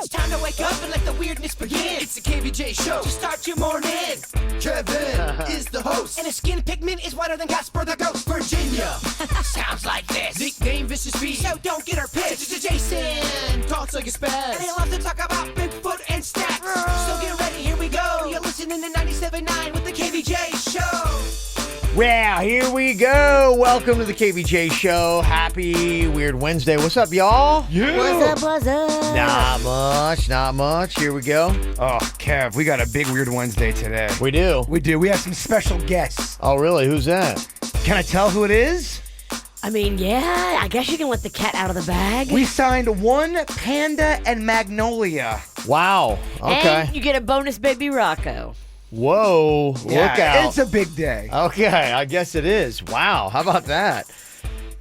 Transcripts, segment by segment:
It's time to wake up and let the weirdness begin. It's the KVJ show to start your morning. Kevin is the host, and his skin pigment is whiter than Casper the Ghost. Virginia sounds like this. Nickname Vicious B, so don't get her pissed. It's Jason talks like a spaz, and he loves to talk about Bigfoot and stacks. So get ready, here we go. You're listening to 97.9 with the KVJ show. Well, here we go. Welcome to the KVJ show. Happy Weird Wednesday. What's up, y'all? Yeah. What's up? Not much. Here we go. Oh, Kev, we got a big Weird Wednesday today. We do. We do. We have some special guests. Oh, really? Who's that? Can I tell who it is? I mean, yeah, I guess you can let the cat out of the bag. We signed one Panda and Magnolia. Wow. Okay. And you get a bonus baby Rocco. Whoa. Yeah, Look out. It's a big day. Okay, I guess it is. Wow. How about that?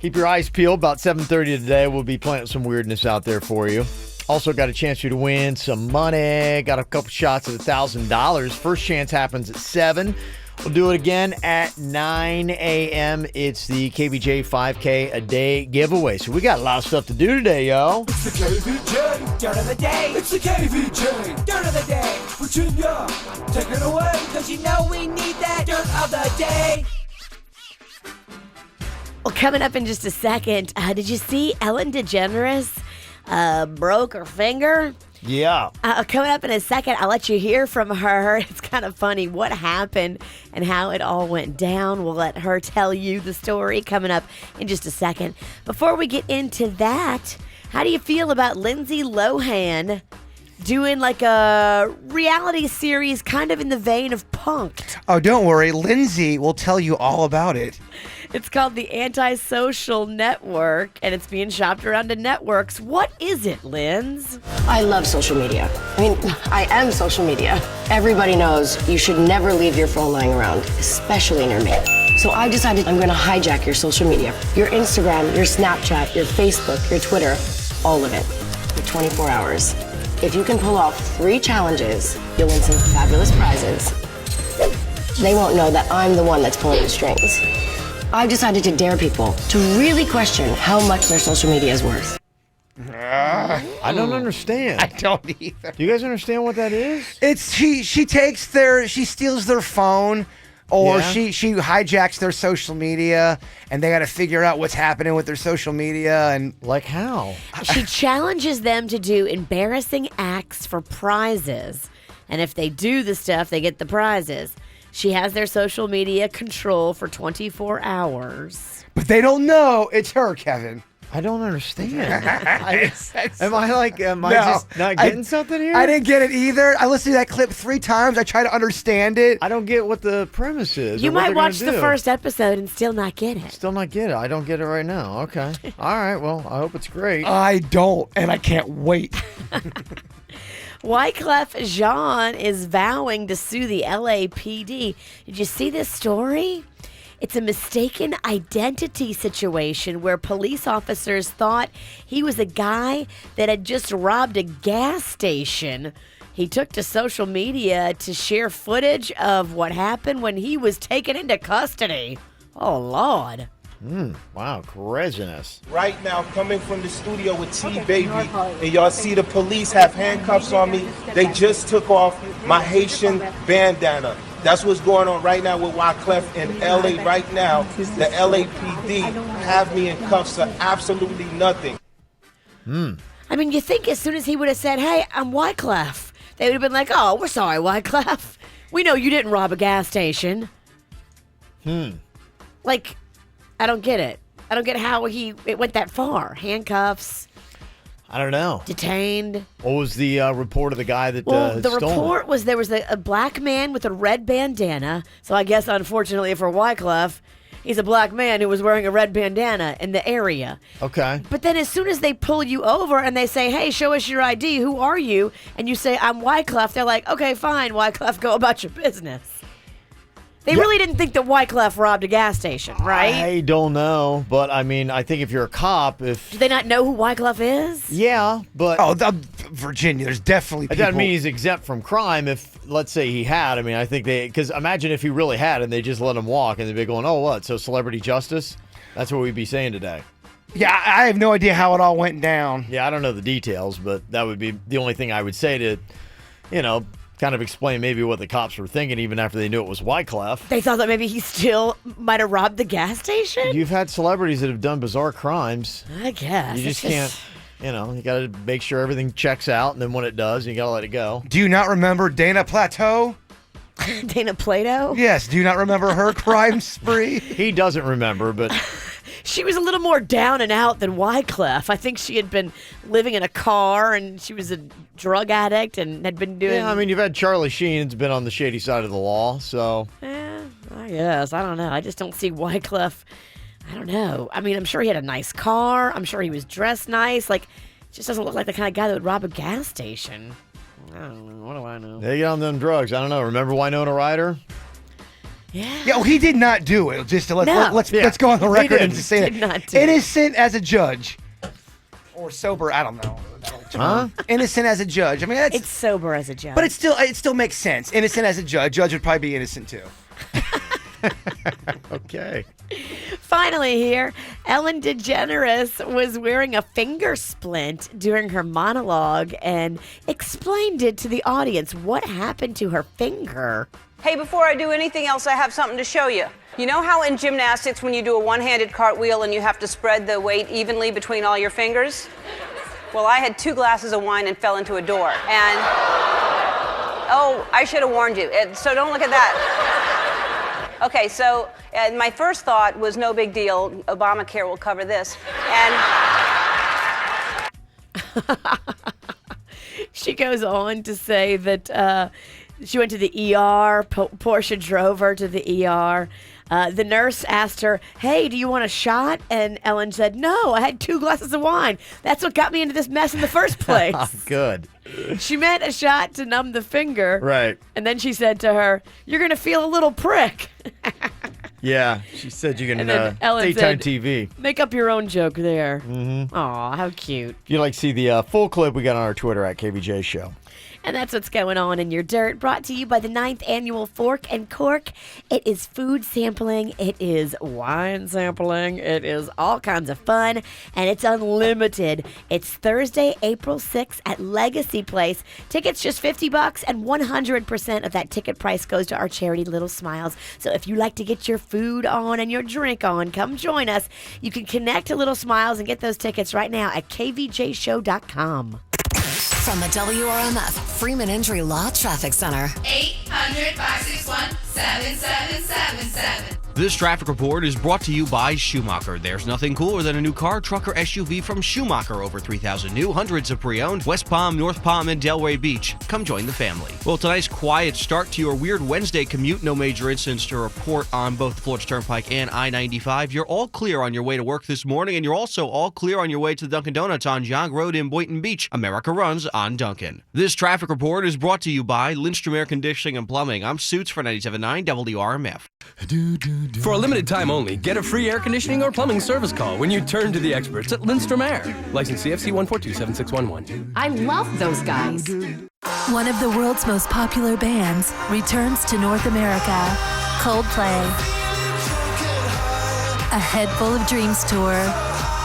Keep your eyes peeled. About 7:30 today, we'll be planting some weirdness out there for you. Also got a chance for you to win some money. Got a couple shots at $1,000. First chance happens at 7. We'll do it again at 9 a.m. It's the KVJ 5K a day giveaway. So we got a lot of stuff to do today, yo. It's the KVJ dirt of the day. It's the KVJ dirt of the day. Virginia, take it away, cause you know we need that dirt of the day. Well, coming up in just a second, did you see Ellen DeGeneres broke her finger? Yeah. Coming up in a second, I'll let you hear from her. It's kind of funny what happened and how it all went down. We'll let her tell you the story coming up in just a second. Before we get into that, how do you feel about Lindsay Lohan doing like a reality series kind of in the vein of Punk'd? Oh, don't worry. Lindsay will tell you all about it. It's called the Antisocial Network, and it's being shopped around to networks. What is it, Linz? I love social media. I mean, I am social media. Everybody knows you should never leave your phone lying around, especially near me. So I decided I'm going to hijack your social media. Your Instagram, your Snapchat, your Facebook, your Twitter, all of it, for 24 hours. If you can pull off 3 challenges, you'll win some fabulous prizes. They won't know that I'm the one that's pulling the strings. I've decided to dare people to really question how much their social media is worth. I don't understand. I don't either. Do you guys understand what that is? It's she steals their phone, or Yeah. she hijacks their social media, and they got to figure out what's happening with their social media. And Like how? She challenges them to do embarrassing acts for prizes. And if they do the stuff, they get the prizes. She has their social media control for 24 hours. but they don't know it's her, Kevin. I don't understand. Am I No, just not getting something here? I didn't get it either. I listened to that clip 3 times. I tried to understand it. I don't get what the premise is. You or what might they're gonna watch the do. first episode and still not get it. Still not get it. I don't get it right now. Okay. All right. Well, I hope it's great. I don't, and I can't wait. Wyclef Jean is vowing to sue the LAPD. Did you see this story? It's a mistaken identity situation where police officers thought he was a guy that had just robbed a gas station. He took to social media to share footage of what happened when he was taken into custody. Oh, Lord. Wow, craziness. Right now, coming from the studio with T-Baby, and y'all see the police have handcuffs on me. They just took off my Haitian bandana. That's what's going on right now with Wyclef in LA right now. The LAPD have me in cuffs for absolutely nothing. I mean, you think as soon as he would have said, hey, I'm Wyclef, they would have been like, oh, we're sorry, Wyclef. We know you didn't rob a gas station. Like, I don't get it. I don't get how it went that far. Handcuffs, I don't know. detained. What was the report of the guy that Well, the stolen it? report was there was a black man with a red bandana. So I guess, unfortunately for Wyclef, he's a black man who was wearing a red bandana in the area. Okay. But then as soon as they pull you over and they say, hey, show us your ID, who are you? And you say, I'm Wyclef, they're like, okay, fine, Wyclef, go about your business. They really didn't think that Wyclef robbed a gas station, right? I don't know, but I mean, I think if you're a cop, Do they not know who Wyclef is? yeah, but Oh, Virginia, there's definitely that people. doesn't mean he's exempt from crime. If let's say he had, I mean, I think because imagine if he really had and they just let him walk and they'd be going, oh, what? So celebrity justice? That's what we'd be saying today. Yeah, I have no idea how it all went down. Yeah, I don't know the details, but that would be the only thing I would say to, kind of explain maybe what the cops were thinking even after they knew it was Wyclef. They thought that maybe he still might have robbed the gas station? You've had celebrities that have done bizarre crimes. I guess. You just can't, you got to make sure everything checks out, and then when it does, you got to let it go. Do you not remember Dana Plateau? Dana Plato? Yes. Do you not remember her crime spree? He doesn't remember, but... She was a little more down and out than Wyclef. I think she had been living in a car, and she was a drug addict and had been doing... Yeah, I mean, you've had Charlie Sheen's been on the shady side of the law, so... Yeah, I guess. I don't know. I just don't see Wyclef. I don't know. I mean, I'm sure he had a nice car. I'm sure he was dressed nice. Like, just doesn't look like the kind of guy that would rob a gas station. I don't know. What do I know? They get on them drugs. I don't know. Remember Winona Ryder? Yeah. Yeah, well, he did not do it. Just to let's go on the He record and didn't. just say Did that not do it. innocent as a judge, or sober. I don't know. Huh? Innocent as a judge. I mean, that's. It's sober as a judge. But it still makes sense. Innocent as a judge. Judge would probably be innocent too. Okay. Finally here, Ellen DeGeneres was wearing a finger splint during her monologue and explained it to the audience. What happened to her finger? Hey, before I do anything else, I have something to show you. You know how in gymnastics when you do a one-handed cartwheel and you have to spread the weight evenly between all your fingers? Well, I had 2 glasses of wine and fell into a door. And, oh, I should have warned you. So don't look at that. Okay, so my first thought was no big deal. Obamacare will cover this. And She goes on to say that she went to the ER. Portia drove her to the ER. The nurse asked her, hey, do you want a shot? And Ellen said, no, I had 2 glasses of wine. That's what got me into this mess in the first place. Good. She meant a shot to numb the finger. Right. And then she said to her, you're going to feel a little prick. Yeah, she said you can And then Ellen daytime said, TV. Make up your own joke there. Mm-hmm. Aw, how cute. If you'd like to see the full clip, we got on our Twitter at KVJ Show. And that's what's going on in your dirt, brought to you by the 9th Annual Fork and Cork. It is food sampling, it is wine sampling, it is all kinds of fun, and it's unlimited. It's Thursday, April 6th at Legacy Place. Tickets just $50, and 100% of that ticket price goes to our charity Little Smiles. So if you like to get your food on and your drink on, come join us. You can connect to Little Smiles and get those tickets right now at kvjshow.com. From the WRMF Freeman Injury Law Traffic Center. 800-561-7777. This traffic report is brought to you by Schumacher. There's nothing cooler than a new car, truck, or SUV from Schumacher. Over 3,000 new, hundreds of pre-owned. West Palm, North Palm, and Delray Beach. Come join the family. Well, it's a nice quiet start to your weird Wednesday commute. No major incidents to report on both the Florida Turnpike and I-95. You're all clear on your way to work this morning, and you're also all clear on your way to the Dunkin' Donuts on Jog Road in Boynton Beach. America runs on Dunkin'. This traffic report is brought to you by Lindstrom Air Conditioning and Plumbing. I'm Suits for 97.9 WRMF. For a limited time only, get a free air conditioning or plumbing service call when you turn to the experts at Lindstrom Air. License CFC 1427611. I love those guys. One of the world's most popular bands returns to North America. Coldplay. A Head Full of Dreams tour.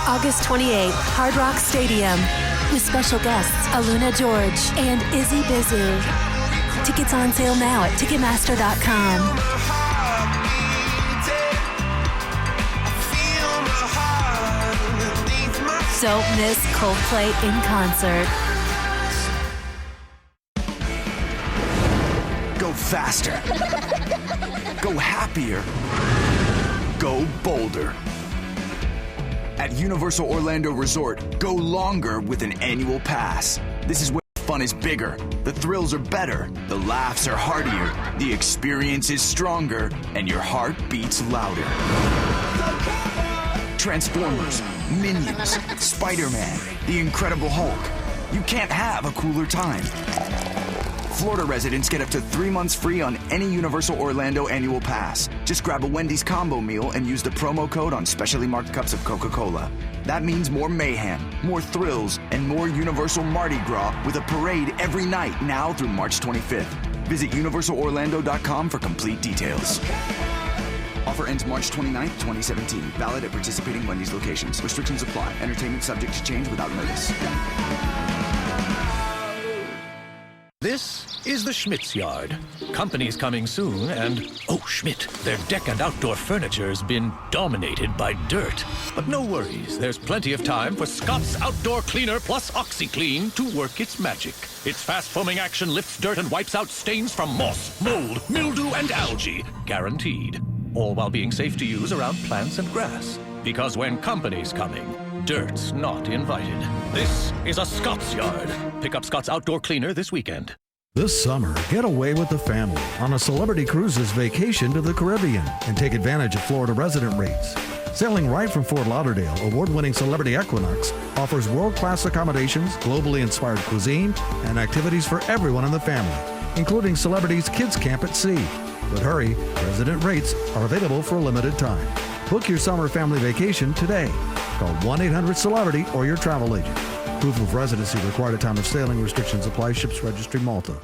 August 28th, Hard Rock Stadium. With special guests Aluna George and Izzy Bizu. Tickets on sale now at Ticketmaster.com. Don't miss Coldplay in concert. Go faster. Go happier. Go bolder. At Universal Orlando Resort, go longer with an annual pass. This is where fun is bigger, the thrills are better, the laughs are heartier, the experience is stronger, and your heart beats louder. Transformers, Minions, Spider-Man, The Incredible Hulk. You can't have a cooler time. Florida residents get up to 3 months free on any Universal Orlando annual pass. Just grab a Wendy's combo meal and use the promo code on specially marked cups of Coca-Cola. That means more mayhem, more thrills, and more Universal Mardi Gras with a parade every night now through March 25th. Visit UniversalOrlando.com for complete details. Offer ends March 29th, 2017. Valid at participating Wendy's locations. Restrictions apply. Entertainment subject to change without notice. This is the Schmidt's yard. Company's coming soon, and oh, Schmidt, their deck and outdoor furniture's been dominated by dirt. But no worries, there's plenty of time for Scott's Outdoor Cleaner Plus OxyClean to work its magic. Its fast foaming action lifts dirt and wipes out stains from moss, mold, mildew, and algae. Guaranteed. All while being safe to use around plants and grass. Because when company's coming, dirt's not invited. This is a Scott's yard. Pick up Scott's Outdoor Cleaner this weekend. This summer, get away with the family on a Celebrity Cruises vacation to the Caribbean and take advantage of Florida resident rates. Sailing right from Fort Lauderdale, award-winning Celebrity Equinox offers world-class accommodations, globally inspired cuisine, and activities for everyone in the family, including Celebrity's Kids Camp at Sea. But hurry, resident rates are available for a limited time. Book your summer family vacation today. Call 1-800-CELEBRITY or your travel agent. Proof of residency required at time of sailing. Restrictions apply. Ships Registry, Malta.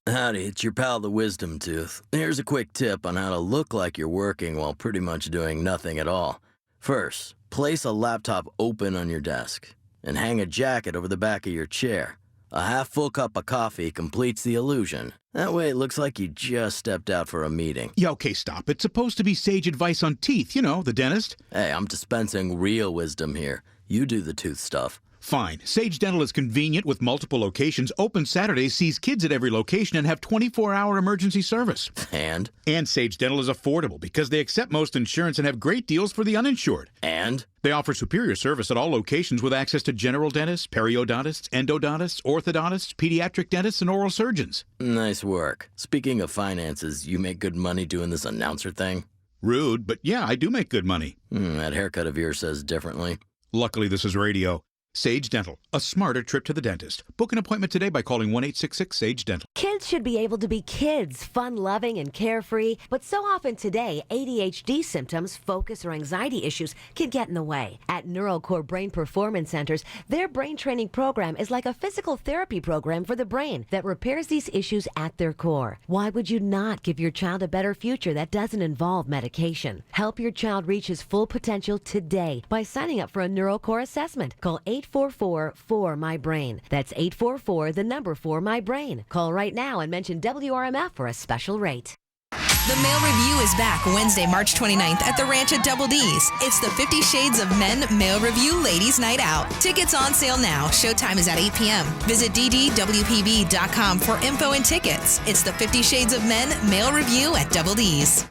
Howdy, it's your pal the Wisdom Tooth. Here's a quick tip on how to look like you're working while pretty much doing nothing at all. First, place a laptop open on your desk and hang a jacket over the back of your chair. A half-full cup of coffee completes the illusion. That way it looks like you just stepped out for a meeting. Yeah, okay, stop. It's supposed to be sage advice on teeth, you know, the dentist. Hey, I'm dispensing real wisdom here. You do the tooth stuff. Fine. Sage Dental is convenient with multiple locations, open Saturdays, sees kids at every location, and have 24-hour emergency service. And? And Sage Dental is affordable because they accept most insurance and have great deals for the uninsured. And? They offer superior service at all locations with access to general dentists, periodontists, endodontists, orthodontists, pediatric dentists, and oral surgeons. Nice work. Speaking of finances, you make good money doing this announcer thing? Rude, but yeah, I do make good money. That haircut of yours says differently. Luckily, this is radio. Sage Dental, a smarter trip to the dentist. Book an appointment today by calling 1-866-SAGE-DENTAL. Kids should be able to be kids, fun-loving and carefree, but so often today, ADHD symptoms, focus, or anxiety issues can get in the way. At NeuroCore Brain Performance Centers, their brain training program is like a physical therapy program for the brain that repairs these issues at their core. Why would you not give your child a better future that doesn't involve medication? Help your child reach his full potential today by signing up for a NeuroCore assessment. Call 844-4MY-BRAIN. That's 844-4MY-BRAIN. Call right now and mention WRMF for a special rate. The Male Review is back Wednesday, March 29th at the Ranch at Double D's. It's the 50 Shades of Men Male Review Ladies Night Out. Tickets on sale now. Showtime is at 8 p.m. Visit ddwpb.com for info and tickets. It's the 50 Shades of Men Male Review at Double D's.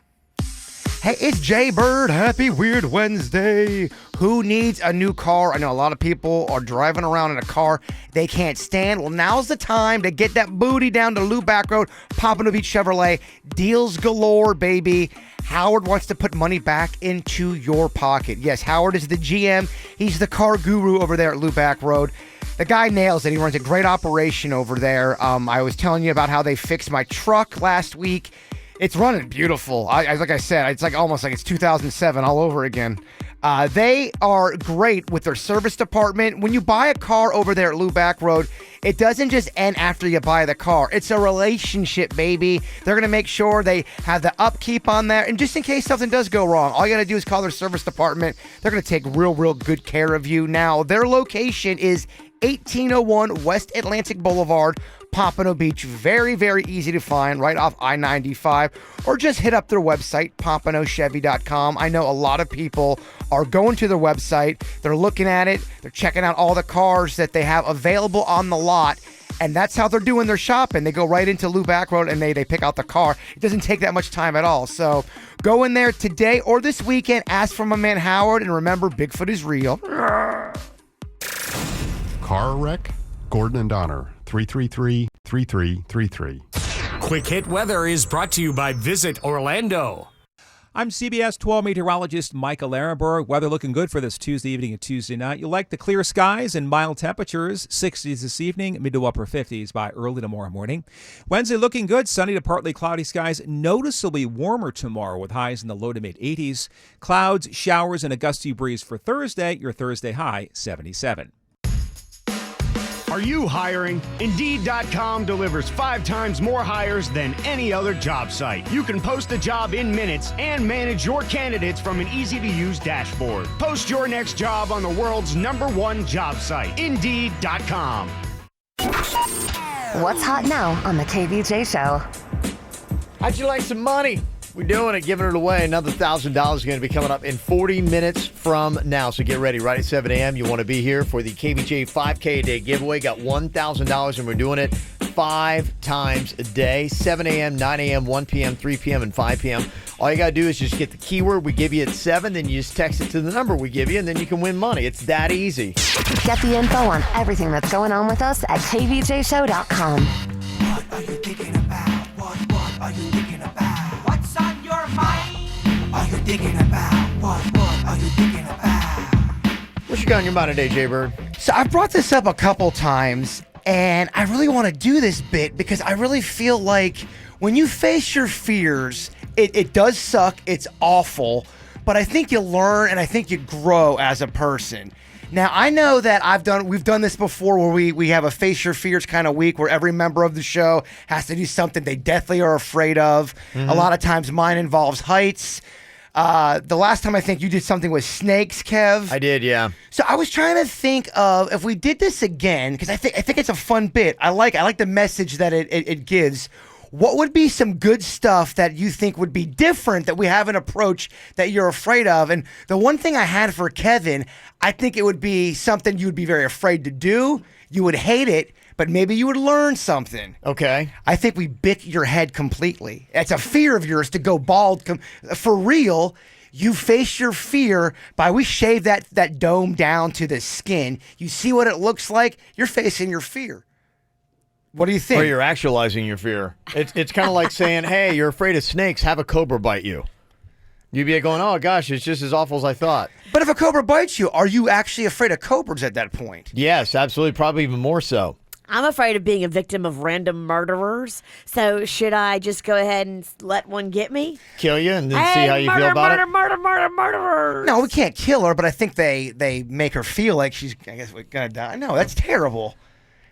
Hey, it's Jay Bird. Happy Weird Wednesday. Who needs a new car? I know a lot of people are driving around in a car they can't stand. Well, now's the time to get that booty down to Lubac Road, Pompano Beach Chevrolet. Deals galore, baby. Howard wants to put money back into your pocket. Yes, Howard is the GM. He's the car guru over there at Lubac Road. The guy nails it. He runs a great operation over there. I was telling you about how they fixed my truck last week. It's running beautiful. Like I said, it's like almost like it's 2007 all over again. They are great with their service department. When you buy a car over there at Lubac Road, it doesn't just end after you buy the car. It's a relationship, baby. They're going to make sure they have the upkeep on there. And just in case something does go wrong, all you got to do is call their service department. They're going to take real good care of you. Now, their location is 1801 West Atlantic Boulevard, Pompano Beach. Very, very easy to find right off I-95, or just hit up their website, pompanochevy.com. I know a lot of people are going to their website. They're looking at it. They're checking out all the cars that they have available on the lot. And that's how they're doing their shopping. They go right into Lubac Road and they pick out the car. It doesn't take that much time at all. So go in there today or this weekend. Ask for my man Howard. And remember, Bigfoot is real. Car wreck? Gordon and Donner, 333-3333. Quick Hit Weather is brought to you by Visit Orlando. I'm CBS 12 meteorologist Michael Ehrenberg. Weather looking good for this Tuesday evening and Tuesday night. You'll like the clear skies and mild temperatures, 60s this evening, mid to upper 50s by early tomorrow morning. Wednesday looking good, sunny to partly cloudy skies, noticeably warmer tomorrow with highs in the low to mid 80s. Clouds, showers, and a gusty breeze for Thursday, your Thursday high 77. Are you hiring? Indeed.com delivers 5 times more hires than any other job site. You can post a job in minutes and manage your candidates from an easy-to-use dashboard. Post your next job on the world's #1 job site, Indeed.com. What's hot now on the KVJ show? How'd you like some money? We're doing it, giving it away. Another $1,000 is going to be coming up in 40 minutes from now. So get ready right at 7 a.m. You want to be here for the KVJ 5K a day giveaway. Got $1,000 and we're doing it 5 times a day. 7 a.m., 9 a.m., 1 p.m., 3 p.m., and 5 p.m. All you got to do is just get the keyword we give you at 7, then you just text it to the number we give you, and then you can win money. It's that easy. Get the info on everything that's going on with us at kvjshow.com. What are you thinking about? What are you thinking about? What's on your mind? Are you thinking about? What are you thinking about? What you got on your mind today, Jay-Bird? So I've brought this up a couple times, and I really want to do this bit because I really feel like when you face your fears, it does suck, it's awful, but I think you learn and I think you grow as a person. Now, I know that we've done this before where we have a face your fears kind of week where every member of the show has to do something they deathly are afraid of. Mm-hmm. A lot of times mine involves heights. The last time I think you did something with snakes, Kev. I did, yeah. So I was trying to think of if we did this again, because I think it's a fun bit. I like the message that it gives. What would be some good stuff that you think would be different that we haven't approached that you're afraid of? And the one thing I had for Kevin, I think it would be something you would be very afraid to do. You would hate it, but maybe you would learn something. Okay. I think we bit your head completely. It's a fear of yours to go bald. For real, you face your fear by we shave that dome down to the skin. You see what it looks like. You're facing your fear. What do you think? Or you're actualizing your fear. It's kind of like saying, hey, you're afraid of snakes, have a cobra bite you. You'd be going, oh, gosh, it's just as awful as I thought. But if a cobra bites you, are you actually afraid of cobras at that point? Yes, absolutely, probably even more so. I'm afraid of being a victim of random murderers. So should I just go ahead and let one get me? Kill you and then see how you feel about it? Murderers. No, we can't kill her, but I think they make her feel like she's, I guess, we're going to die. No, that's terrible.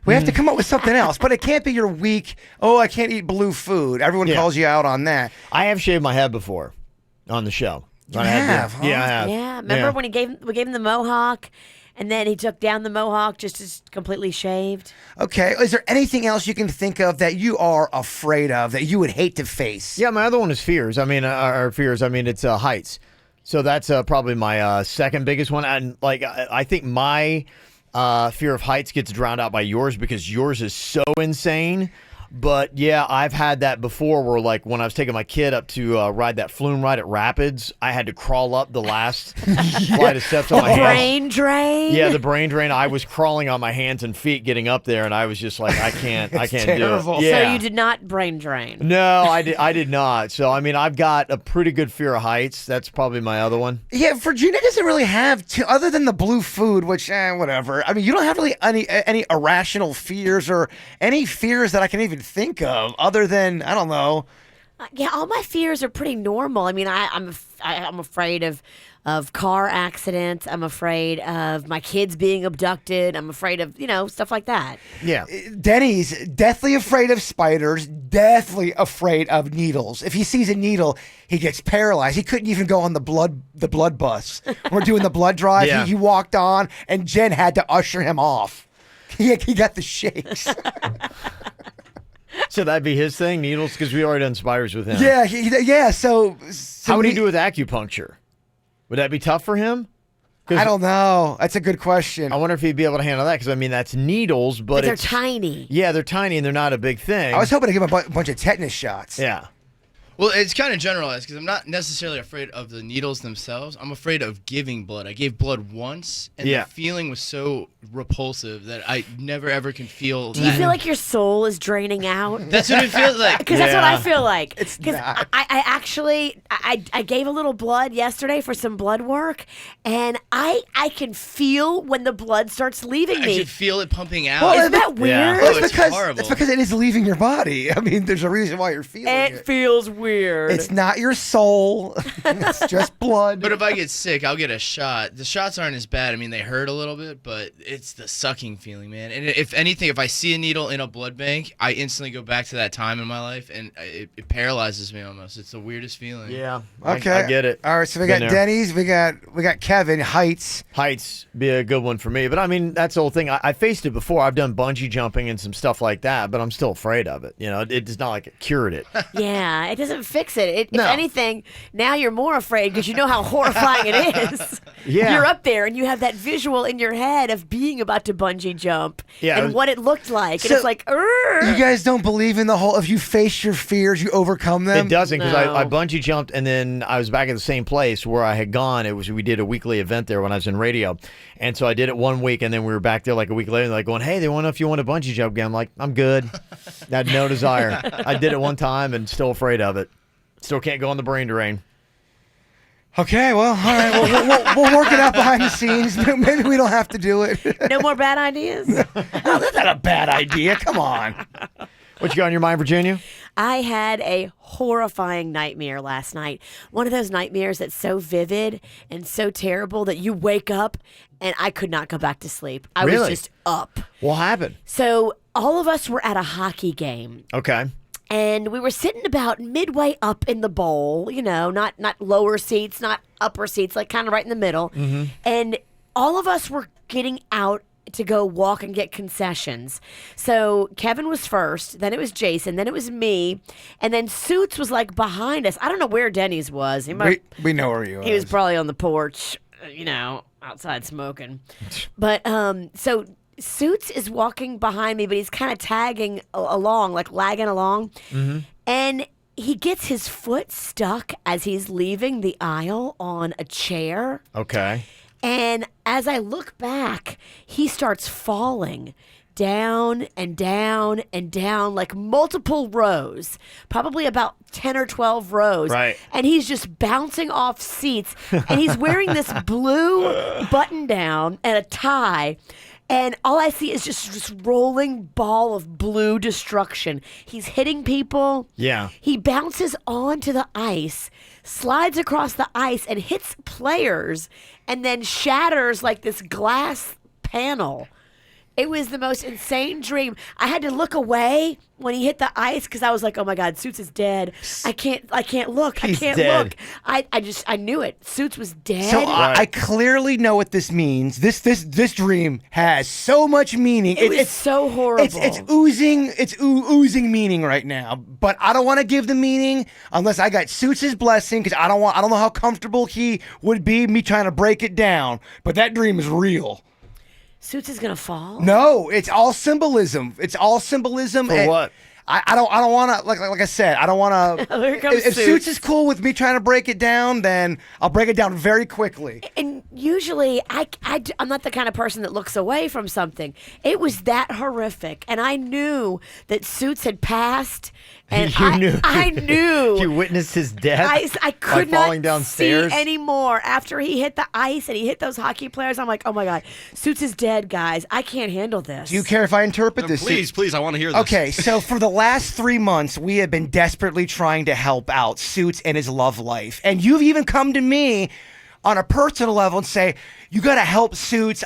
We have to come up with something else, but it can't be your weak, oh, I can't eat blue food. Everyone calls you out on that. I have shaved my head before on the show. You have, huh? Yeah, I have. Yeah, remember when we gave him the mohawk, and then he took down the mohawk just completely shaved? Okay, is there anything else you can think of that you are afraid of, that you would hate to face? Yeah, my other one is fears. It's heights. So that's probably my second biggest one. And I think my fear of heights gets drowned out by yours because yours is so insane. But yeah, I've had that before where when I was taking my kid up to ride that flume ride at Rapids, I had to crawl up the last flight of steps on my hands. Brain drain? Yeah, the brain drain. I was crawling on my hands and feet getting up there, and I was just like, I can't do it. Yeah. So you did not brain drain? No, I did not. So, I've got a pretty good fear of heights. That's probably my other one. Yeah, Virginia doesn't really have, other than the blue food, which, whatever. You don't have really any irrational fears or any fears that I can even think of other than, I don't know. Yeah, all my fears are pretty normal. I'm afraid of car accidents. I'm afraid of my kids being abducted. I'm afraid of, stuff like that. Yeah. Denny's deathly afraid of spiders, deathly afraid of needles. If he sees a needle, he gets paralyzed. He couldn't even go on the blood bus. We're doing the blood drive. Yeah. He walked on, and Jen had to usher him off. He got the shakes. So that'd be his thing, needles, because we already done spiders with him. Yeah. So how would he do with acupuncture? Would that be tough for him? I don't know. That's a good question. I wonder if he'd be able to handle that, because that's needles, but they're tiny. Yeah, they're tiny and they're not a big thing. I was hoping to give him a bunch of tetanus shots. Yeah. Well, it's kind of generalized because I'm not necessarily afraid of the needles themselves. I'm afraid of giving blood. I gave blood once, and the feeling was so repulsive that I never ever can feel that. Do you feel like your soul is draining out? That's what it feels like. Because that's what I feel like. It's Because not. I actually gave a little blood yesterday for some blood work, and I can feel when the blood starts leaving I me. should feel it pumping out. Well, isn't that weird? Oh, it's horrible. It's because it is leaving your body. There's a reason why you're feeling it. It feels weird. weird. It's not your soul. It's just blood. But if I get sick, I'll get a shot. The shots aren't as bad. I mean, they hurt a little bit, but it's the sucking feeling, man. And if anything, if I see a needle in a blood bank, I instantly go back to that time in my life, and it paralyzes me almost. It's the weirdest feeling. Yeah. Okay. I get it. All right, so we got Been there. Denny's, we got Kevin, Heights. Heights be a good one for me. But I mean, that's the whole thing. I faced it before. I've done bungee jumping and some stuff like that, but I'm still afraid of it. You know, it's not like it cured it. Yeah, it doesn't fix it. No. If anything, now you're more afraid because you know how horrifying it is. Yeah. You're up there and you have that visual in your head of being about to bungee jump Yeah, and what it looked like. And So, it's like, "Urgh." You guys don't believe in the whole, if you face your fears, you overcome them? It doesn't, because No. I bungee jumped and then I was back at the same place where I had gone. We did a weekly event there when I was in radio. And so I did it 1 week and then we were back there like a week later, like going, hey, they want to know if you want to bungee jump again. I'm like, I'm good. I had no desire. I did it one time and still afraid of it. Still can't go on the brain drain. Okay, well, all right. We'll work it out behind the scenes. Maybe we don't have to do it. No more bad ideas? Oh, that's not a bad idea. Come on. What you got on your mind, Virginia? I had a horrifying nightmare last night. One of those nightmares that's so vivid and so terrible that you wake up and I could not go back to sleep. I was Really? just up. What happened? So all of us were at a hockey game. Okay. And we were sitting about midway up in the bowl, you know, not lower seats, not upper seats, like kind of right in the middle. Mm-hmm. And all of us were getting out to go walk and get concessions. So Kevin was first, then it was Jason, then it was me, and then Suits was like behind us. I don't know where Denny's was. We know where you are. He was probably on the porch, you know, outside smoking. But so Suits is walking behind me, but he's kind of tagging along, like lagging along. Mm-hmm. And he gets his foot stuck as he's leaving the aisle on a chair. Okay. And as I look back, he starts falling down and down and down, like multiple rows, probably about 10 or 12 rows. Right. And he's just bouncing off seats. And he's wearing this blue button down and a tie. And all I see is just this rolling ball of blue destruction. He's hitting people. Yeah. He bounces onto the ice, slides across the ice, and hits players, and then shatters like this glass panel. It was the most insane dream. I had to look away when he hit the ice because I was like, "Oh my God, Suits is dead. I can't look. He's I can't dead. look." I knew it. Suits was dead. So I clearly know what this means. This dream has so much meaning. It was so horrible. It's oozing meaning right now. But I don't want to give the meaning unless I got Suits' blessing because I don't know how comfortable he would be me trying to break it down. But that dream is real. Suits is gonna fall. No, it's all symbolism. It's all symbolism. For what? I don't want to, like I said, I don't want to. Here comes If Suits. Suits is cool with me trying to break it down, then I'll break it down very quickly. And usually, I'm not the kind of person that looks away from something. It was that horrific, and I knew that Suits had passed, and I knew. You witnessed his death. I could by falling not downstairs. see anymore after he hit the ice and he hit those hockey players. I'm like, oh my God, Suits is dead, guys. I can't handle this. Do you care if I interpret this? Please, I want to hear this. Okay, so for the last 3 months, we have been desperately trying to help out Suits and his love life. And you've even come to me on a personal level and say, you got to help Suits.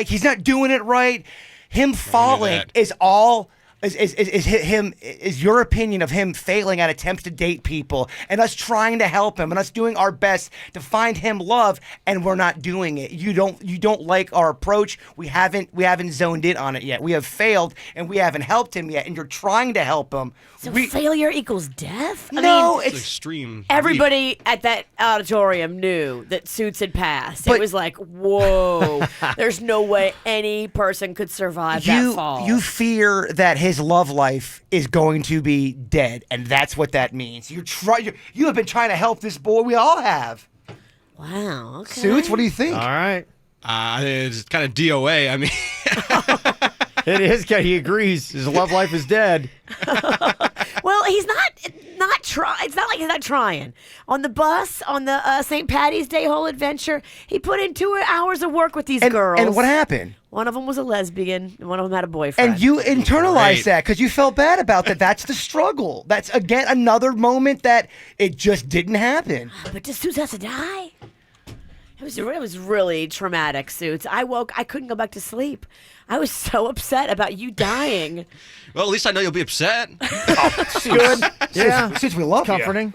He's not doing it right. Him falling is all... Is your opinion of him failing at attempts to date people and us trying to help him and us doing our best to find him love, and we're not doing it. You don't like our approach. We haven't zoned in on it yet. We have failed and we haven't helped him yet, and you're trying to help him. So failure equals death? No, I mean, it's extreme. Everybody at that auditorium knew that Suits had passed. But- it was like, whoa, there's no way any person could survive that fall. You fear that his love life is going to be dead, and that's what that means. You have been trying to help this boy. We all have. Wow. Okay. Suits, what do you think? All right. It's kind of DOA. I mean, It is. He agrees. His love life is dead. Well, he's not It's not like he's not trying. On the bus, on the St. Patty's Day whole adventure, he put in 2 hours of work with these girls. And what happened? One of them was a lesbian, and one of them had a boyfriend. And you internalized that because you felt bad about that. That's the struggle. That's, again, another moment that it just didn't happen. But does Suits have to die? It was really traumatic, Suits. I couldn't go back to sleep. I was so upset about you dying. Well, at least I know you'll be upset. Good. Yeah. Since we love Comforting.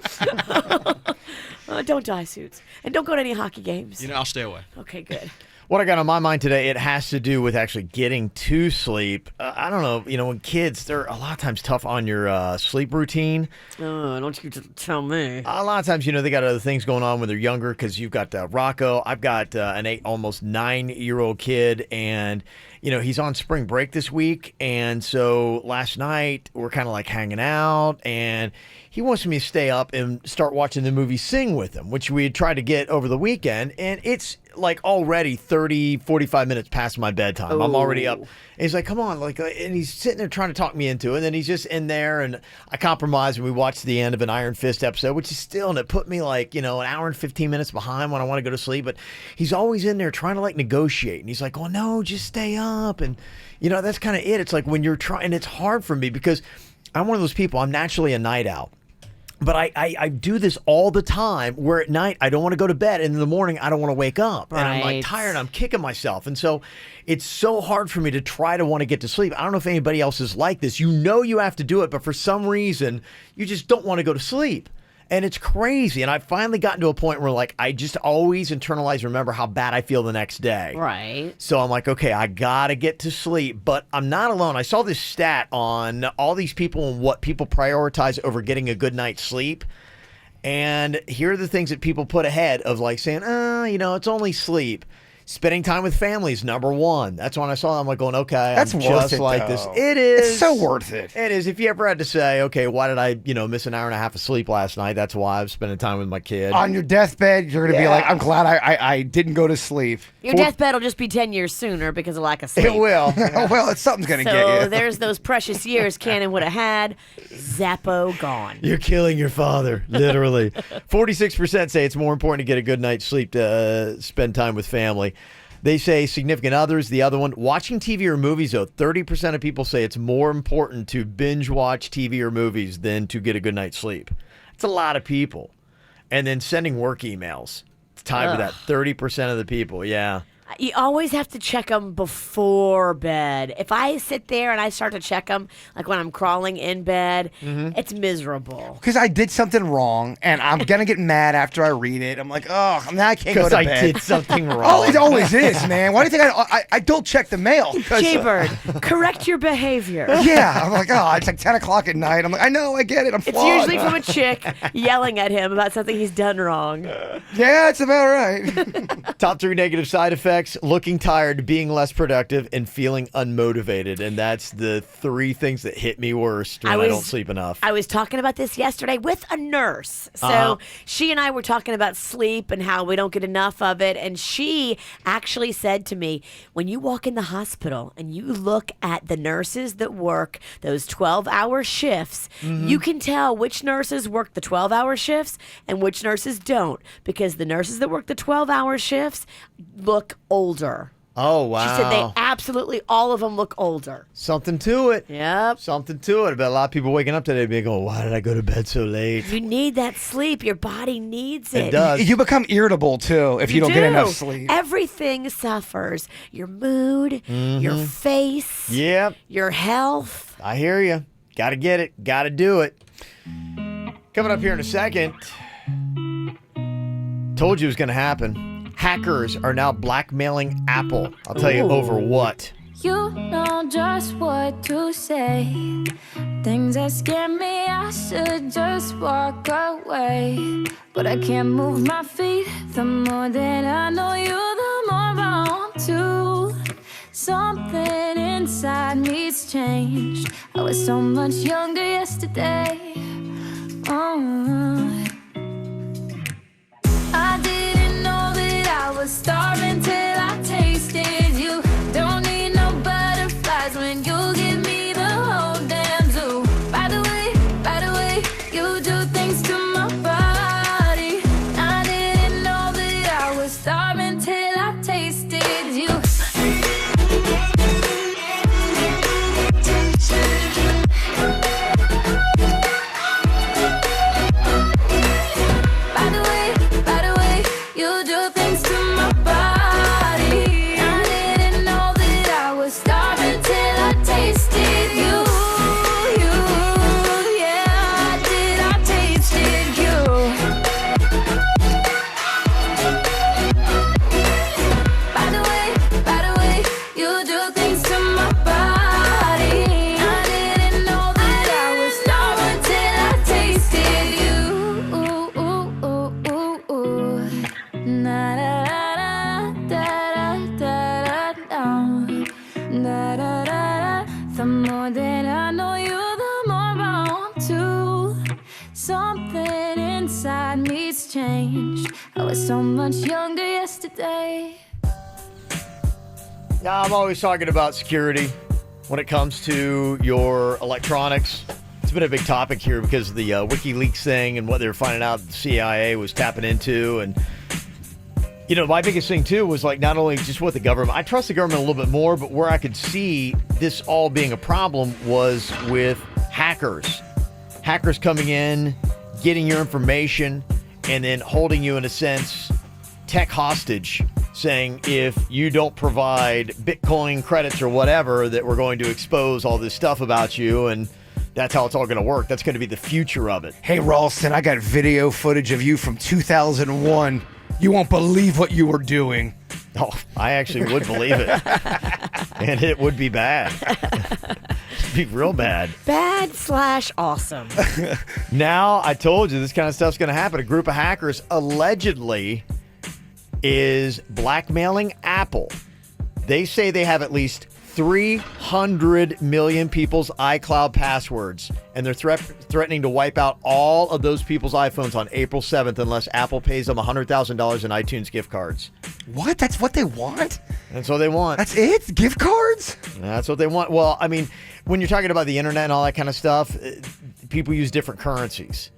Don't die, Suits. And don't go to any hockey games. I'll stay away. Okay, good. What I got on my mind today, it has to do with actually getting to sleep. I don't know, when kids, they're a lot of times tough on your sleep routine. Oh, don't you tell me. A lot of times, they got other things going on when they're younger because you've got Rocco. I've got an almost 9-year-old kid, and he's on spring break this week. And so last night, we're kind of like hanging out, and he wants me to stay up and start watching the movie Sing with him, which we had tried to get over the weekend. And it's like already 30, 45 minutes past my bedtime. I'm already up. And he's like, come on. And he's sitting there trying to talk me into it. And then he's just in there, and I compromised, and we watched the end of an Iron Fist episode, which is still, and it put me an hour and 15 minutes behind when I want to go to sleep. But he's always in there trying to negotiate. And he's like, oh no, just stay up. And that's kind of it. It's like when you're trying, and it's hard for me because I'm one of those people, I'm naturally a night owl. But I do this all the time where at night I don't want to go to bed, and in the morning I don't want to wake up. Right. And I'm tired, I'm kicking myself. And so it's so hard for me to try to want to get to sleep. I don't know if anybody else is like this. You have to do it, but for some reason you just don't want to go to sleep. And it's crazy. And I've finally gotten to a point where I just always internalize, remember how bad I feel the next day. Right. So I'm like, okay, I got to get to sleep. But I'm not alone. I saw this stat on all these people and what people prioritize over getting a good night's sleep. And here are the things that people put ahead of saying, it's only sleep. Spending time with family is number one. That's when I saw that. I'm like going, okay, that's I'm worth just it, like though. this. It is. It's so worth it. It is. If you ever had to say, okay, why did I, miss an hour and a half of sleep last night? That's why I was spending time with my kid. On your deathbed, you're going to be like, I'm glad I didn't go to sleep. Your deathbed will just be 10 years sooner because of lack of sleep. It will. Well, something's going to get you. So there's those precious years Cannon would have had. Zappo gone. You're killing your father, literally. 46% say it's more important to get a good night's sleep to spend time with family. They say significant others. The other one, watching TV or movies, though, 30% of people say it's more important to binge watch TV or movies than to get a good night's sleep. It's a lot of people. And then sending work emails. It's tied with that 30% of the people, yeah. You always have to check them before bed. If I sit there and I start to check them, like when I'm crawling in bed, it's miserable. Because I did something wrong, and I'm going to get mad after I read it. I'm like, oh, now I can't go to bed. Because I did something wrong. Oh, it always is, man. Why do you think I don't check the mail? Jaybird, correct your behavior. Yeah. I'm like, oh, it's like 10 o'clock at night. I'm like, I know, I get it. I'm flawed. It's usually from a chick yelling at him about something he's done wrong. Yeah, it's about right. Top 3 negative side effects: looking tired, being less productive, and feeling unmotivated. And that's the 3 things that hit me worst when I don't sleep enough. I was talking about this yesterday with a nurse. So she and I were talking about sleep and how we don't get enough of it. And she actually said to me, when you walk in the hospital and you look at the nurses that work those 12-hour shifts, you can tell which nurses work the 12-hour shifts and which nurses don't. Because the nurses that work the 12-hour shifts look older. Oh, wow. She said they absolutely, all of them look older. Something to it. Yep. Something to it. But a lot of people waking up today being going, why did I go to bed so late? You need that sleep. Your body needs it. It does. You become irritable, too, if you don't get enough sleep. Everything suffers. Your mood, your face, your health. I hear you. Got to get it. Got to do it. Coming up here in a second. Told you it was going to happen. Hackers are now blackmailing Apple. I'll tell you over what. You know just what to say. Things that scare me, I should just walk away. But I can't move my feet. The more that I know you, the more I want to. Something inside me's changed. I was so much younger yesterday. I didn't know that I was starving till I tasted you. Don't need no butterflies when you give me the whole damn zoo. By the way, you do was so much younger yesterday. Now, I'm always talking about security when it comes to your electronics. It's been a big topic here because of the WikiLeaks thing and what they were finding out the CIA was tapping into. And, you know, my biggest thing, too, was like not only just with the government. I trust the government a little bit more, but where I could see this all being a problem was with hackers. Hackers coming in, getting your information, and then holding you, in a sense, tech hostage, saying if you don't provide Bitcoin credits or whatever, that we're going to expose all this stuff about you, and that's how it's all going to work. That's going to be the future of it. Hey, Ralston, I got video footage of you from 2001. You won't believe what you were doing. Oh, I actually would believe it. And it would be bad. It'd be real bad. Bad/awesome. Now, I told you this kind of stuff's going to happen. A group of hackers allegedly is blackmailing Apple. They say they have at least 300 million people's iCloud passwords, and they're threatening to wipe out all of those people's iPhones on April 7th unless Apple pays them $100,000 in iTunes gift cards. What? That's what they want? That's what they want. That's it? Gift cards? That's what they want. Well, I mean, when you're talking about the internet and all that kind of stuff, people use different currencies.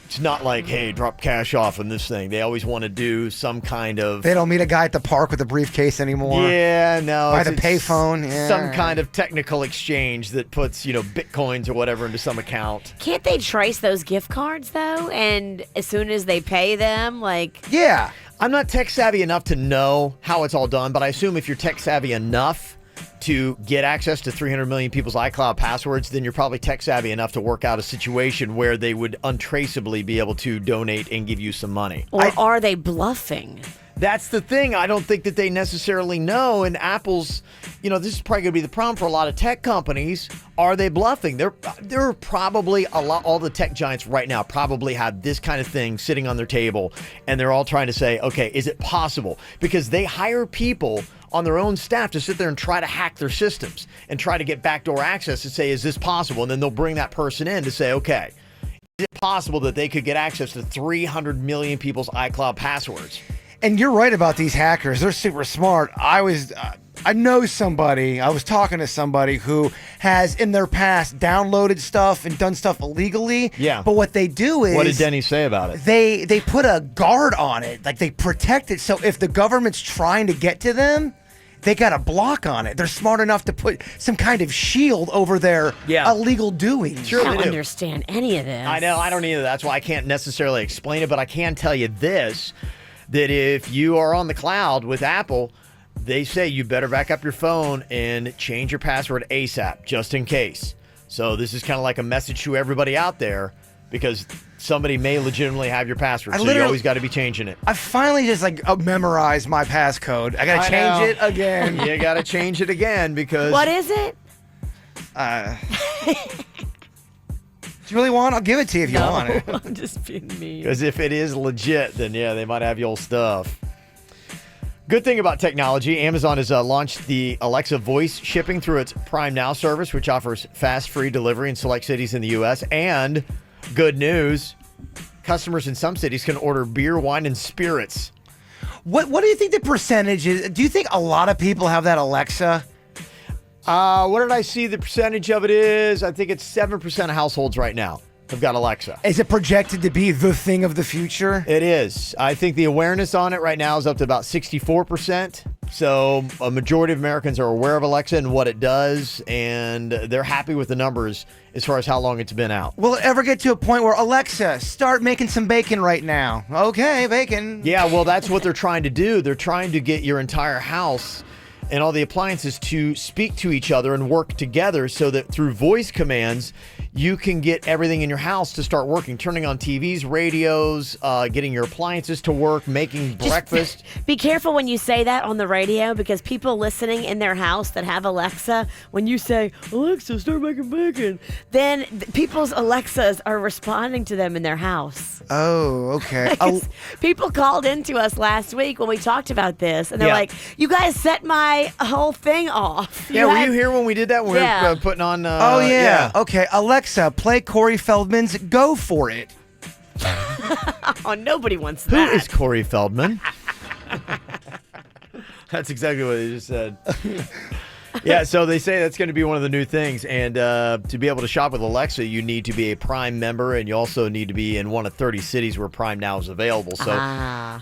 It's not like, hey, drop cash off on this thing. They always want to do some kind of... They don't meet a guy at the park with a briefcase anymore. Yeah, no. By the payphone. Yeah. Some kind of technical exchange that puts, you know, Bitcoins or whatever into some account. Can't they trace those gift cards, though? And as soon as they pay them, like... Yeah. I'm not tech savvy enough to know how it's all done, but I assume if you're tech savvy enough to get access to 300 million people's iCloud passwords, then you're probably tech savvy enough to work out a situation where they would untraceably be able to donate and give you some money. Or are they bluffing? That's the thing. I don't think that they necessarily know. And Apple's, you know, this is probably going to be the problem for a lot of tech companies. Are they bluffing? There are probably all the tech giants right now probably have this kind of thing sitting on their table. And they're all trying to say, okay, is it possible? Because they hire people on their own staff to sit there and try to hack their systems and try to get backdoor access and say, is this possible? And then they'll bring that person in to say, okay, is it possible that they could get access to 300 million people's iCloud passwords? And you're right about these hackers. They're super smart. I know somebody, I was talking to somebody who has in their past downloaded stuff and done stuff illegally. Yeah. But what they do is... What did Denny say about it? They put a guard on it. Like they protect it. So if the government's trying to get to them, they got a block on it. They're smart enough to put some kind of shield over their illegal doings. Sure, I don't understand any of this. I know, I don't either. That's why I can't necessarily explain it, but I can tell you this, that if you are on the cloud with Apple, they say you better back up your phone and change your password ASAP, just in case. So this is kind of like a message to everybody out there, because somebody may legitimately have your password, so you always got to be changing it. I finally just memorized my passcode. I got to change it again. You got to change it again because... What is it? Do you really want? I'll give it to you if you want it. I'm just being mean. Because if it is legit, then yeah, they might have your old stuff. Good thing about technology, Amazon has launched the Alexa voice shipping through its Prime Now service, which offers fast, free delivery in select cities in the U.S. And good news, customers in some cities can order beer, wine, and spirits. What do you think the percentage is? Do you think a lot of people have that Alexa? What did I see the percentage of it is? I think it's 7% of households right now have got Alexa. Is it projected to be the thing of the future? It is. I think the awareness on it right now is up to about 64%. So a majority of Americans are aware of Alexa and what it does, and they're happy with the numbers as far as how long it's been out. Will it ever get to a point where, Alexa, start making some bacon right now? Okay, bacon. Yeah, well, that's what they're trying to do. They're trying to get your entire house and all the appliances to speak to each other and work together so that through voice commands, you can get everything in your house to start working, turning on TVs, radios, getting your appliances to work, making breakfast. Be careful when you say that on the radio, because people listening in their house that have Alexa, when you say, Alexa, start making bacon, then people's Alexas are responding to them in their house. Oh, okay. People called into us last week when we talked about this, and they're like, you guys set my whole thing off. Yeah, were you here when we did that? When we were putting on... Okay, Alexa, play Corey Feldman's Go For It. Oh, nobody wants Who that. is Corey Feldman? That's exactly what he just said. Yeah, so they say that's going to be one of the new things. And to be able to shop with Alexa, you need to be a Prime member, and you also need to be in one of 30 cities where Prime now is available. So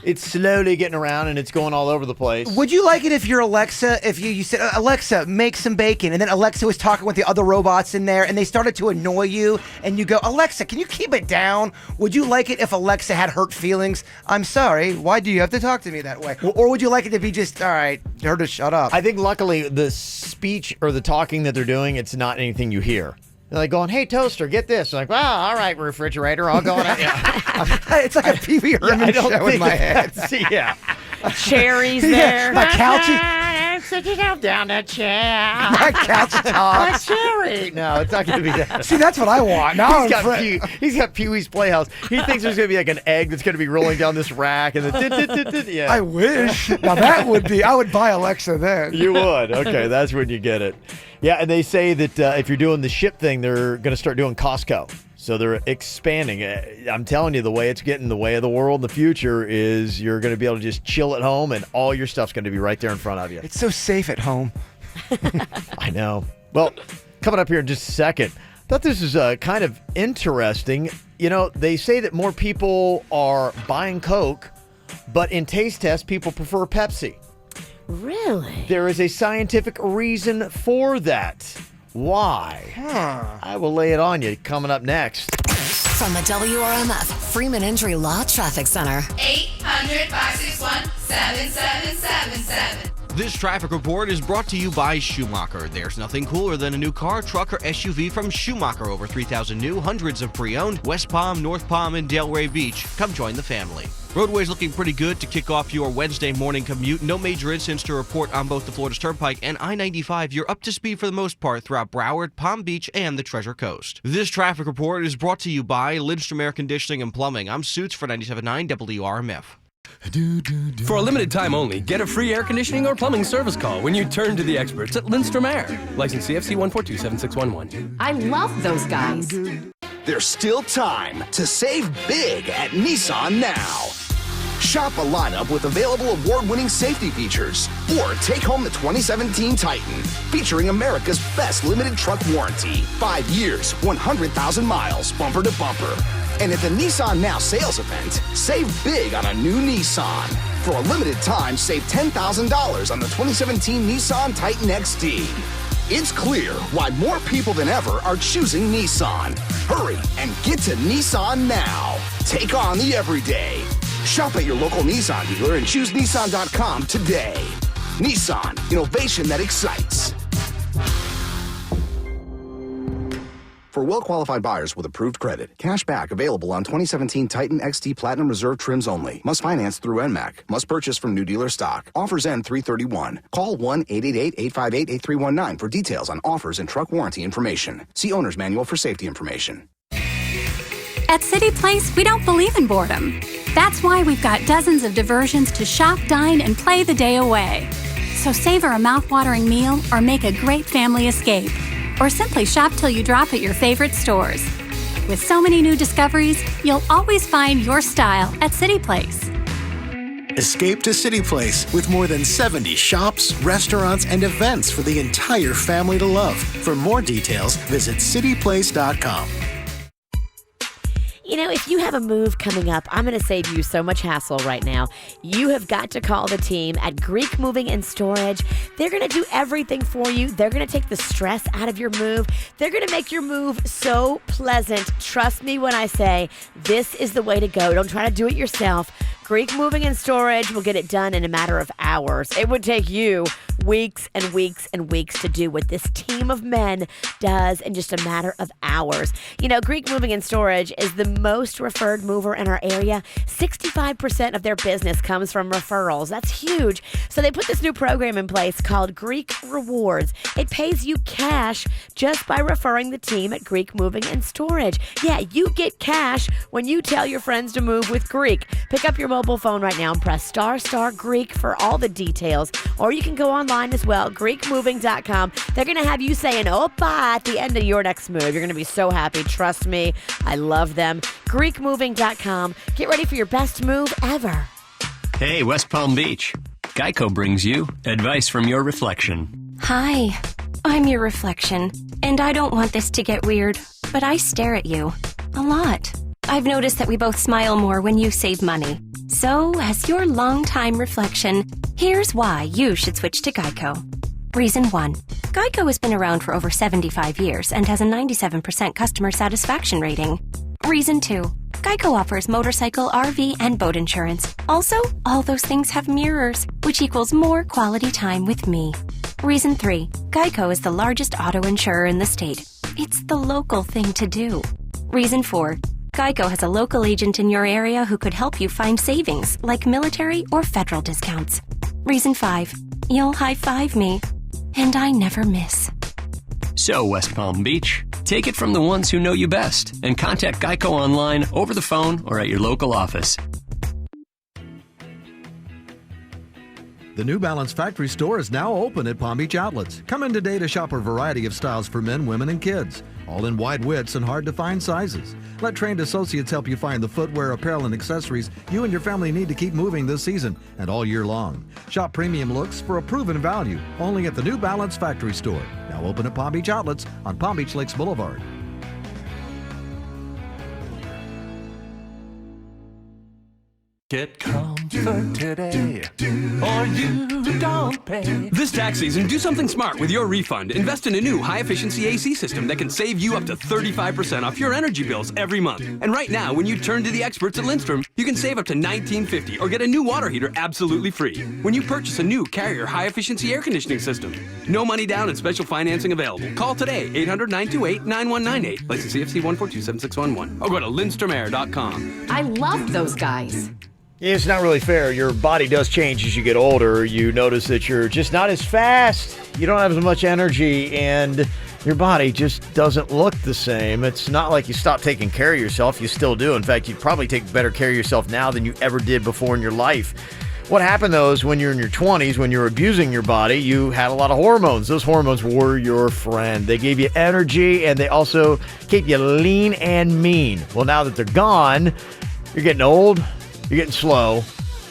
it's slowly getting around, and it's going all over the place. Would you like it if your Alexa, if you said, Alexa, make some bacon, and then Alexa was talking with the other robots in there, and they started to annoy you, and you go, Alexa, can you keep it down? Would you like it if Alexa had hurt feelings? I'm sorry, why do you have to talk to me that way? Or would you like it to be just, all right, her to shut up? I think luckily the speech or the talking that they're doing, it's not anything you hear. They're like going, hey, toaster, get this. They're like, well, all right, refrigerator, I'll go on. It's like a Pee-wee Herman show in my head. Yeah. Cherries there. My couch. Sit yourself down that chair. My couch talks. Cherry. No, it's not going to be that. See, that's what I want. Now He's got Pee-wee's Playhouse. He thinks there's going to be like an egg that's going to be rolling down this rack. And yeah. I wish. Now that would be, I would buy Alexa then. You would. Okay, that's when you get it. Yeah, and they say that if you're doing the ship thing, they're going to start doing Costco. So they're expanding. I'm telling you, the way it's getting, the way of the world in the future is you're going to be able to just chill at home and all your stuff's going to be right there in front of you. It's so safe at home. I know. Well, coming up here in just a second, I thought this is kind of interesting. You know, they say that more people are buying Coke, but in taste tests, people prefer Pepsi. Really? There is a scientific reason for that. Why? I will lay it on you coming up next. From the WRMF Freeman Injury Law Traffic Center. 800-561-7777. This traffic report is brought to you by Schumacher. There's nothing cooler than a new car, truck, or SUV from Schumacher. Over 3,000 new, hundreds of pre-owned. West Palm, North Palm, and Delray Beach. Come join the family. Roadways looking pretty good to kick off your Wednesday morning commute. No major incidents to report on both the Florida Turnpike and I-95. You're up to speed for the most part throughout Broward, Palm Beach, and the Treasure Coast. This traffic report is brought to you by Lindstrom Air Conditioning and Plumbing. I'm Suits for 97.9 WRMF. For a limited time only, get a free air conditioning or plumbing service call when you turn to the experts at Lindstrom Air. License CFC 1427611. I love those guys. There's still time to save big at Nissan now. Shop a lineup with available award-winning safety features, or take home the 2017 Titan, featuring America's best limited truck warranty. 5 years, 100,000 miles, bumper to bumper. And at the Nissan Now sales event, save big on a new Nissan. For a limited time, save $10,000 on the 2017 Nissan Titan XD. It's clear why more people than ever are choosing Nissan. Hurry and get to Nissan now. Take on the everyday. Shop at your local Nissan dealer and choose Nissan.com today. Nissan, innovation that excites. For well-qualified buyers with approved credit, cash back available on 2017 Titan XT Platinum Reserve trims only. Must finance through NMAC. Must purchase from new dealer stock. Offers end 3/31. Call 1-888-858-8319 for details on offers and truck warranty information. See Owner's Manual for safety information. At City Place, we don't believe in boredom. That's why we've got dozens of diversions to shop, dine, and play the day away. So savor a mouth-watering meal or make a great family escape. Or simply shop till you drop at your favorite stores. With so many new discoveries, you'll always find your style at City Place. Escape to City Place with more than 70 shops, restaurants, and events for the entire family to love. For more details, visit cityplace.com. You know, if you have a move coming up, I'm going to save you so much hassle right now. You have got to call the team at Greek Moving and Storage. They're going to do everything for you. They're going to take the stress out of your move. They're going to make your move so pleasant. Trust me when I say this is the way to go. Don't try to do it yourself. Greek Moving and Storage will get it done in a matter of hours. It would take you weeks and weeks and weeks to do what this team of men does in just a matter of hours. You know, Greek Moving and Storage is the most referred mover in our area. 65% of their business comes from referrals. That's huge. So they put this new program in place called Greek Rewards. It pays you cash just by referring the team at Greek Moving and Storage. Yeah, you get cash when you tell your friends to move with Greek. Pick up your mobile phone right now and press ** Greek for all the details. Or you can go online as well, GreekMoving.com. They're going to have you saying "Opa" at the end of your next move. You're going to be so happy. Trust me. I love them. GreekMoving.com. Get ready for your best move ever. Hey, West Palm Beach. Geico brings you advice from your reflection. Hi, I'm your reflection, and I don't want this to get weird, but I stare at you a lot. I've noticed that we both smile more when you save money. So, as your longtime reflection, here's why you should switch to Geico. Reason 1. Geico has been around for over 75 years and has a 97% customer satisfaction rating. Reason 2. Geico offers motorcycle, RV, and boat insurance. Also, all those things have mirrors, which equals more quality time with me. Reason 3. Geico is the largest auto insurer in the state. It's the local thing to do. Reason 4. Geico has a local agent in your area who could help you find savings, like military or federal discounts. Reason 5. You'll high-five me, and I never miss. So, West Palm Beach, take it from the ones who know you best and contact Geico online, over the phone, or at your local office. The New Balance factory store is now open at Palm Beach Outlets. Come in today to shop a variety of styles for men, women, and kids, all in wide widths and hard-to-find sizes. Let trained associates help you find the footwear, apparel, and accessories you and your family need to keep moving this season and all year long. Shop premium looks for a proven value, only at the New Balance factory store. Now open at Palm Beach Outlets on Palm Beach Lakes Boulevard. Get comfort today, or you don't pay. This tax season, do something smart with your refund. Invest in a new high-efficiency AC system that can save you up to 35% off your energy bills every month. And right now, when you turn to the experts at Lindstrom, you can save up to $19.50 or get a new water heater absolutely free when you purchase a new Carrier high-efficiency air conditioning system. No money down and special financing available. Call today, 800-928-9198. License CFC 1427611. Or go to lindstromair.com. I loved those guys. Yeah, it's not really fair. Your body does change as you get older. You notice that you're just not as fast. You don't have as much energy, and your body just doesn't look the same. It's not like you stop taking care of yourself. You still do. In fact, you probably take better care of yourself now than you ever did before in your life. What happened, though, is when you're in your 20s, when you're abusing your body, you had a lot of hormones. Those hormones were your friend. They gave you energy, and they also keep you lean and mean. Well, now that they're gone, you're getting old. You're getting slow,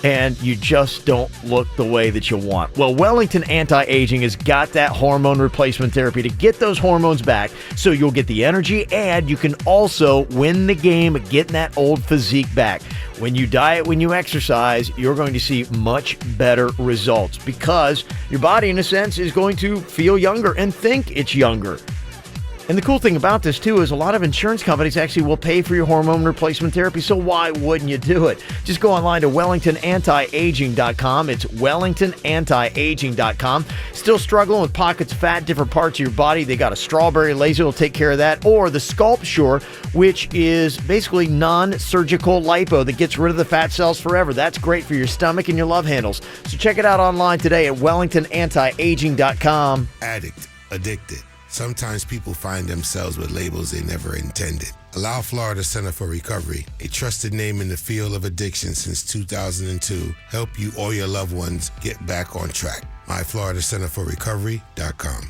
and you just don't look the way that you want. Well, Wellington Anti-Aging has got that hormone replacement therapy to get those hormones back so you'll get the energy, and you can also win the game of getting that old physique back. When you diet, when you exercise, you're going to see much better results because your body, in a sense, is going to feel younger and think it's younger. And the cool thing about this, too, is a lot of insurance companies actually will pay for your hormone replacement therapy, so why wouldn't you do it? Just go online to WellingtonAntiAging.com. It's WellingtonAntiAging.com. Still struggling with pockets of fat, different parts of your body? They got a strawberry laser that'll take care of that, or the Sculpture, which is basically non-surgical lipo that gets rid of the fat cells forever. That's great for your stomach and your love handles. So check it out online today at WellingtonAntiAging.com. Addict, addicted. Sometimes people find themselves with labels they never intended. Allow Florida Center for Recovery, a trusted name in the field of addiction since 2002, help you or your loved ones get back on track. MyFloridaCenterForRecovery.com.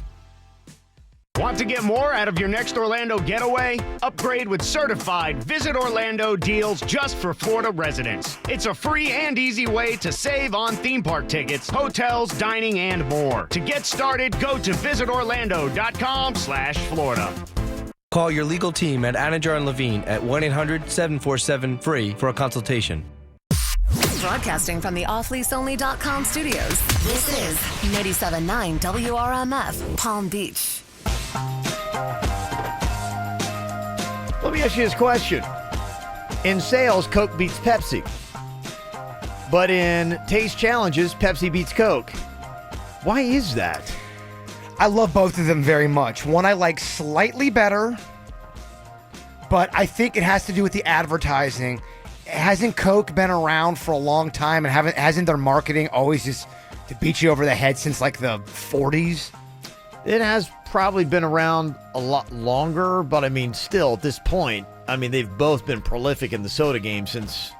Want to get more out of your next Orlando getaway? Upgrade with certified Visit Orlando deals just for Florida residents. It's a free and easy way to save on theme park tickets, hotels, dining, and more. To get started, go to visitorlando.com/Florida. Call your legal team at Anidjar & Levine at 1-800-747-FREE for a consultation. Broadcasting from the offleaseonly.com studios, this is 97.9 WRMF, Palm Beach. Let me ask you this question. In sales, Coke beats Pepsi. But in taste challenges, Pepsi beats Coke. Why is that? I love both of them very much. One I like slightly better, but I think it has to do with the advertising. Hasn't Coke been around for a long time, and hasn't their marketing always just to beat you over the head since like the 40s? It has probably been around a lot longer, but I mean, still at this point, I mean, they've both been prolific in the soda game since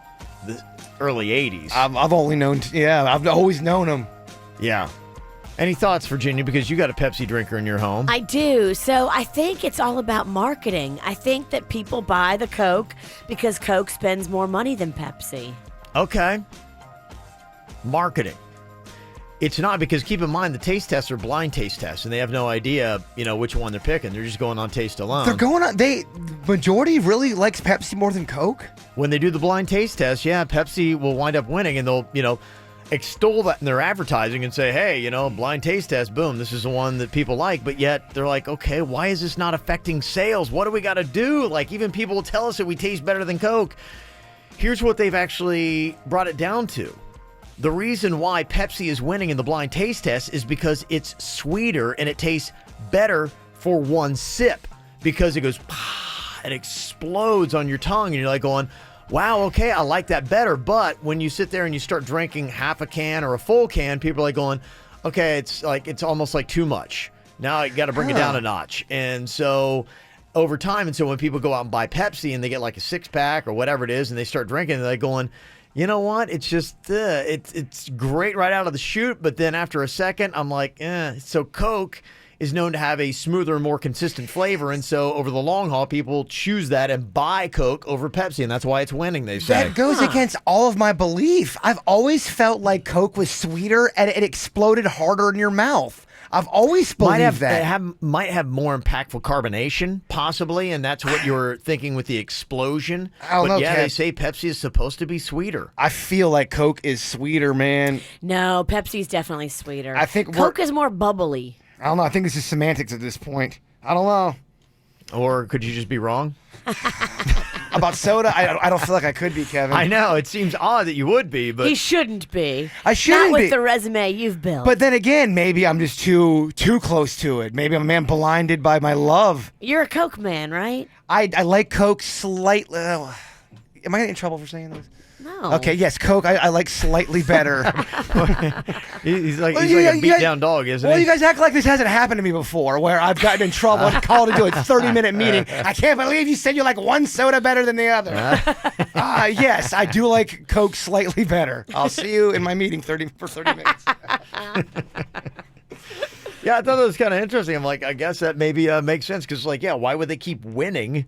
the early 80s. I've only known, I've always known them. Yeah. Any thoughts, Virginia? Because you got a Pepsi drinker in your home. I do. So I think it's all about marketing. I think that people buy the Coke because Coke spends more money than Pepsi. Okay. Marketing. It's not, because keep in mind the taste tests are blind taste tests and they have no idea, which one they're picking. They're just going on taste alone. Majority really likes Pepsi more than Coke? When they do the blind taste test, Pepsi will wind up winning, and they'll, extol that in their advertising and say, hey, blind taste test, boom, this is the one that people like. But yet they're like, okay, why is this not affecting sales? What do we got to do? Like, even people will tell us that we taste better than Coke. Here's what they've actually brought it down to. The reason why Pepsi is winning in the blind taste test is because it's sweeter and it tastes better for one sip, because it goes, it explodes on your tongue, and you're like going, wow, okay, I like that better. But when you sit there and you start drinking half a can or a full can, people are like going, okay, it's almost like too much. Now you got to bring it down a notch. And so over time, and so when people go out and buy Pepsi and they get like a 6-pack or whatever it is, and they start drinking, they're like going, you know what? It's just, it's great right out of the chute. But then after a second, I'm like, So Coke is known to have a smoother and more consistent flavor. And so over the long haul, people choose that and buy Coke over Pepsi. And that's why it's winning, they say. That goes against all of my belief. I've always felt like Coke was sweeter and it exploded harder in your mouth. I've always believed that. Might have more impactful carbonation, possibly, and that's what you're thinking with the explosion. I don't know, Kev. They say Pepsi is supposed to be sweeter. I feel like Coke is sweeter, man. No, Pepsi's definitely sweeter. I think Coke is more bubbly. I don't know. I think this is semantics at this point. I don't know. Or could you just be wrong? About soda? I don't feel like I could be, Kevin. I know. It seems odd that you would be, but He shouldn't be. I shouldn't Not be. with the resume you've built. But then again, maybe I'm just too close to it. Maybe I'm a man blinded by my love. You're a Coke man, right? I like Coke slightly. Am I getting in trouble for saying this? No. Okay, yes, Coke I like slightly better. he's like a beat down dog, isn't Well, he? you guys act like this hasn't happened to me before, where I've gotten in trouble and called into a 30-minute meeting. I can't believe you said you like one soda better than the other. Yes, I do like Coke slightly better. I'll see you in my meeting for 30 minutes. Yeah, I thought that was kind of interesting. I'm like, I guess that maybe makes sense, because why would they keep winning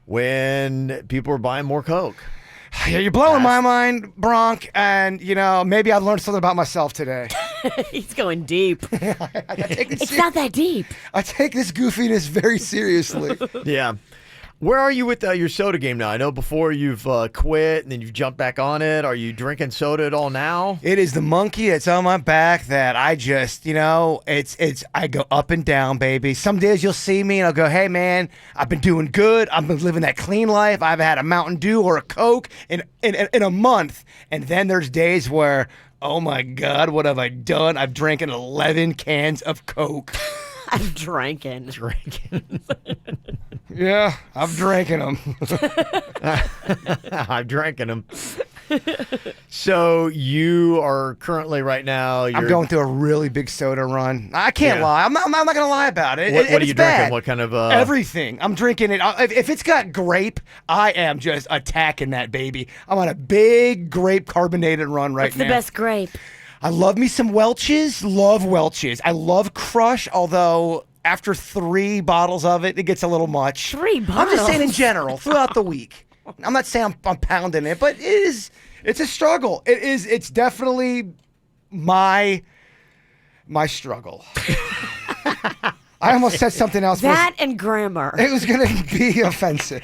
when people are buying more Coke? Yeah, you're blowing my mind, Bronk, and, maybe I've learned something about myself today. He's going deep. It's not that deep. I take this goofiness very seriously. Yeah. Where are you with your soda game now? I know before you've quit and then you've jumped back on it. Are you drinking soda at all now? It is the monkey that's on my back that I just, I go up and down, baby. Some days you'll see me and I'll go, hey, man, I've been doing good. I've been living that clean life. I haven't had a Mountain Dew or a Coke in a month. And then there's days where, oh, my God, what have I done? I've drank 11 cans of Coke. I'm drinking. Yeah, I've drinking them. I'm drinking them. So you are currently right now. I'm going through a really big soda run. I can't lie. I'm not going to lie about it. What are you drinking? Bad. What kind of? Everything. I'm drinking it. If it's got grape, I am just attacking that baby. I'm on a big grape carbonated run right now. What's the best grape? I love me some Welch's. Love Welch's. I love Crush, although after 3 bottles of it, it gets a little much. 3 bottles? I'm just saying in general, throughout the week. I'm not saying I'm pounding it, but it's a struggle. It's definitely my struggle. I almost said something else. That and grammar. It was going to be offensive.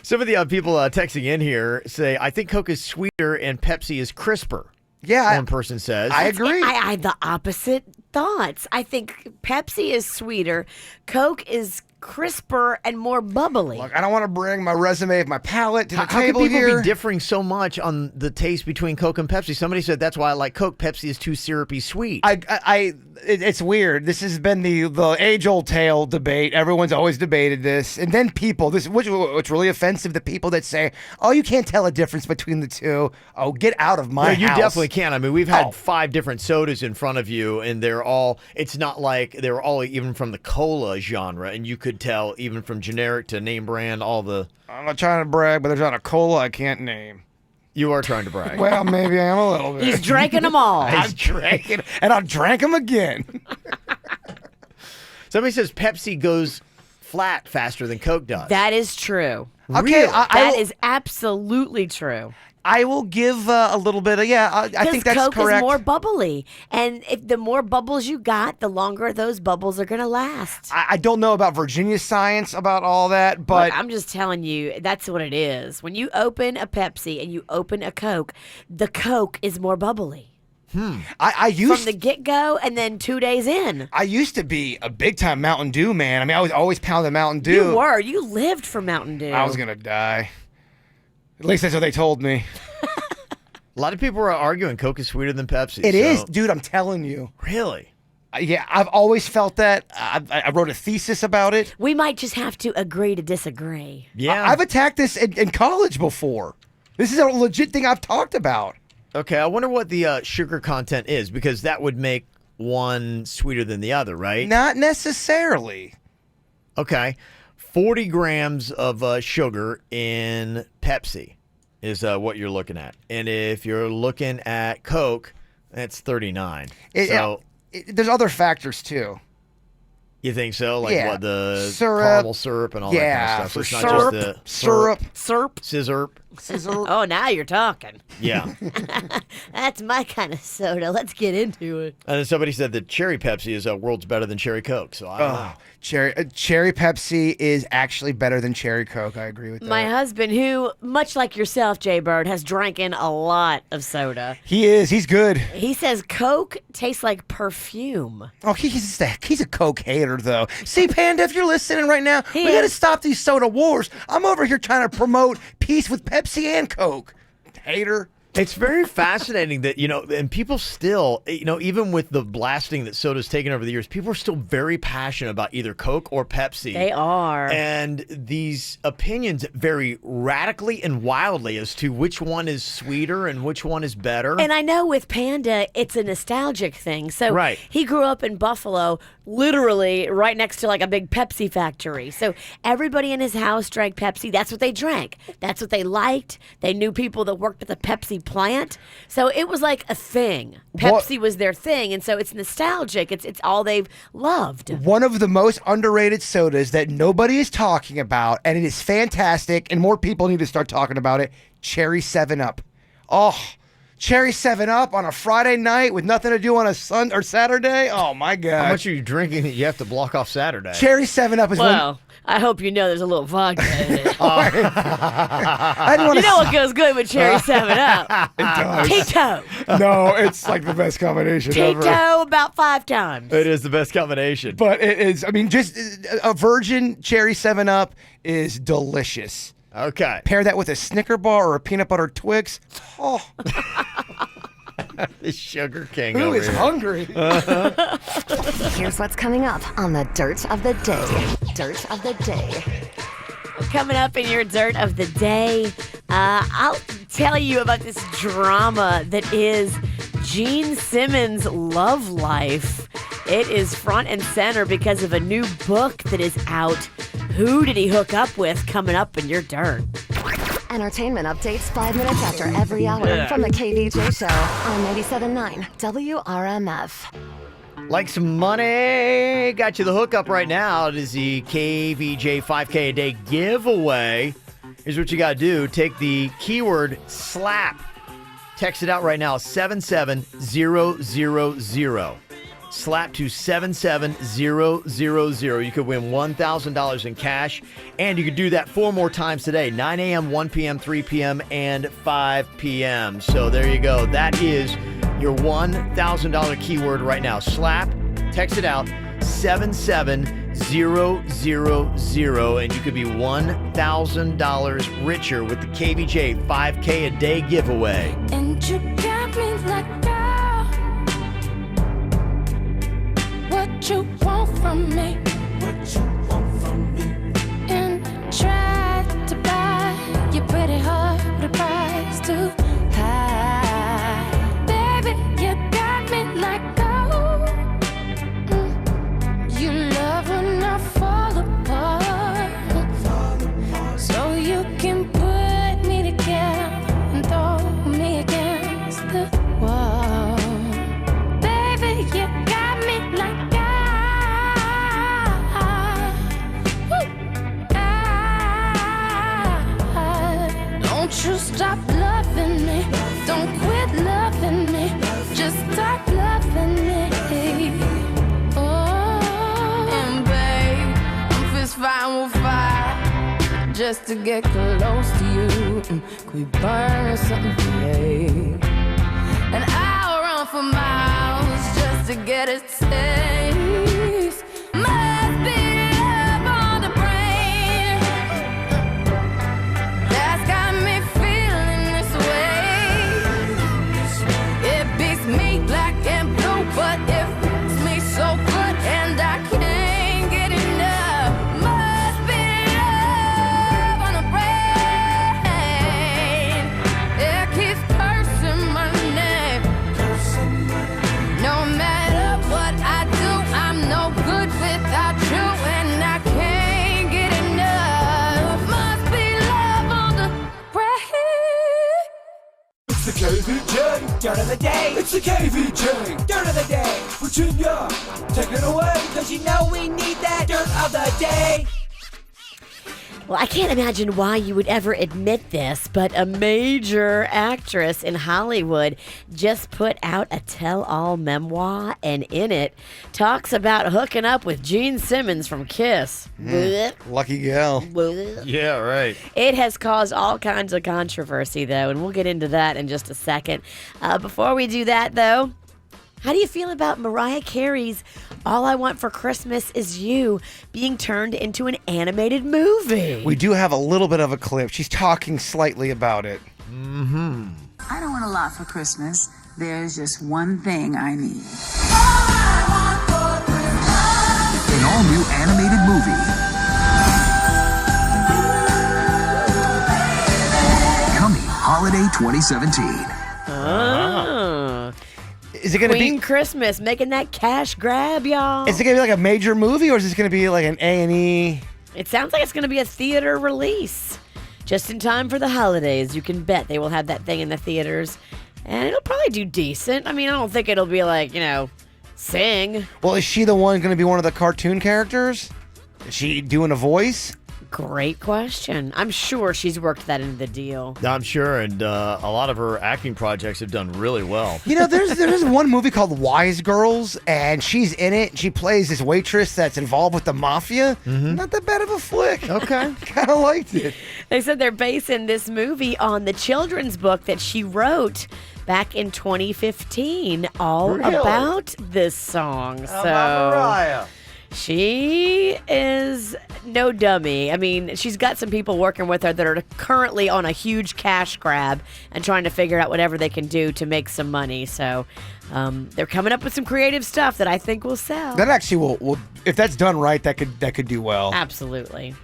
Some of the people texting in here say, I think Coke is sweeter and Pepsi is crisper. Yeah. One person says. I agree. I had the opposite thoughts. I think Pepsi is sweeter. Coke is crisper and more bubbly. Look, I don't want to bring my resume of my palate to the How table can people here. be differing so much on the taste between Coke and Pepsi? Somebody said that's why I like Coke. Pepsi is too syrupy sweet. It's weird. This has been the age-old tale debate. Everyone's always debated this. And then people, what's really offensive, the people that say, oh, you can't tell a difference between the two. Oh, get out of my house. You definitely can. I mean, we've had 5 different sodas in front of you, and they're it's not like they were all even from the cola genre, and you could tell even from generic to name brand, all the. I'm not trying to brag, but there's not a cola I can't name. You are trying to brag. Well, maybe I am a little bit. He's drinking them all. I've drank it, and I'll drink them again. Somebody says Pepsi goes flat faster than Coke does. That is true. Okay, That is absolutely true. I will give a little bit of, I think that's Coke correct. is more bubbly. And if the more bubbles you got, the longer those bubbles are going to last. I don't know about Virginia science about all that, but Look, I'm just telling you, that's what it is. When you open a Pepsi and you open a Coke, the Coke is more bubbly. I used from the get-go and then 2 days in. I used to be a big-time Mountain Dew man. I mean, I was always pounding Mountain Dew. You lived for Mountain Dew. I was going to die. At least that's what they told me. A lot of people are arguing Coke is sweeter than Pepsi. It is, dude, I'm telling you. Really? Yeah, I've always felt that. I wrote a thesis about it. We might just have to agree to disagree. Yeah. I've attacked this in college before. This is a legit thing I've talked about. Okay, I wonder what the sugar content is, because that would make one sweeter than the other, right? Not necessarily. Okay. 40 grams of sugar in Pepsi is what you're looking at. And if you're looking at Coke, that's 39. There's other factors, too. You think so? Like what, the syrup, caramel syrup and all that kind of stuff? So it's not just the syrup. Scissor. Oh, now you're talking. Yeah. That's my kind of soda. Let's get into it. And then somebody said that cherry Pepsi is world's better than cherry Coke. So I don't know. Cherry Pepsi is actually better than cherry Coke. I agree with that. My husband, who, much like yourself, Jay Bird, has drank in a lot of soda. He is. He's good. He says Coke tastes like perfume. Oh, he's a Coke hater, though. See, Panda, if you're listening right now, we got to stop these soda wars. I'm over here trying to promote peace with Pepsi and Coke. Hater. It's very fascinating that, and people still, even with the blasting that soda's taken over the years, people are still very passionate about either Coke or Pepsi. They are. And these opinions vary radically and wildly as to which one is sweeter and which one is better. And I know with Panda, it's a nostalgic thing. So right. He grew up in Buffalo, literally right next to like a big Pepsi factory. So everybody in his house drank Pepsi. That's what they drank. That's what they liked. They knew people that worked at the Pepsi plant. So it was like a thing. Pepsi was their thing. And so it's nostalgic. It's all they've loved. One of the most underrated sodas that nobody is talking about, and it is fantastic, and more people need to start talking about it, Cherry 7-Up. Oh, Cherry 7-Up on a Friday night with nothing to do on a Saturday? Oh, my God. How much are you drinking that you have to block off Saturday? Cherry 7-Up is well, I hope you know there's a little vodka in it. I didn't you know what goes good with Cherry 7-Up? It does. Tito. No, it's like the best combination ever. Tito about 5 times. It is the best combination. But it is, just a virgin Cherry 7-Up is delicious. Okay. Pair that with a Snicker bar or a peanut butter Twix. Oh. The Sugar King Who over is here. hungry? Here's what's coming up on the Dirt of the Day. Dirt of the Day. Coming up in your Dirt of the Day, I'll tell you about this drama that is Gene Simmons' love life. It is front and center because of a new book that is out. Who did he hook up with? Coming up in your Dirt. Entertainment updates 5 minutes after every hour from the KVJ Show on 97.9 WRMF. Like some money? Got you the hookup right now. It is the KVJ 5K a day giveaway. Here's what you got to do. Take the keyword SLAP. Text it out right now. 77000. SLAP to 77000. You could win $1,000 in cash. And you could do that 4 more times today. 9 a.m., 1 p.m., 3 p.m., and 5 p.m. So there you go. That is your $1,000 keyword right now. SLAP. Text it out. 77000. And you could be $1,000 richer with the KVJ 5K a day giveaway. And you got me like what you want from me? What you want from me? And try to buy your pretty heart with a price too high. Baby, you got me like, oh, fine, we'll fight just to get close to you. Could we burn something today? And I'll run for miles just to get a taste. Must be love on the brain that's got me feeling this way. It beats me black and blue, but it fits me so good, and I can't get enough. Must be love on the brain. It keeps cursing my name. No matter what I do, I'm no good without you, and I can't get enough. Must be love on the brain. It's the KVJ dirt of the day. It's the KVJ dirt of the day. Virginia, take it away, cause you know we need that dirt of the day. Well, I can't imagine why you would ever admit this, but a major actress in Hollywood just put out a tell-all memoir, and in it talks about hooking up with Gene Simmons from Kiss. Lucky gal. Yeah, right. It has caused all kinds of controversy, though, and we'll get into that in just a second. Before we do that, though, how do you feel about Mariah Carey's All I Want for Christmas Is You being turned into an animated movie? We do have a little bit of a clip. She's talking slightly about it. I don't want a lot for Christmas. There's just one thing I need. An all-new animated movie. Coming holiday 2017. Is it going to Queen be Christmas, making that cash grab, y'all. Is it going to be like a major movie, or is this going to be like an A&E? It sounds like it's going to be a theater release. Just in time for the holidays. You can bet they will have that thing in the theaters. And it'll probably do decent. I mean, I don't think it'll be like, sing. Well, is she the one going to be one of the cartoon characters? Is she doing a voice? Great question. I'm sure she's worked that into the deal. I'm sure, and a lot of her acting projects have done really well. There's one movie called Wise Girls, and she's in it. She plays this waitress that's involved with the mafia. Not that bad of a flick. Okay. Kind of liked it. They said they're basing this movie on the children's book that she wrote back in 2015, all Really? about this song. How about Mariah? She is no dummy. I mean, she's got some people working with her that are currently on a huge cash grab and trying to figure out whatever they can do to make some money. So they're coming up with some creative stuff that I think will sell. That actually will if that's done right, that could do well. Absolutely.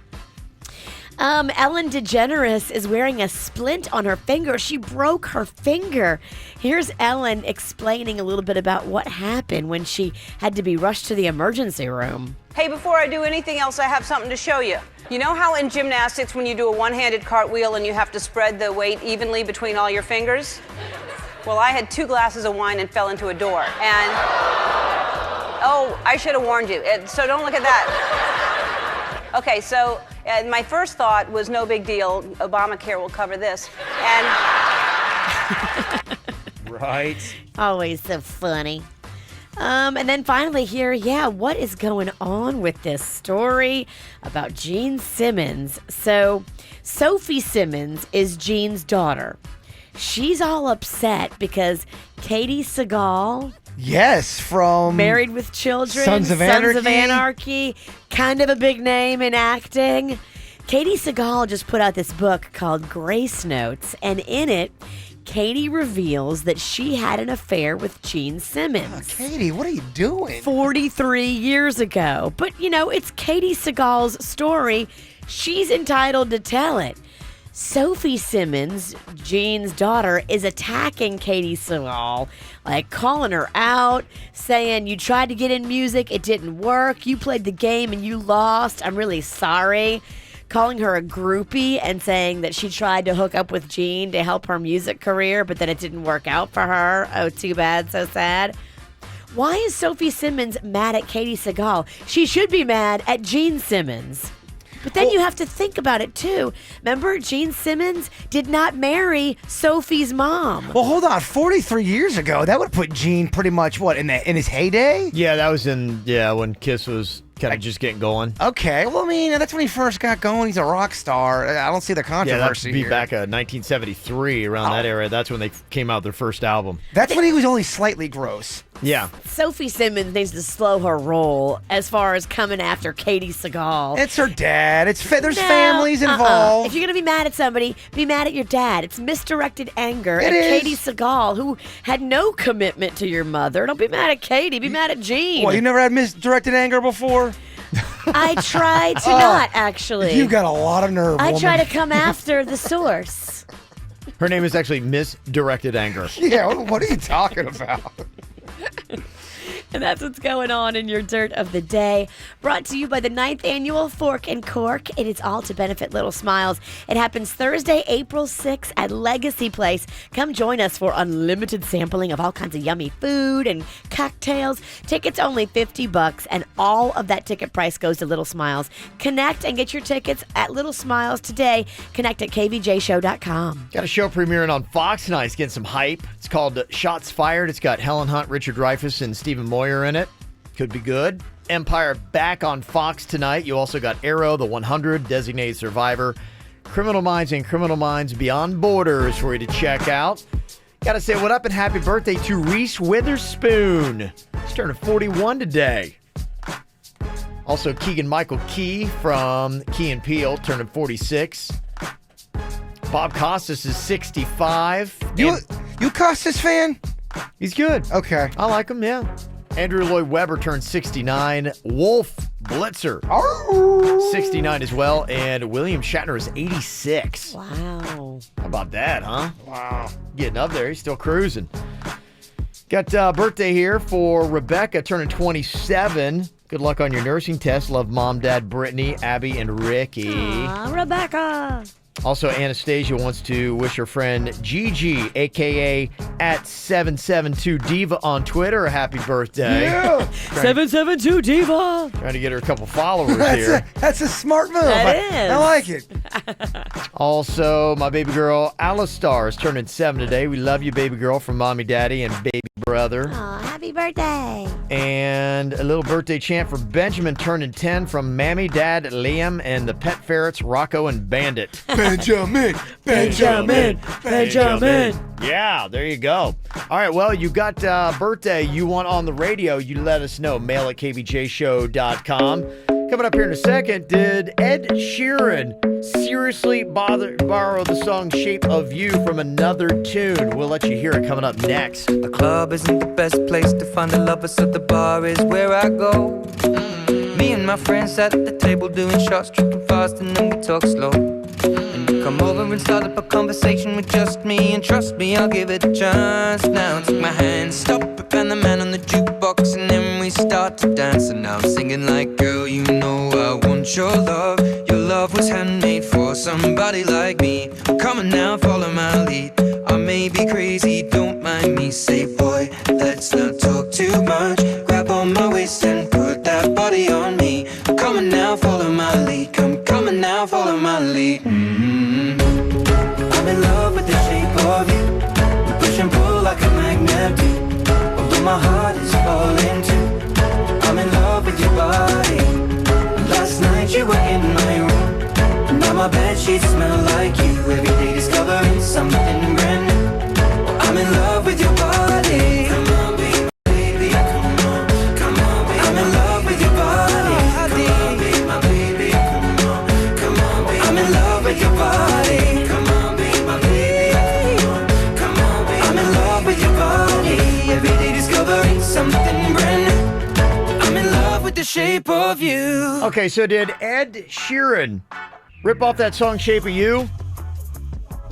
Ellen DeGeneres is wearing a splint on her finger. She broke her finger. Here's Ellen explaining a little bit about what happened when she had to be rushed to the emergency room. Hey, before I do anything else, I have something to show you. You know how in gymnastics when you do a one-handed cartwheel and you have to spread the weight evenly between all your fingers? Well, I had 2 glasses of wine and fell into a door. And, oh, I should have warned you. So don't look at that. Okay, so my first thought was no big deal. Obamacare will cover this. And right. Always so funny. And then finally here, what is going on with this story about Gene Simmons? So Sophie Simmons is Gene's daughter. She's all upset because Katie Seagal... Yes, from Married with Children, Sons of Anarchy, kind of a big name in acting. Katie Seagal just put out this book called Grace Notes, and in it, Katie reveals that she had an affair with Gene Simmons. Katie, what are you doing? 43 years ago. But, it's Katie Seagal's story. She's entitled to tell it. Sophie Simmons, Gene's daughter, is attacking Katie Seagal, calling her out, saying, you tried to get in music, it didn't work, you played the game and you lost, I'm really sorry. Calling her a groupie and saying that she tried to hook up with Gene to help her music career, but that it didn't work out for her. Oh, too bad, so sad. Why is Sophie Simmons mad at Katie Seagal? She should be mad at Gene Simmons. But then you have to think about it, too. Remember, Gene Simmons did not marry Sophie's mom. Well, hold on. 43 years ago, that would put Gene pretty much, in his heyday? Yeah, that was when Kiss was Kind of just getting going. Okay, well, I mean, that's when he first got going. He's a rock star. I don't see the controversy Yeah, that would be here. back 1973, around that era. That's when they came out with their first album. That's when he was only slightly gross. Yeah. Sophie Simmons needs to slow her roll as far as coming after Katie Seagal. It's her dad. There's families involved. If you're going to be mad at somebody, be mad at your dad. It's misdirected anger It at is. Katie Seagal, who had no commitment to your mother. Don't be mad at Katie. Be mad at Jean. Well, you never had misdirected anger before? I tried to not, actually. You got a lot of nerve, I woman. try to come after the source. Her name is actually Misdirected Anger. Yeah, what are you talking about? And that's what's going on in your Dirt of the Day. Brought to you by the 9th Annual Fork and Cork. It is all to benefit Little Smiles. It happens Thursday, April 6th at Legacy Place. Come join us for unlimited sampling of all kinds of yummy food and cocktails. Tickets only $50, and all of that ticket price goes to Little Smiles. Connect and get your tickets at Little Smiles today. Connect at kvjshow.com. Got a show premiering on Fox tonight. It's getting some hype. It's called Shots Fired. It's got Helen Hunt, Richard Dreyfuss, and Stephen Moyer in it. Could be good. Empire back on Fox tonight. You also got Arrow, The 100, Designated Survivor, Criminal Minds and Criminal Minds Beyond Borders for you to check out. Got to say what up and happy birthday to Reese Witherspoon. He's turning 41 today. Also, Keegan-Michael Key from Key and Peele turning 46. Bob Costas is 65. You Costas fan? He's good. Okay. I like him, yeah. Andrew Lloyd Webber turned 69. Wolf Blitzer, 69 as well. And William Shatner is 86. Wow. How about that, huh? Wow. Getting up there. He's still cruising. Got a birthday here for Rebecca turning 27. Good luck on your nursing test. Love Mom, Dad, Brittany, Abby, and Ricky. Aw, Rebecca. Also, Anastasia wants to wish her friend Gigi, a.k.a. @772Diva on Twitter, a happy birthday. Yeah. 772 Diva. Trying to get her a couple followers here. That's a smart move. That I like is. it. Also, my baby girl, Alistar, is turning 7 today. We love you, baby girl, from Mommy, Daddy, and baby brother. Aw, happy birthday. And a little birthday chant for Benjamin turning 10 from Mammy, Dad, Liam, and the pet ferrets, Rocco and Bandit. Benjamin. Yeah, there you go. All right, well, you got a birthday you want on the radio. You let us know. Mail at kvjshow.com. Coming up here in a second, did Ed Sheeran seriously borrow the song Shape of You from another tune? We'll let you hear it coming up next. The club isn't the best place to find a lover, so the bar is where I go. Me and my friends sat at the table doing shots, tripping fast, and then we talk slow. And you come over and start up a conversation with just me, and trust me, I'll give it a chance. Now take my hand, stop it, and the man on the jukebox, and then we start to dance. And now I'm singing like, girl, you know I want your love. Your love was handmade for somebody like me. Come on now, follow my lead. I may be crazy, don't mind me. Say, boy, let's not talk too much. Grab on my waist and put that body on me. Come on now, follow my lead. Come on now, follow my lead. I'm in love with the shape of you. We push and pull like a magnet do. Although my heart is falling too. I'm in love with your body. Last night you were in my room. Now my bedsheets smell like you. Every day discovering something brand new. I'm in love with your body. Come on, baby, come on, come on, baby. I'm in love with your body. Come on, baby, my baby, come on, baby. I'm in love with your body. Come on, baby, my baby, come on, baby. I'm in love with your body. Every day discovering something brand new. I'm in love with the shape of you. Okay, so did Ed Sheeran rip off that song Shape of You?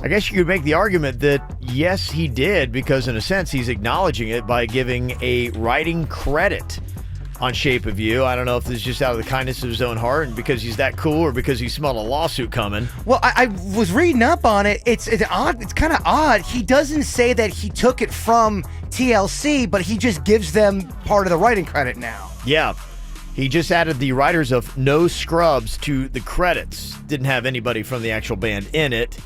I guess you could make the argument that yes, he did, because in a sense he's acknowledging it by giving a writing credit on Shape of You. I don't know if this is just out of the kindness of his own heart and because he's that cool or because he smelled a lawsuit coming. Well, I was reading up on it. It's odd. It's kind of odd. He doesn't say that he took it from TLC, but he just gives them part of the writing credit now. Yeah. He just added the writers of No Scrubs to the credits. Didn't have anybody from the actual band in it.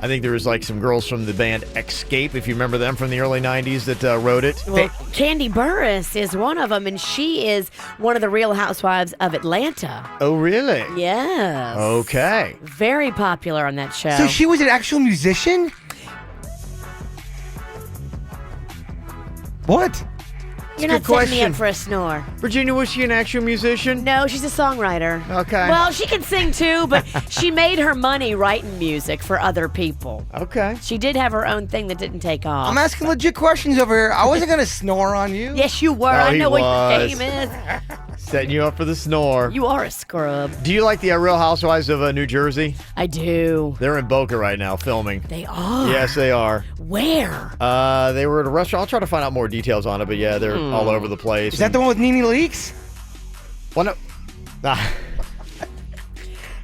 I think there was like some girls from the band Escape, if you remember them from the early 90s that wrote it. Well, Candy Burris is one of them, and she is one of the Real Housewives of Atlanta. Oh, really? Yes. Okay. Very popular on that show. So she was an actual musician? What? You're not setting me up for a snore. Virginia, was she an actual musician? No, she's a songwriter. Okay. Well, she can sing too, but she made her money writing music for other people. Okay. She did have her own thing that didn't take off. I'm asking legit questions over here. I wasn't going to snore on you. Yes, you were. No, I he know what your was. game is. Setting you up for the snore. You are a scrub. Do you like the Real Housewives of New Jersey? I do. They're in Boca right now filming. They are? Yes, they are. Where? They were at a restaurant. I'll try to find out more details on it, but yeah, they're all over the place. Is that the one with Nene Leakes? Well, no.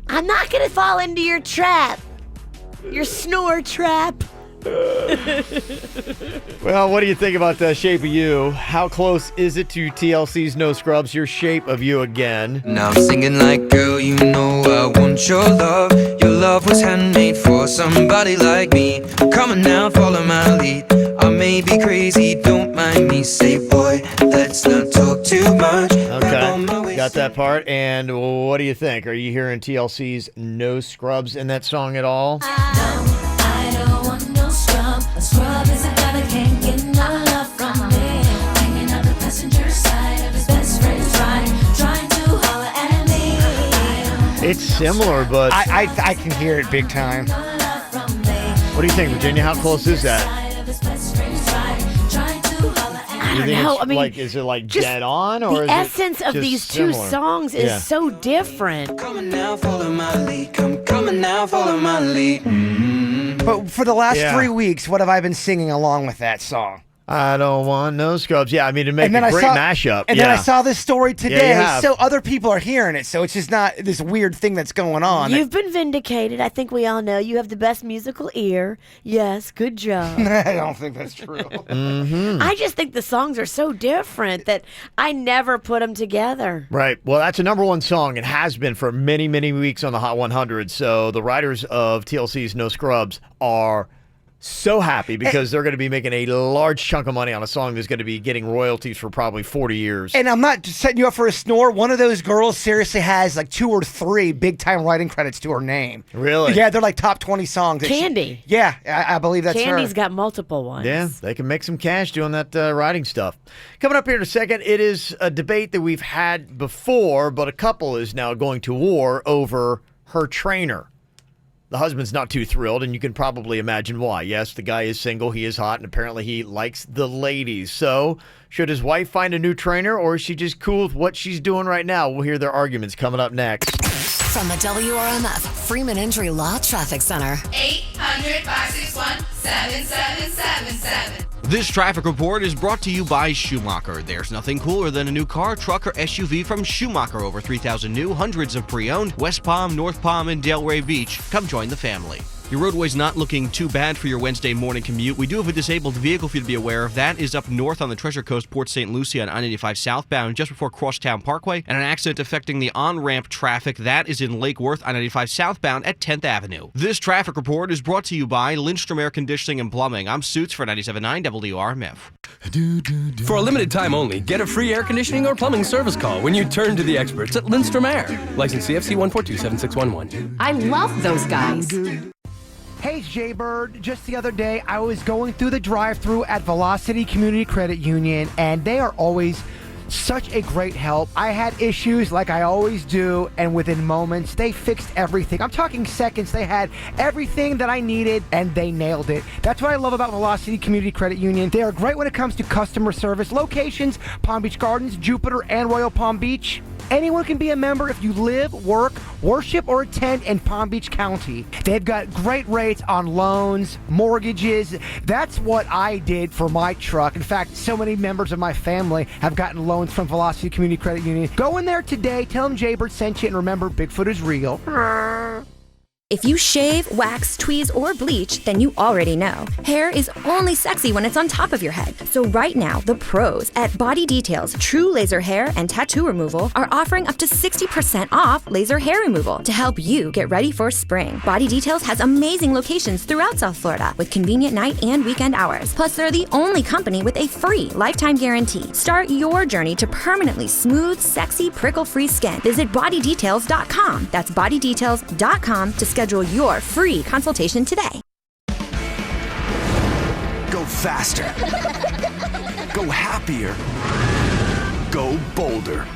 I'm not going to fall into your trap. Your snore trap. Well, what do you think about the Shape of You? How close is it to TLC's No Scrubs, Your Shape of You again? Now I'm singing like, girl, you know I want your love. Your love was handmade for somebody like me. Come on now, follow my lead. I may be crazy, don't mind me. Say, boy, let's not talk too much. Okay, got that part. And what do you think? Are you hearing TLC's No Scrubs in that song at all? I don't want no scrub. A scrub is a guy that can't get no love from me. Hanging out the passenger side of his best friend's ride, trying to holler at me. It's similar, but I can hear it big time. What do you think, Virginia? How close is that? I don't know. I mean, is it like just dead on, or the is essence it of just these two similar? songs is Yeah. so different. Come on now, follow my lead. Come on now, follow my lead. But for the last Yeah. 3 weeks, what have I been singing along with that song? I don't want no scrubs. Yeah, I mean, to make And then a I great saw- mashup. And yeah. then I saw this story today, have. so other people are hearing it. So it's just not this weird thing that's going on. You've been vindicated. I think we all know you have the best musical ear. Yes, good job. I don't think that's true. I just think the songs are so different that I never put them together. Right. Well, that's a #1 song. It has been for many, many weeks on the Hot 100. So the writers of TLC's No Scrubs are so happy because they're going to be making a large chunk of money on a song that's going to be getting royalties for probably 40 years. And I'm not just setting you up for a snore. One of those girls seriously has like 2 or 3 big-time writing credits to her name. Really? Yeah, they're like top 20 songs. Candy. Yeah, I believe that's Candy's her. got multiple ones. Yeah, they can make some cash doing that writing stuff. Coming up here in a second, it is a debate that we've had before, but a couple is now going to war over her trainer. The husband's not too thrilled, and you can probably imagine why. Yes, the guy is single, he is hot, and apparently he likes the ladies. So, should his wife find a new trainer, or is she just cool with what she's doing right now? We'll hear their arguments coming up next. From the WRMF Freeman Injury Law Traffic Center. 800-561-7777. This traffic report is brought to you by Schumacher. There's nothing cooler than a new car, truck, or SUV from Schumacher. Over 3,000 new, hundreds of pre-owned. West Palm, North Palm, and Delray Beach. Come join the family. Your roadway's not looking too bad for your Wednesday morning commute. We do have a disabled vehicle for you to be aware of. That is up north on the Treasure Coast, Port St. Lucie on I-95 southbound, just before Crosstown Parkway, and an accident affecting the on-ramp traffic. That is in Lake Worth, I-95 southbound at 10th Avenue. This traffic report is brought to you by Lindstrom Air Conditioning and Plumbing. I'm Suits for 97.9 WRMF. For a limited time only, get a free air conditioning or plumbing service call when you turn to the experts at Lindstrom Air. License CFC 1427611. I love those guys. Hey, it's Jay Bird. Just the other day, I was going through the drive-thru at Velocity Community Credit Union, and they are always such a great help. I had issues like I always do, and within moments, they fixed everything. I'm talking seconds. They had everything that I needed, and they nailed it. That's what I love about Velocity Community Credit Union. They are great when it comes to customer service. Locations, Palm Beach Gardens, Jupiter, and Royal Palm Beach. Anyone can be a member if you live, work, worship, or attend in Palm Beach County. They've got great rates on loans, mortgages. That's what I did for my truck. In fact, so many members of my family have gotten loans from Velocity Community Credit Union. Go in there today, tell them Jaybird sent you, and remember, Bigfoot is real. If you shave, wax, tweeze, or bleach, then you already know. Hair is only sexy when it's on top of your head. So right now, the pros at Body Details True Laser Hair and Tattoo Removal are offering up to 60% off laser hair removal to help you get ready for spring. Body Details has amazing locations throughout South Florida with convenient night and weekend hours. Plus, they're the only company with a free lifetime guarantee. Start your journey to permanently smooth, sexy, prickle-free skin. Visit bodydetails.com. That's bodydetails.com to schedule your free consultation today. Go faster. Go happier. Go bolder.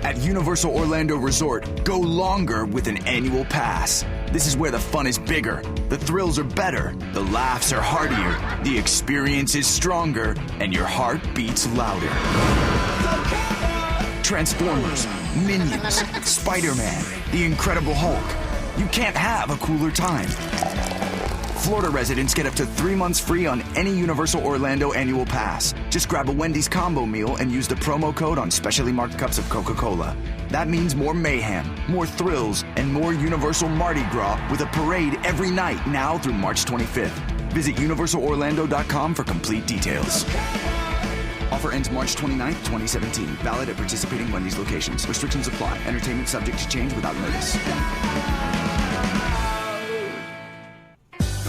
At Universal Orlando Resort, go longer with an annual pass. This is where the fun is bigger, the thrills are better, the laughs are heartier, the experience is stronger, and your heart beats louder. Transformers, Minions, Spider-Man, The Incredible Hulk. You can't have a cooler time. Florida residents get up to 3 months free on any Universal Orlando annual pass. Just grab a Wendy's combo meal and use the promo code on specially marked cups of Coca-Cola. That means more mayhem, more thrills, and more Universal Mardi Gras with a parade every night now through March 25th. Visit universalorlando.com for complete details. Offer ends March 29th, 2017. Valid at participating Wendy's locations. Restrictions apply. Entertainment subject to change without notice.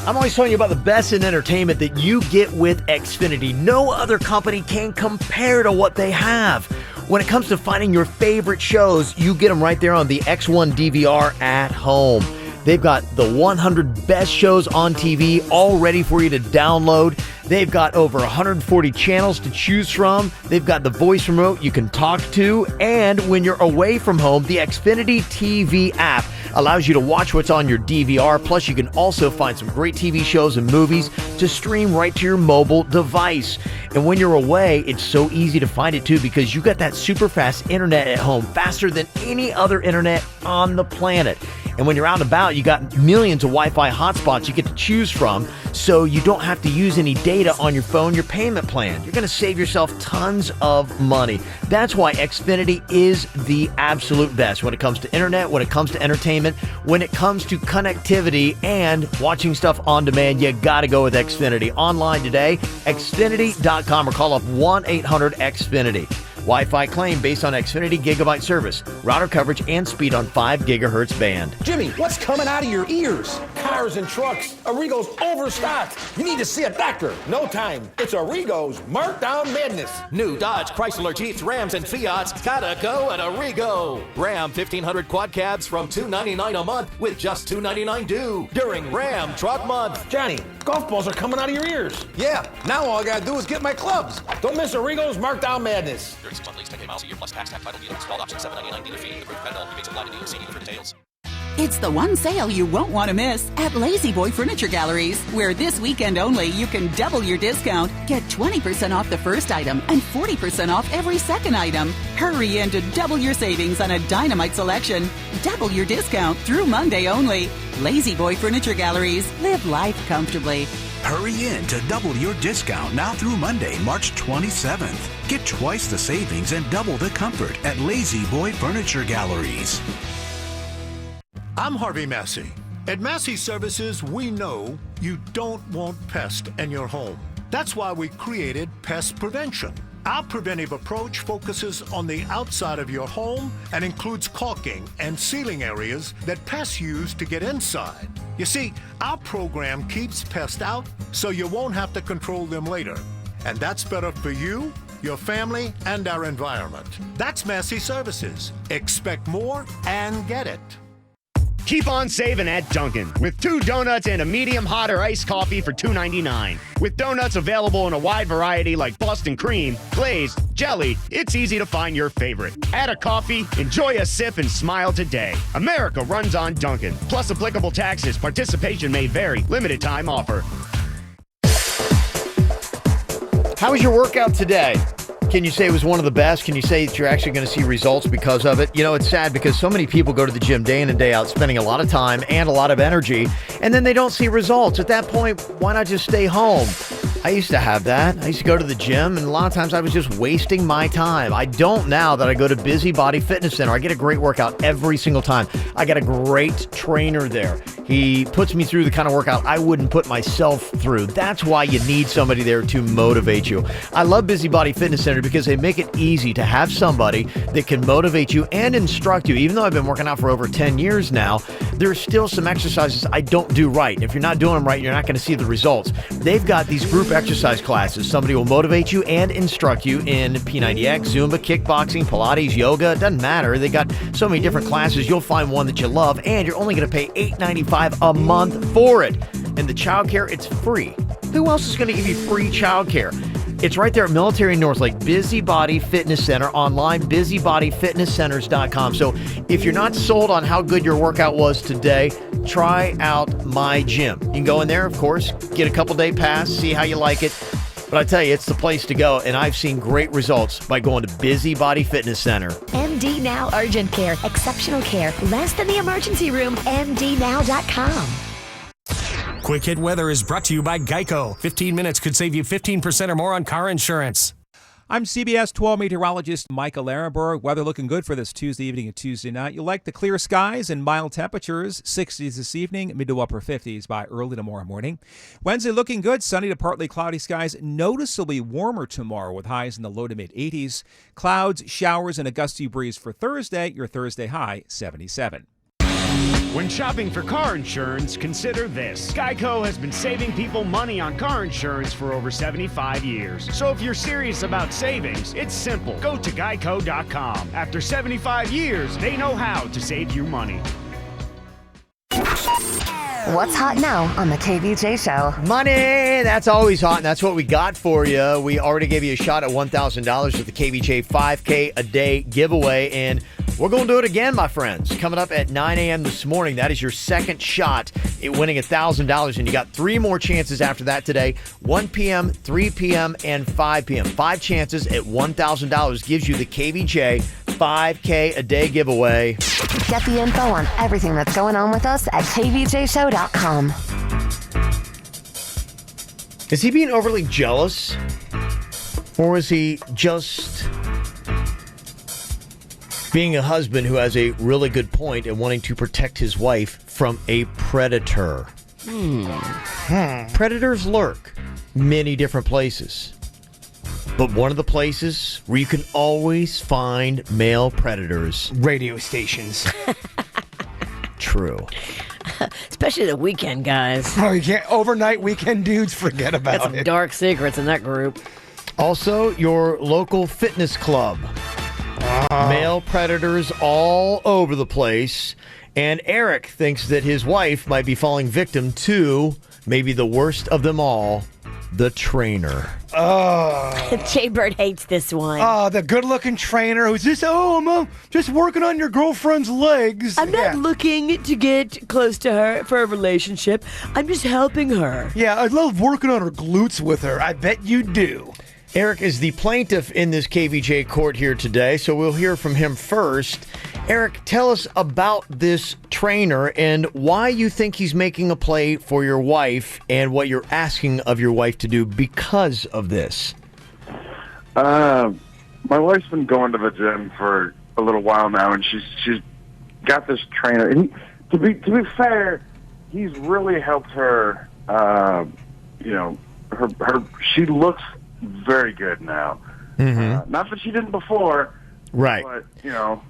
I'm always telling you about the best in entertainment that you get with Xfinity. No other company can compare to what they have. When it comes to finding your favorite shows, you get them right there on the X1 DVR at home. They've got the 100 best shows on TV all ready for you to download. They've got over 140 channels to choose from. They've got the voice remote you can talk to. And when you're away from home, the Xfinity TV app allows you to watch what's on your DVR. Plus, you can also find some great TV shows and movies to stream right to your mobile device. And when you're away, it's so easy to find it too because you got that super fast internet at home, faster than any other internet on the planet. And when you're out and about, you got millions of Wi-Fi hotspots you get to choose from, so you don't have to use any data on your phone, your payment plan. You're going to save yourself tons of money. That's why Xfinity is the absolute best when it comes to internet, when it comes to entertainment, when it comes to connectivity and watching stuff on demand. You got to go with Xfinity. Online today, Xfinity.com, or call up 1-800-XFINITY. Wi-Fi claim based on Xfinity Gigabyte service, router coverage, and speed on 5 gigahertz band. Jimmy, what's coming out of your ears? Cars and trucks. Arrigo's overstocked. You need to see a doctor. No time. It's Arrigo's Markdown Madness. New Dodge, Chrysler, Jeeps, Rams, and Fiats gotta go at Arrigo. Ram 1500 quad cabs from $299 a month with just $299 due during Ram Truck Month. Johnny, golf balls are coming out of your ears. Yeah, now all I gotta do is get my clubs. Don't miss Arrigo's Markdown Madness. 36 month lease, 10K miles a year plus tax title dealer installed option $799 dealer fee. Approved credit, all rebates apply to dealer. See dealer for details. It's the one sale you won't want to miss at Lazy Boy Furniture Galleries, where this weekend only you can double your discount. Get 20% off the first item and 40% off every second item. Hurry in to double your savings on a dynamite selection. Double your discount through Monday only. Lazy Boy Furniture Galleries. Live life comfortably. Hurry in to double your discount now through Monday, March 27th. Get twice the savings and double the comfort at Lazy Boy Furniture Galleries. I'm Harvey Massey. At Massey Services, we know you don't want pests in your home. That's why we created Pest Prevention. Our preventive approach focuses on the outside of your home and includes caulking and sealing areas that pests use to get inside. You see, our program keeps pests out so you won't have to control them later. And that's better for you, your family, and our environment. That's Massey Services. Expect more and get it. Keep on saving at Dunkin' with 2 donuts and a medium hot or iced coffee for $2.99. With donuts available in a wide variety like Boston cream, glazed, jelly, it's easy to find your favorite. Add a coffee, enjoy a sip, and smile today. America runs on Dunkin'. Plus applicable taxes. Participation may vary. Limited time offer. How was your workout today? Can you say it was one of the best? Can you say that you're actually going to see results because of it? You know, it's sad because so many people go to the gym day in and day out, spending a lot of time and a lot of energy, and then they don't see results. At that point, why not just stay home? I used to have that. I used to go to the gym, and a lot of times I was just wasting my time. I don't now that I go to Busybody Fitness Center. I get a great workout every single time. I got a great trainer there. He puts me through the kind of workout I wouldn't put myself through. That's why you need somebody there to motivate you. I love Busybody Fitness Center because they make it easy to have somebody that can motivate you and instruct you. Even though I've been working out for over 10 years now, there's still some exercises I don't do right. If you're not doing them right, you're not going to see the results. They've got these group exercise classes. Somebody will motivate you and instruct you in P90X, Zumba, kickboxing, Pilates, yoga. It doesn't matter. They got so many different classes. You'll find one that you love, and you're only going to pay $8.95 a month for it. And the childcare, it's free. Who else is going to give you free childcare? It's right there at Military North Lake, Busybody Fitness Center, online, busybodyfitnesscenters.com. So if you're not sold on how good your workout was today, try out my gym. You can go in there, of course, get a couple-day pass, see how you like it. But I tell you, it's the place to go, and I've seen great results by going to Busybody Fitness Center. MD Now Urgent Care. Exceptional care. Less than the emergency room. MDNow.com. Quick Hit Weather is brought to you by Geico. 15 minutes could save you 15% or more on car insurance. I'm CBS 12 meteorologist Michael Ehrenberg. Weather looking good for this Tuesday evening and Tuesday night. You'll like the clear skies and mild temperatures, 60s this evening, mid to upper 50s by early tomorrow morning. Wednesday looking good, sunny to partly cloudy skies, noticeably warmer tomorrow with highs in the low to mid 80s. Clouds, showers, and a gusty breeze for Thursday, your Thursday high 77. When shopping for car insurance, consider this. Geico has been saving people money on car insurance for over 75 years. So if you're serious about savings, it's simple. Go to geico.com. After 75 years, they know how to save you money. What's hot now on the KVJ Show? Money! That's always hot, and that's what we got for you. We already gave you a shot at $1,000 with the KVJ 5K a day giveaway, and we're going to do it again, my friends. Coming up at 9 a.m. this morning, that is your second shot at winning $1,000, and you got 3 more chances after that today, 1 p.m., 3 p.m., and 5 p.m. 5 chances at $1,000 gives you the KVJ 5K a day giveaway. Get the info on everything that's going on with us at kvjshow.com. Is he being overly jealous? Or is he just being a husband who has a really good point and wanting to protect his wife from a predator? Predators lurk many different places. But one of the places where you can always find male predators. Radio stations. True. Especially the weekend guys. Oh, you can't. Overnight weekend dudes, forget about Got some it. dark secrets in that group. Also, your local fitness club. Male predators all over the place. And Eric thinks that his wife might be falling victim to maybe the worst of them all, the trainer. Jay-Bird hates this one. Oh, the good-looking trainer who's just, I'm just working on your girlfriend's legs. I'm not looking to get close to her for a relationship. I'm just helping her. Yeah, I love working on her glutes with her. I bet you do. Eric is the plaintiff in this KVJ court here today, so we'll hear from him first. Eric, tell us about this trainer and why you think he's making a play for your wife and what you're asking of your wife to do because of this. My wife's been going to the gym for a little while now, and she's got this trainer. And to be fair, he's really helped her. She looks very good now. Not that she didn't before. Right. But,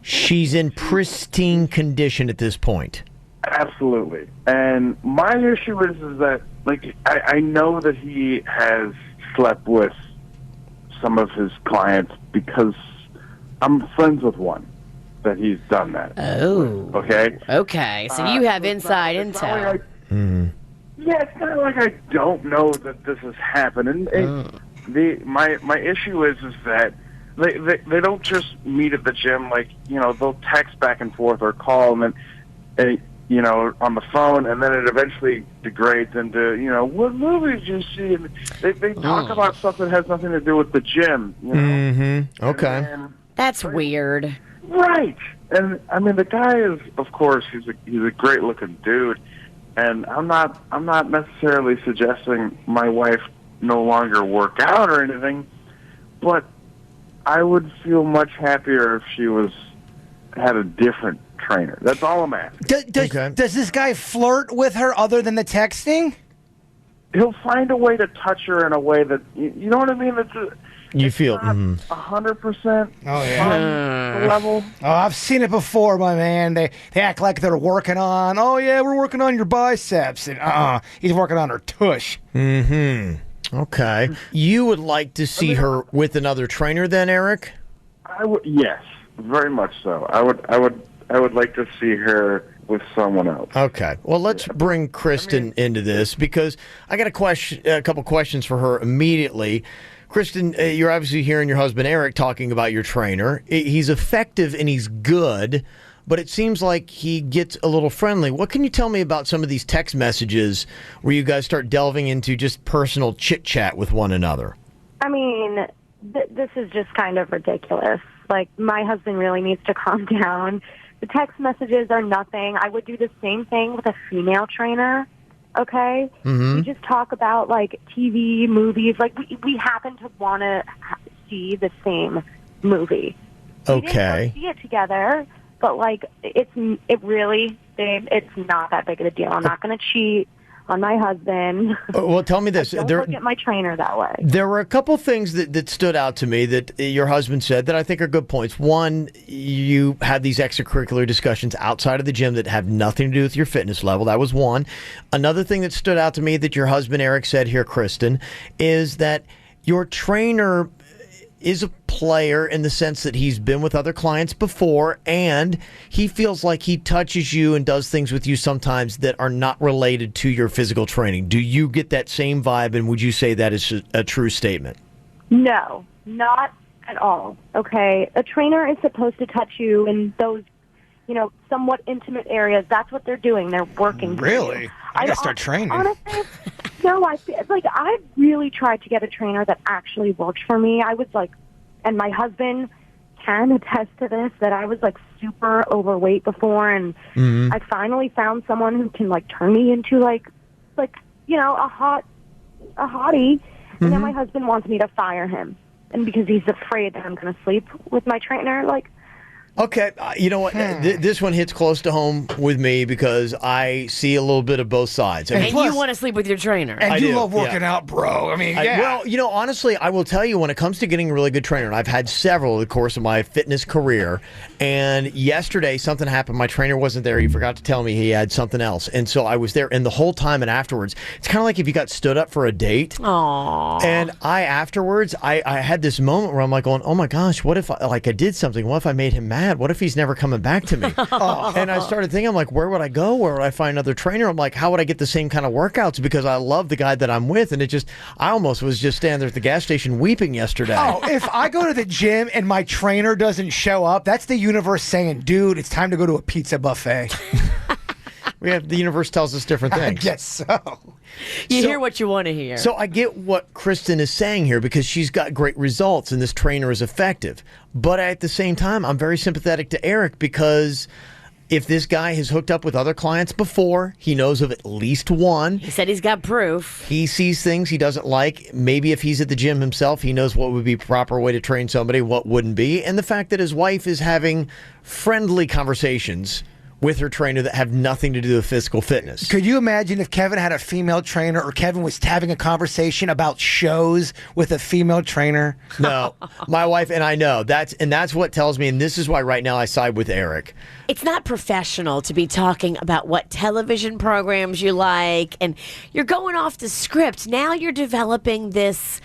she's in pristine condition at this point. Absolutely. And my issue is that, I know that he has slept with some of his clients because I'm friends with one that he's done that. Oh. Okay? Okay, so you have inside intel. Yeah, it's not like I don't know that this has happened. And my issue is that they don't just meet at the gym. They'll text back and forth or call, and then on the phone, and then it eventually degrades into what movie did you see? And they talk about stuff that has nothing to do with the gym. Okay. That's weird. Right. And I mean, the guy is, of course, he's a great looking dude, and I'm not necessarily suggesting my wife no longer work out or anything, but I would feel much happier if she had a different trainer. That's all I'm asking. Does this guy flirt with her other than the texting? He'll find a way to touch her in a way that, you know what I mean? You feel 100% Oh, yeah. level. Oh, I've seen it before, my man. They act like they're working on, oh, yeah, we're working on your biceps. And he's working on her tush. Mm-hmm. Okay. You would like to see her with another trainer then, Eric? I would, yes, very much so. I would like to see her with someone else. Okay. Well, let's bring Kristen into this because I got a couple questions for her immediately. Kristen, you're obviously hearing your husband Eric talking about your trainer. He's effective and he's good, but it seems like he gets a little friendly. What can you tell me about some of these text messages where you guys start delving into just personal chit-chat with one another? I mean, this is just kind of ridiculous. Like, my husband really needs to calm down. The text messages are nothing. I would do the same thing with a female trainer. Okay? Mm-hmm. We just talk about, like, TV, movies. Like, we happen to want to see the same movie. We didn't go see it together, but, like, it's not that big of a deal. I'm not going to cheat on my husband. Well, tell me this. Don't look at my trainer that way. There were a couple things that stood out to me that your husband said that I think are good points. One, you had these extracurricular discussions outside of the gym that have nothing to do with your fitness level. That was one. Another thing that stood out to me that your husband, Eric, said here, Kristen, is that your trainer is a player in the sense that he's been with other clients before and he feels like he touches you and does things with you sometimes that are not related to your physical training. Do you get that same vibe, and would you say that is a true statement? No, not at all. Okay, a trainer is supposed to touch you in those, somewhat intimate areas. That's what they're doing. They're working. Really? I gotta start training. Honestly, no. I really tried to get a trainer that actually worked for me. I was like, and my husband can attest to this, that I was like super overweight before, and I finally found someone who can like turn me into like a hottie. And then my husband wants me to fire him, and because he's afraid that I'm going to sleep with my trainer, like. Okay, you know what? This one hits close to home with me because I see a little bit of both sides. And you want to sleep with your trainer. And you love working out, bro. I mean, yeah. Well, honestly, I will tell you when it comes to getting a really good trainer, and I've had several in the course of my fitness career, and yesterday something happened. My trainer wasn't there. He forgot to tell me he had something else. And so I was there, and the whole time and afterwards, it's kind of like if you got stood up for a date. Aww. And afterwards, I had this moment where I'm like going, oh my gosh, what if I did something? What if I made him mad? What if he's never coming back to me? And I started thinking, I'm like, where would I go? Where would I find another trainer? I'm like, how would I get the same kind of workouts? Because I love the guy that I'm with. And I almost was just standing there at the gas station weeping yesterday. Oh, if I go to the gym and my trainer doesn't show up, that's the universe saying, dude, it's time to go to a pizza buffet. The universe tells us different things. I guess so. You hear what you want to hear. So I get what Kristen is saying here because she's got great results and this trainer is effective. But at the same time, I'm very sympathetic to Eric because if this guy has hooked up with other clients before, he knows of at least one. He said he's got proof. He sees things he doesn't like. Maybe if he's at the gym himself, he knows what would be a proper way to train somebody, what wouldn't be. And the fact that his wife is having friendly conversations with her trainer that have nothing to do with physical fitness. Could you imagine if Kevin had a female trainer or Kevin was having a conversation about shows with a female trainer? No. My wife and I know. That's what tells me, and this is why right now I side with Eric. It's not professional to be talking about what television programs you like, and you're going off the script. Now you're developing this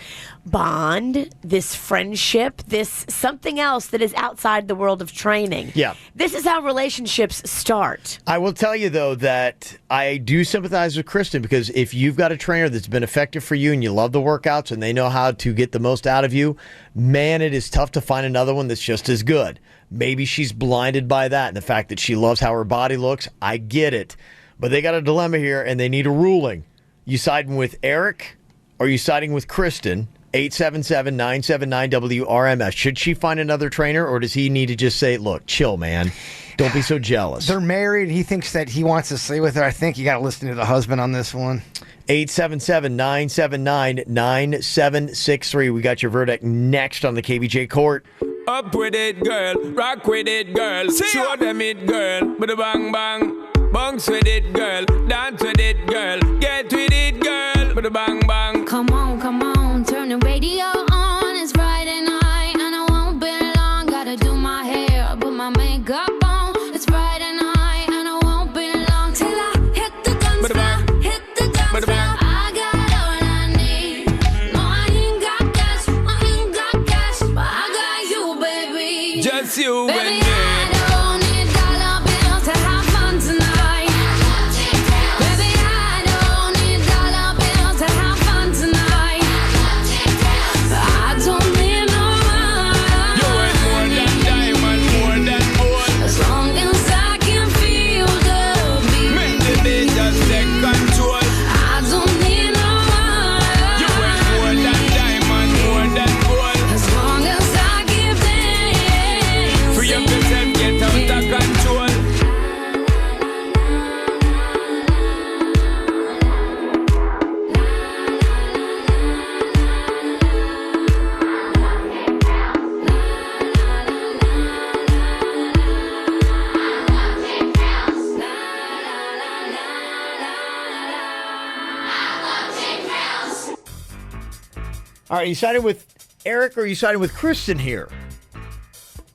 bond, this friendship, this something else that is outside the world of training. Yeah. This is how relationships start. I will tell you, though, that I do sympathize with Kristen because if you've got a trainer that's been effective for you and you love the workouts and they know how to get the most out of you, man, it is tough to find another one that's just as good. Maybe she's blinded by that and the fact that she loves how her body looks. I get it. But they got a dilemma here and they need a ruling. You siding with Eric or you siding with Kristen? 877-979-WRMS. Should she find another trainer, or does he need to just say, look, chill, man. Don't be so jealous. They're married. He thinks that he wants to stay with her. I think you got to listen to the husband on this one. 877-979-9763. We got your verdict next on the KVJ Court. Up with it, girl. Rock with it, girl. Show them it, girl. With a bang bang. Bounce with it, girl. Dance with it, girl. Get with it, girl. With a bang bang. Come on, turn the radio on. It's Friday night and I won't be long. Gotta do my hair, put my makeup on. It's Friday night and I won't be long till I hit the dance floor. Hit the dance floor. I got all I need. No, I ain't got cash, but I got you, baby. Just you and me. All right, you siding with Eric or you siding with Kristen here?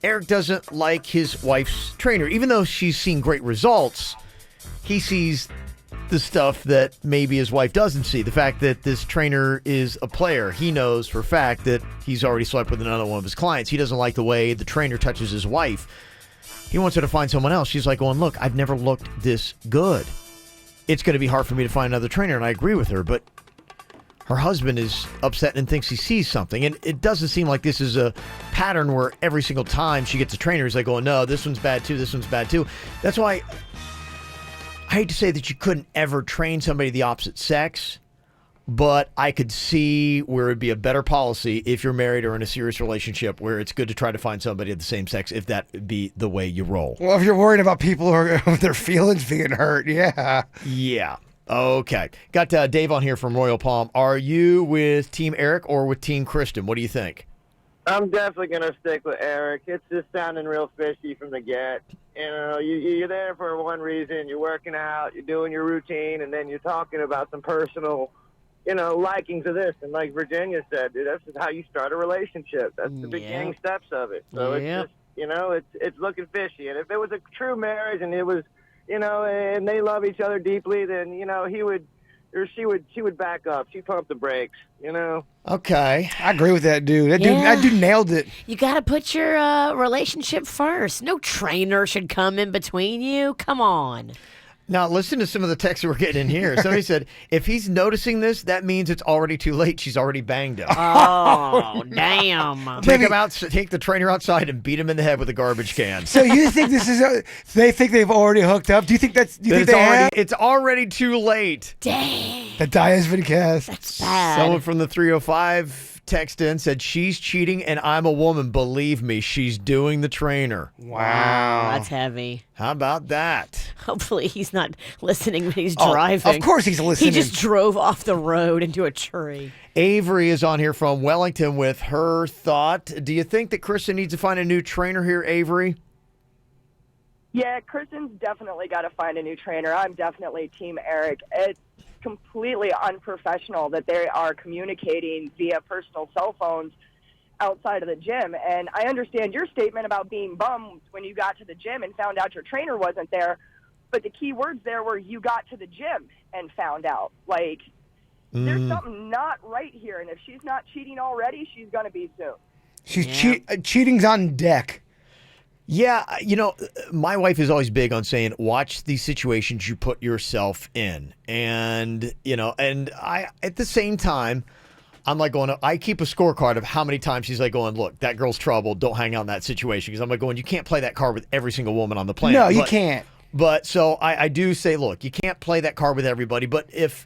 Eric doesn't like his wife's trainer. Even though she's seen great results, he sees the stuff that maybe his wife doesn't see. The fact that this trainer is a player. He knows for a fact that he's already slept with another one of his clients. He doesn't like the way the trainer touches his wife. He wants her to find someone else. She's like going, look, I've never looked this good. It's going to be hard for me to find another trainer, and I agree with her, but her husband is upset and thinks he sees something. And it doesn't seem like this is a pattern where every single time she gets a trainer, he's like, oh, no, this one's bad too, this one's bad too. That's why I hate to say that you couldn't ever train somebody of the opposite sex, but I could see where it'd be a better policy if you're married or in a serious relationship where it's good to try to find somebody of the same sex if that would be the way you roll. Well, if you're worried about people or their feelings being hurt, yeah. Yeah. Okay. Got Dave on here from Royal Palm. Are you with Team Eric or with Team Kristen? What do you think? I'm definitely going to stick with Eric. It's just sounding real fishy from the get. You know, you're there for one reason. You're working out, you're doing your routine, and then you're talking about some personal, likings of this. And like Virginia said, dude, that's just how you start a relationship. That's the beginning steps of it. So it's just, it's looking fishy. And if it was a true marriage and it was, and they love each other deeply, then, he would, or she would back up. She'd pump the brakes, Okay. I agree with that dude. That dude nailed it. You got to put your relationship first. No trainer should come in between you. Come on. Now, listen to some of the texts we're getting in here. Somebody said, if he's noticing this, that means it's already too late. She's already banged him. Oh, damn. Take him out, take the trainer outside and beat him in the head with a garbage can. So you think this is, they think they've already hooked up? Do you think it's already too late? Dang. The die has been cast. That's bad. Someone from the 305 text in said, she's cheating and I'm a woman. Believe me, she's doing the trainer. Wow. That's heavy. How about that? Hopefully he's not listening when he's driving. Of course he's listening. He just drove off the road into a tree. Avery is on here from Wellington with her thought. Do you think that Kristen needs to find a new trainer here, Avery? Yeah, Kristen's definitely got to find a new trainer. I'm definitely Team Eric. It's completely unprofessional that they are communicating via personal cell phones outside of the gym. And I understand your statement about being bummed when you got to the gym and found out your trainer wasn't there. But the key words there were you got to the gym and found out. Like, there's something not right here. And if she's not cheating already, she's going to be soon. She's cheating's on deck. Yeah, my wife is always big on saying, watch these situations you put yourself in. And, and I, at the same time, I'm like going, I keep a scorecard of how many times she's like going, look, that girl's trouble. Don't hang out in that situation. Because I'm like going, you can't play that card with every single woman on the planet. No, you can't. But so I do say, look, you can't play that card with everybody. But if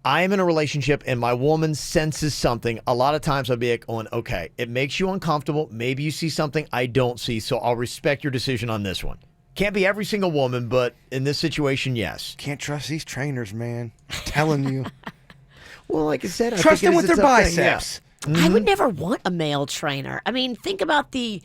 I'm in a relationship and my woman senses something, a lot of times I'll be like, okay, it makes you uncomfortable. Maybe you see something I don't see, so I'll respect your decision on this one. Can't be every single woman, but in this situation, yes. Can't trust these trainers, man. I'm telling you. Well, like I said, trust them with their biceps. I would never want a male trainer. I mean, think about the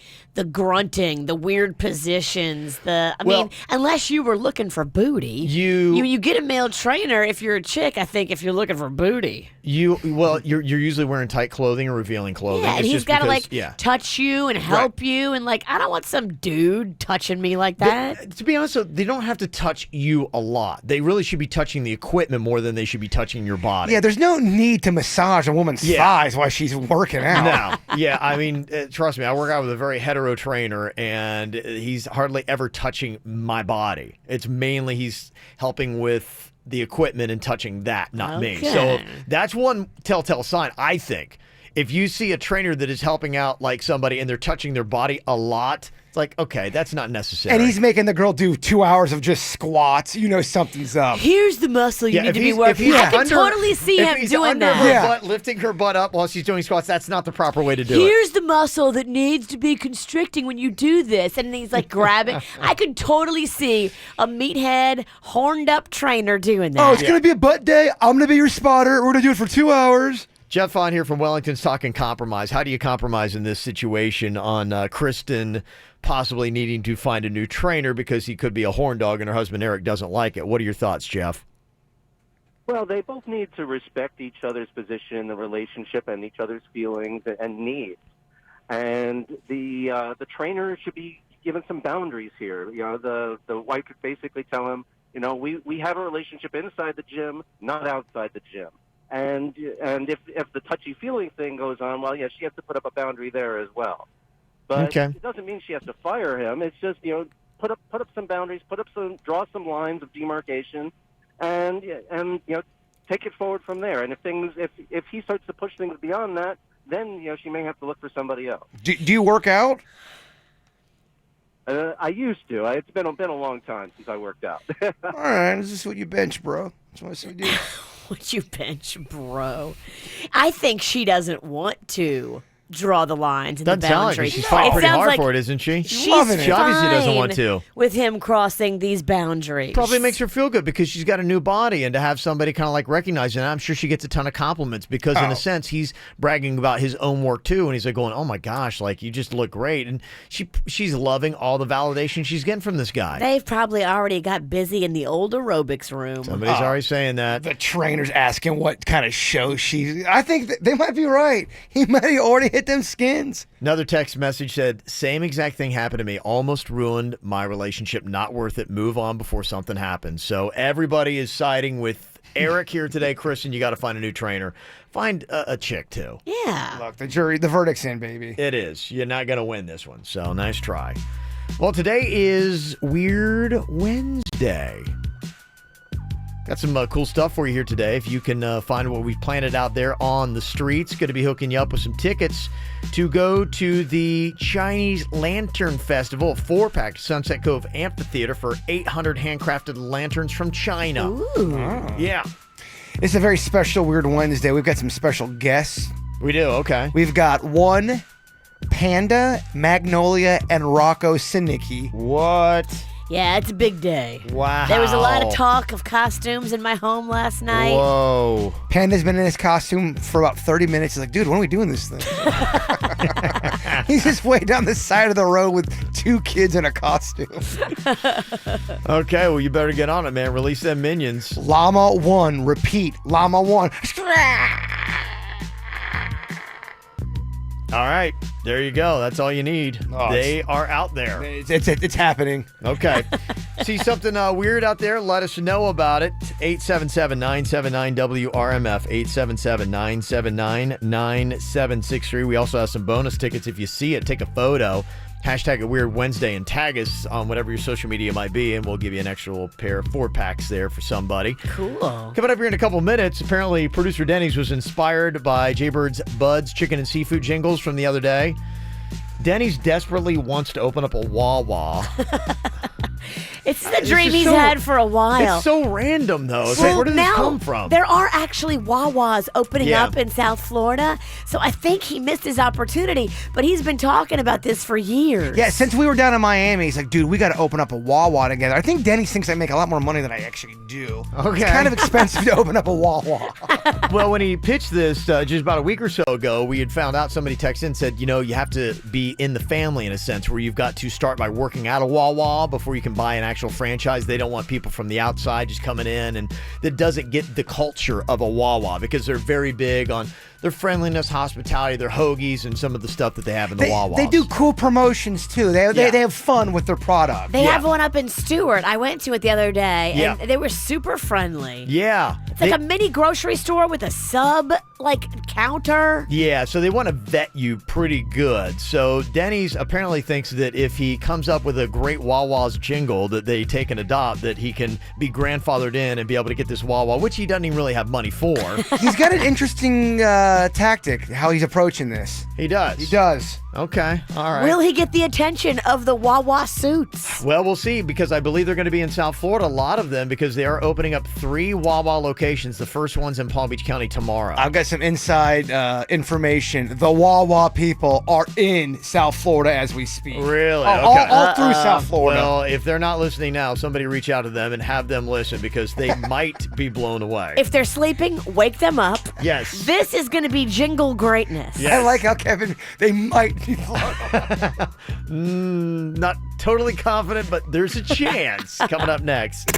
grunting, the weird positions. I mean, unless you were looking for booty, you get a male trainer. If you're a chick, I think if you're looking for booty, you're usually wearing tight clothing or revealing clothing. Yeah, and he's got to touch you and help you, and I don't want some dude touching me like that. To be honest, they don't have to touch you a lot. They really should be touching the equipment more than they should be touching your body. Yeah, there's no need to massage a woman's thighs while she's working out. No. Yeah, I mean, trust me, I work out with a very hetero trainer, and he's hardly ever touching my body. It's mainly he's helping with the equipment and touching that, not me. So that's one telltale sign, I think. If you see a trainer that is helping out like somebody and they're touching their body a lot, it's like, okay, that's not necessary. And he's making the girl do 2 hours of just squats. You know something's up. Here's the muscle you need to be working. I can totally see him doing that. Her butt, lifting her butt up while she's doing squats, that's not the proper way to do it. Here's the muscle that needs to be constricting when you do this. And he's grabbing. I could totally see a meathead, horned up trainer doing that. Oh, it's going to be a butt day. I'm going to be your spotter. We're going to do it for 2 hours. Jeff Vaughn here from Wellington's talking compromise. How do you compromise in this situation on Kristen possibly needing to find a new trainer because he could be a horn dog and her husband Eric doesn't like it? What are your thoughts, Jeff? Well, they both need to respect each other's position in the relationship and each other's feelings and needs. And the trainer should be given some boundaries here. You know, the wife could basically tell him, you know, we have a relationship inside the gym, not outside the gym. And if the touchy-feely thing goes on, well, yeah, she has to put up a boundary there as well. But it doesn't mean she has to fire him. It's just, you know, put up some boundaries, draw some lines of demarcation, and you know, take it forward from there. And if he starts to push things beyond that, then you know she may have to look for somebody else. Do you work out? I used to. It's been a long time since I worked out. All right, this is what you bench, bro. That's what I say, dude. Would you bench, bro? I think she doesn't want to draw the lines and the boundaries. She's fighting pretty hard for it, isn't she? She's loving it. She obviously doesn't want to. With him crossing these boundaries. Probably makes her feel good because she's got a new body, and to have somebody kind of recognizing it, I'm sure she gets a ton of compliments because in a sense he's bragging about his own work too, and he's going, oh my gosh, you just look great. And she's loving all the validation she's getting from this guy. They've probably already got busy in the old aerobics room. Somebody's already saying that. The trainer's asking what kind of show I think they might be right. He might have already hit them skins. Another text message said, same exact thing happened to me. Almost ruined my relationship. Not worth it. Move on before something happens. So everybody is siding with Eric here today. Kristen, you got to find a new trainer. Find a chick, too. Yeah. Look, the verdict's in, baby. It is. You're not going to win this one. So nice try. Well, today is Weird Wednesday. Got some cool stuff for you here today. If you can find what we've planted out there on the streets, going to be hooking you up with some tickets to go to the Chinese Lantern Festival, 4-pack Sunset Cove Amphitheater for 800 handcrafted lanterns from China. Ooh. Yeah. It's a very special Weird Wednesday. We've got some special guests. We do, okay. We've got one Panda, Magnolia, and Rocco Sinicki. What? Yeah, it's a big day. Wow. There was a lot of talk of costumes in my home last night. Whoa. Panda's been in his costume for about 30 minutes. He's like, dude, when are we doing this thing? He's just way down the side of the road with 2 kids in a costume. Okay, well, you better get on it, man. Release them minions. Llama 1, repeat. Llama 1. All right, there you go. That's all you need. They are out there. It's happening. Okay. See something weird out there? Let us know about it. 877-979-WRMF. 877-979-9763. We also have some bonus tickets. If you see it, take a photo. Hashtag it Weird Wednesday and tag us on whatever your social media might be, and we'll give you an extra pair of 4-packs there for somebody. Cool. Coming up here in a couple minutes, apparently producer Denny's was inspired by Jaybird's Bud's Chicken and Seafood jingles from the other day. Denny's desperately wants to open up a Wawa. It's the dream he's had for a while. It's so random, though. It's like, where did this come from? There are actually Wawas opening Yeah. up in South Florida, so I think he missed his opportunity, but he's been talking about this for years. Yeah, since we were down in Miami, he's like, dude, we got to open up a Wawa together. I think Denny thinks I make a lot more money than I actually do. Okay. It's kind of expensive to open up a Wawa. Well, when he pitched this just about a week or so ago, we had found out, somebody texted in and said, you have to be in the family in a sense where you've got to start by working at a Wawa before you can buy an actual franchise. They don't want people from the outside just coming in, and that doesn't get the culture of a Wawa because they're very big on their friendliness, hospitality, their hoagies, and some of the stuff that they have in the Wawas. They do cool promotions, too. They have fun with their product. They have one up in Stewart. I went to it the other day, and Yeah. they were super friendly. Yeah. It's like a mini grocery store with a counter. Yeah, so they want to vet you pretty good. So Denny's apparently thinks that if he comes up with a great Wawa's jingle that they take and adopt, that he can be grandfathered in and be able to get this Wawa, which he doesn't even really have money for. He's got an interesting tactic, how he's approaching this. He does. He does. Okay, all right. Will he get the attention of the Wawa suits? Well, we'll see, because I believe they're going to be in South Florida, a lot of them, because they are opening up 3 Wawa locations. The first one's in Palm Beach County tomorrow. I've got some inside information. The Wawa people are in South Florida as we speak. Really? Oh, Okay. all through South Florida. Well, if they're not listening now, somebody reach out to them and have them listen, because they might be blown away. If they're sleeping, wake them up. Yes. This is going to be jingle greatness. Yes. I like how Kevin, they might be not totally confident, but there's a chance. Coming up next.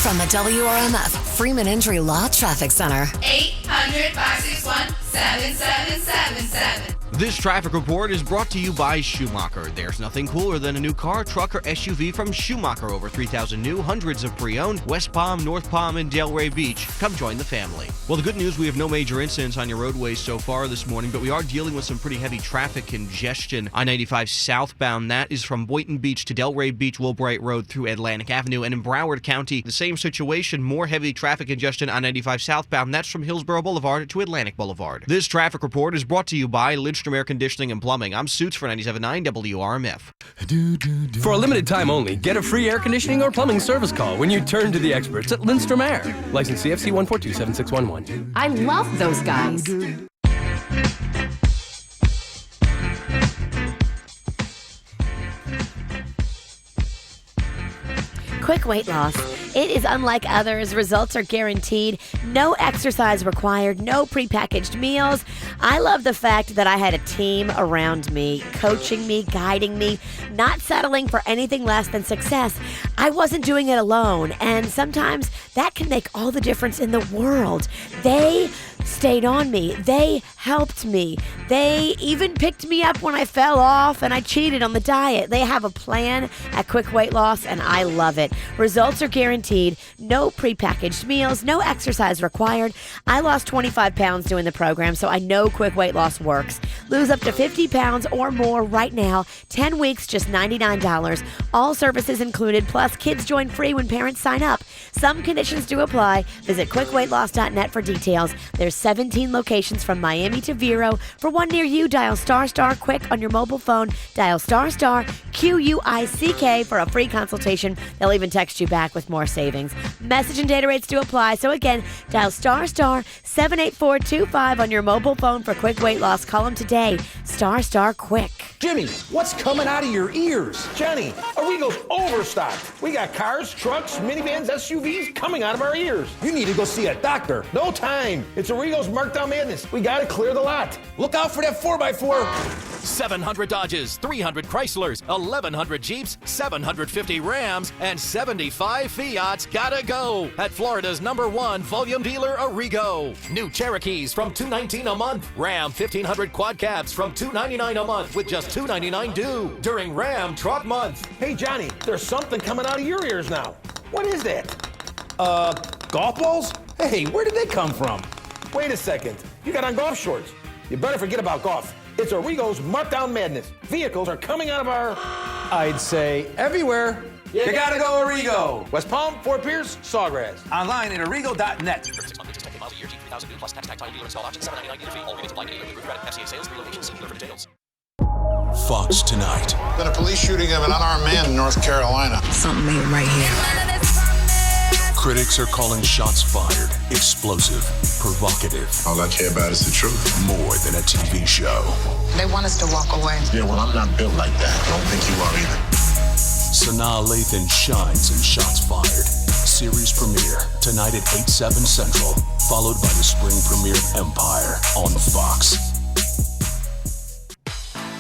From the WRMF Freeman Injury Law Traffic Center. 800-561-7777. This traffic report is brought to you by Schumacher. There's nothing cooler than a new car, truck, or SUV from Schumacher. Over 3,000 new, hundreds of pre-owned, West Palm, North Palm, and Delray Beach. Come join the family. Well, the good news, we have no major incidents on your roadways so far this morning, but we are dealing with some pretty heavy traffic congestion. I-95 southbound, that is from Boynton Beach to Delray Beach, Wilbright Road through Atlantic Avenue. And in Broward County, the same situation, more heavy traffic congestion on 95 southbound. That's from Hillsborough Boulevard to Atlantic Boulevard. This traffic report is brought to you by Lidstrom Air Conditioning and Plumbing. I'm Suits for 97.9 WRMF. For a limited time only, get a free air conditioning or plumbing service call when you turn to the experts at Lindstrom Air. License CFC 1427611. I love those guys. Quick weight loss. It is unlike others. Results are guaranteed. No exercise required. No prepackaged meals. I love the fact that I had a team around me, coaching me, guiding me, not settling for anything less than success. I wasn't doing it alone, and sometimes that can make all the difference in the world. They stayed on me. They helped me. They even picked me up when I fell off and I cheated on the diet. They have a plan at Quick Weight Loss, and I love it. Results are guaranteed. No prepackaged meals. No exercise required. I lost 25 pounds doing the program, so I know Quick Weight Loss works. Lose up to 50 pounds or more right now. 10 weeks, just $99. All services included, plus kids join free when parents sign up. Some conditions do apply. Visit quickweightloss.net for details. There's 17 locations from Miami to Vero. For one near you, dial ** quick on your mobile phone. Dial ** QUICK for a free consultation. They'll even text you back with more savings. Message and data rates do apply. So again, dial ** 78425 on your mobile phone for Quick Weight Loss. Call them today. ** quick. Jimmy, what's coming out of your ears? Jenny, Arrigo's overstocked. We got cars, trucks, minivans, SUVs coming out of our ears. You need to go see a doctor. No time. It's Arrigo's Markdown Madness. We got to clear the lot. Look out for that 4x4. 700 Dodges, 300 Chryslers, 1,100 Jeeps, 750 Rams, and 75 Fiats gotta go at Florida's #1 volume dealer, Arrigo. New Cherokees from $219 a month. Ram 1,500 quad cabs from $299 a month with just $299 due during Ram Truck Month. Hey, Johnny, there's something coming out of your ears now. What is that? Golf balls? Hey, where did they come from? Wait a second. You got on golf shorts. You better forget about golf. It's Arrigo's Markdown Madness. Vehicles are coming out of our... I'd say everywhere. You gotta go Arrigo. West Palm, Fort Pierce, Sawgrass. Online at arrigo.net. 36 monthly expected miles a year, G3000 new plus tax, tag, time, dealer install option, $799 dealer fee. All payments apply, any other approved credit, FCA sales, 3 locations, see dealer for details. Fox Tonight. Been a police shooting of an unarmed man in North Carolina. Something ain't right here. Critics are calling shots fired explosive, provocative. All I care about is the truth. More than a TV show. They want us to walk away. Yeah, well, I'm not built like that. Don't think you are either. Sanaa Lathan shines in Shots Fired. Series premiere tonight at 8/7 Central, followed by the spring premiere Empire on Fox.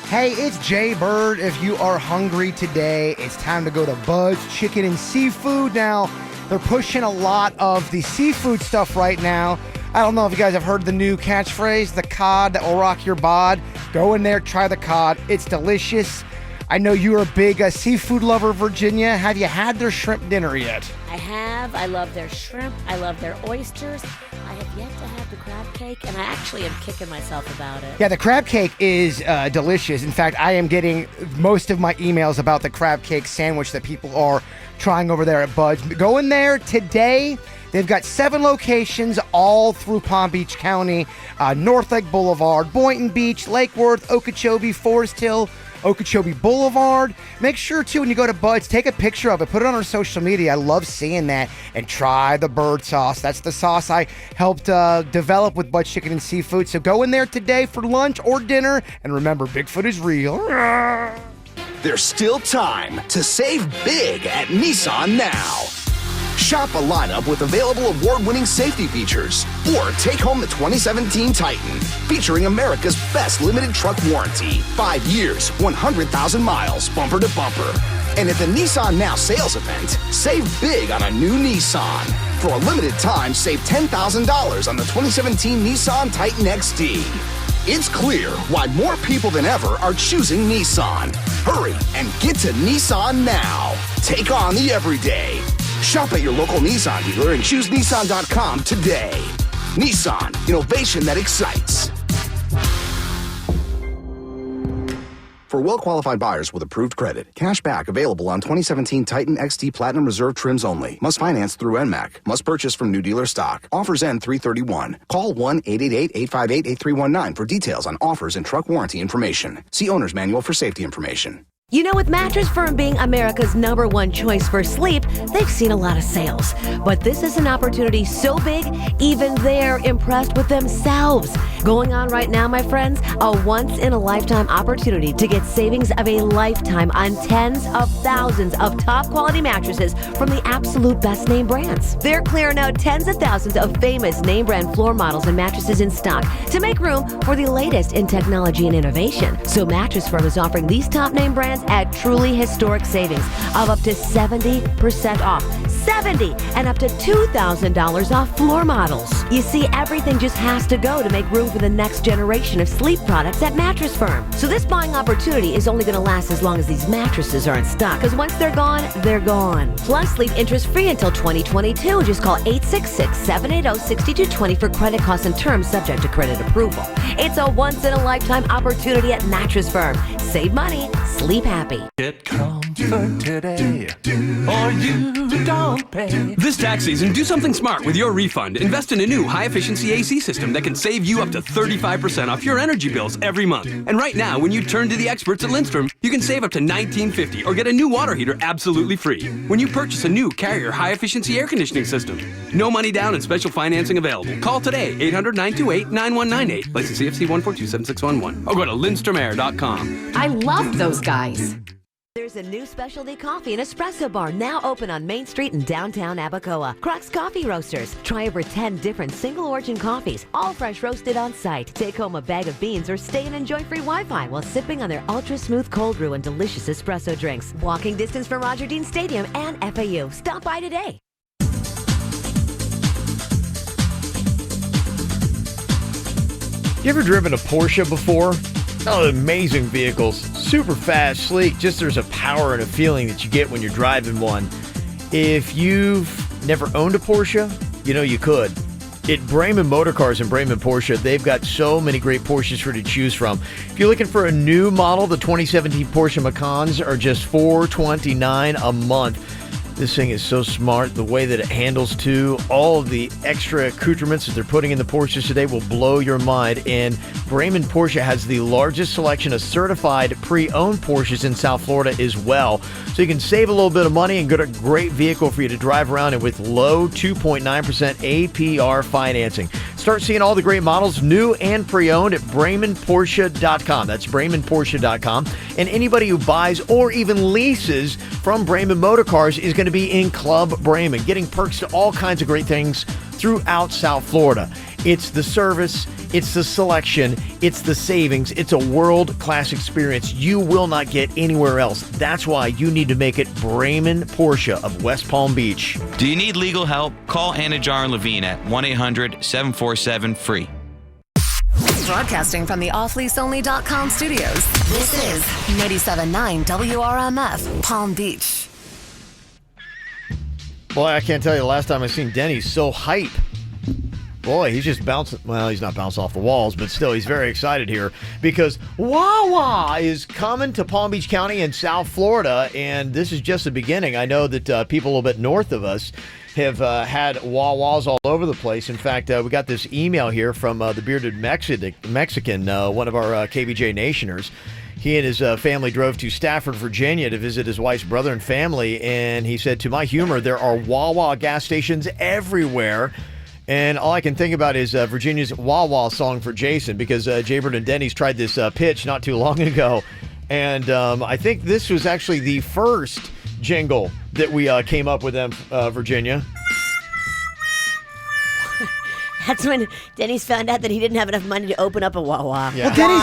Hey, it's Jay Bird. If you are hungry today, it's time to go to Bud's Chicken and Seafood. Now, they're pushing a lot of the seafood stuff right now. I don't know if you guys have heard the new catchphrase, the cod that will rock your bod. Go in there, try the cod. It's delicious. I know you're a big seafood lover, Virginia. Have you had their shrimp dinner yet? I have. I love their shrimp. I love their oysters. I have yet to have the crab cake, and I actually am kicking myself about it. Yeah, the crab cake is delicious. In fact, I am getting most of my emails about the crab cake sandwich that people are trying over there at Bud's. Go in there today. They've got 7 locations all through Palm Beach County, North Lake Boulevard, Boynton Beach, Lake Worth, Okeechobee, Forest Hill, Okeechobee Boulevard. Make sure, too, when you go to Bud's, take a picture of it. Put it on our social media. I love seeing that. And try the bird sauce. That's the sauce I helped develop with Bud's Chicken and Seafood. So go in there today for lunch or dinner. And remember, Bigfoot is real. There's still time to save big at Nissan now. Shop a lineup with available award-winning safety features, or take home the 2017 Titan, featuring America's best limited truck warranty. 5 years, 100,000 miles, bumper to bumper. And at the Nissan Now sales event, save big on a new Nissan. For a limited time, save $10,000 on the 2017 Nissan Titan XD. It's clear why more people than ever are choosing Nissan. Hurry and get to Nissan now. Take on the everyday. Shop at your local Nissan dealer and choose Nissan.com today. Nissan, innovation that excites. For well-qualified buyers with approved credit, cash back available on 2017 Titan XD Platinum Reserve trims only. Must finance through NMAC. Must purchase from new dealer stock. Offers end 3/31. Call 1-888-858-8319 for details on offers and truck warranty information. See owner's manual for safety information. You know, with Mattress Firm being America's #1 choice for sleep, they've seen a lot of sales. But this is an opportunity so big, even they're impressed with themselves. Going on right now, my friends, a once-in-a-lifetime opportunity to get savings of a lifetime on tens of thousands of top-quality mattresses from the absolute best name brands. They're clearing out tens of thousands of famous name-brand floor models and mattresses in stock to make room for the latest in technology and innovation. So Mattress Firm is offering these top-name brands at truly historic savings of up to 70% off. 70 and up to $2,000 off floor models. You see, everything just has to go to make room for the next generation of sleep products at Mattress Firm. So this buying opportunity is only going to last as long as these mattresses are in stock, because once they're gone, they're gone. Plus, sleep interest-free until 2022. Just call 866-780-6220 for credit costs and terms subject to credit approval. It's a once-in-a-lifetime opportunity at Mattress Firm. Save money, sleep happy. Get comfort today, or you don't pay. This tax season, do something smart with your refund. Invest in a new high-efficiency AC system that can save you up to 35% off your energy bills every month. And right now, when you turn to the experts at Lindstrom, you can save up to $19.50 or get a new water heater absolutely free when you purchase a new Carrier high-efficiency air conditioning system. No money down and special financing available. Call today, 800-928-9198. License CFC 1427611. Or go to lindstromair.com. I love those guys. There's a new specialty coffee and espresso bar now open on Main Street in downtown Abacoa. Crux Coffee Roasters. Try over 10 different single origin coffees, all fresh roasted on site. Take home a bag of beans or stay and enjoy free Wi-Fi while sipping on their ultra smooth cold brew and delicious espresso drinks. Walking distance from Roger Dean Stadium and FAU. Stop by today. You ever driven a Porsche before? Oh, amazing vehicles. Super fast, sleek. Just there's a power and a feeling that you get when you're driving one. If you've never owned a Porsche, you know you could. At Bremen Motor Cars and Bremen Porsche, they've got so many great Porsches for you to choose from. If you're looking for a new model, the 2017 Porsche Macans are just $429 a month. This thing is so smart. The way that it handles, too. All of the extra accoutrements that they're putting in the Porsches today will blow your mind. And Brayman Porsche has the largest selection of certified pre-owned Porsches in South Florida as well. So you can save a little bit of money and get a great vehicle for you to drive around in with low 2.9% APR financing. Start seeing all the great models, new and pre-owned, at BraymanPorsche.com. That's BraymanPorsche.com. And anybody who buys or even leases from Brayman Motor Cars is going to be in Club Brayman, getting perks to all kinds of great things throughout South Florida. It's the service, it's the selection, it's the savings. It's a world-class experience you will not get anywhere else. That's why you need to make it Brayman Porsche of West Palm Beach. Do you need legal help? Call Anna Jar and Levine at 1-800-747-FREE. Broadcasting from the offleaseonly.com studios, this is 97.9 WRMF, Palm Beach. Boy, I can't tell you the last time I seen Denny so hype. Boy, he's just bouncing. Well, he's not bouncing off the walls, but still, he's very excited here because Wawa is coming to Palm Beach County in South Florida, and this is just the beginning. I know that people a little bit north of us have had Wawas all over the place. In fact, we got this email here from the bearded Mexican, one of our KVJ Nationers. He and his family drove to Stafford, Virginia to visit his wife's brother and family, and he said, to my humor, there are Wawa gas stations everywhere. And all I can think about is Virginia's Wawa song for Jason, because Jaybird and Denny's tried this pitch not too long ago. And I think this was actually the first jingle that we came up with them, Virginia. That's when Denny's found out that he didn't have enough money to open up a Wawa. Yeah. Well, Denny's,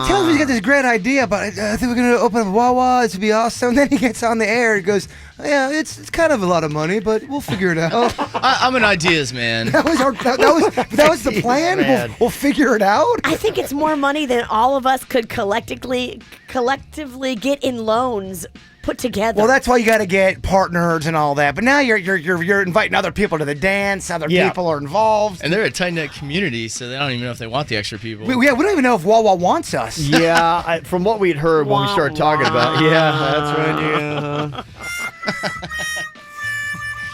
he tells me he's got this great idea, but I think we're going to open up a Wawa. It's going to be awesome. And then he gets on the air and goes, yeah, it's kind of a lot of money, but we'll figure it out. I'm an ideas man. That was the plan? We'll figure it out? I think it's more money than all of us could collectively get in loans put together. Well, that's why you got to get partners and all that. But now you're inviting other people to the dance. Other people are involved. And they're a tight-knit community, so they don't even know if they want the extra people. We don't even know if Wawa wants us. Yeah, from what we'd heard when we started talking about that's when you...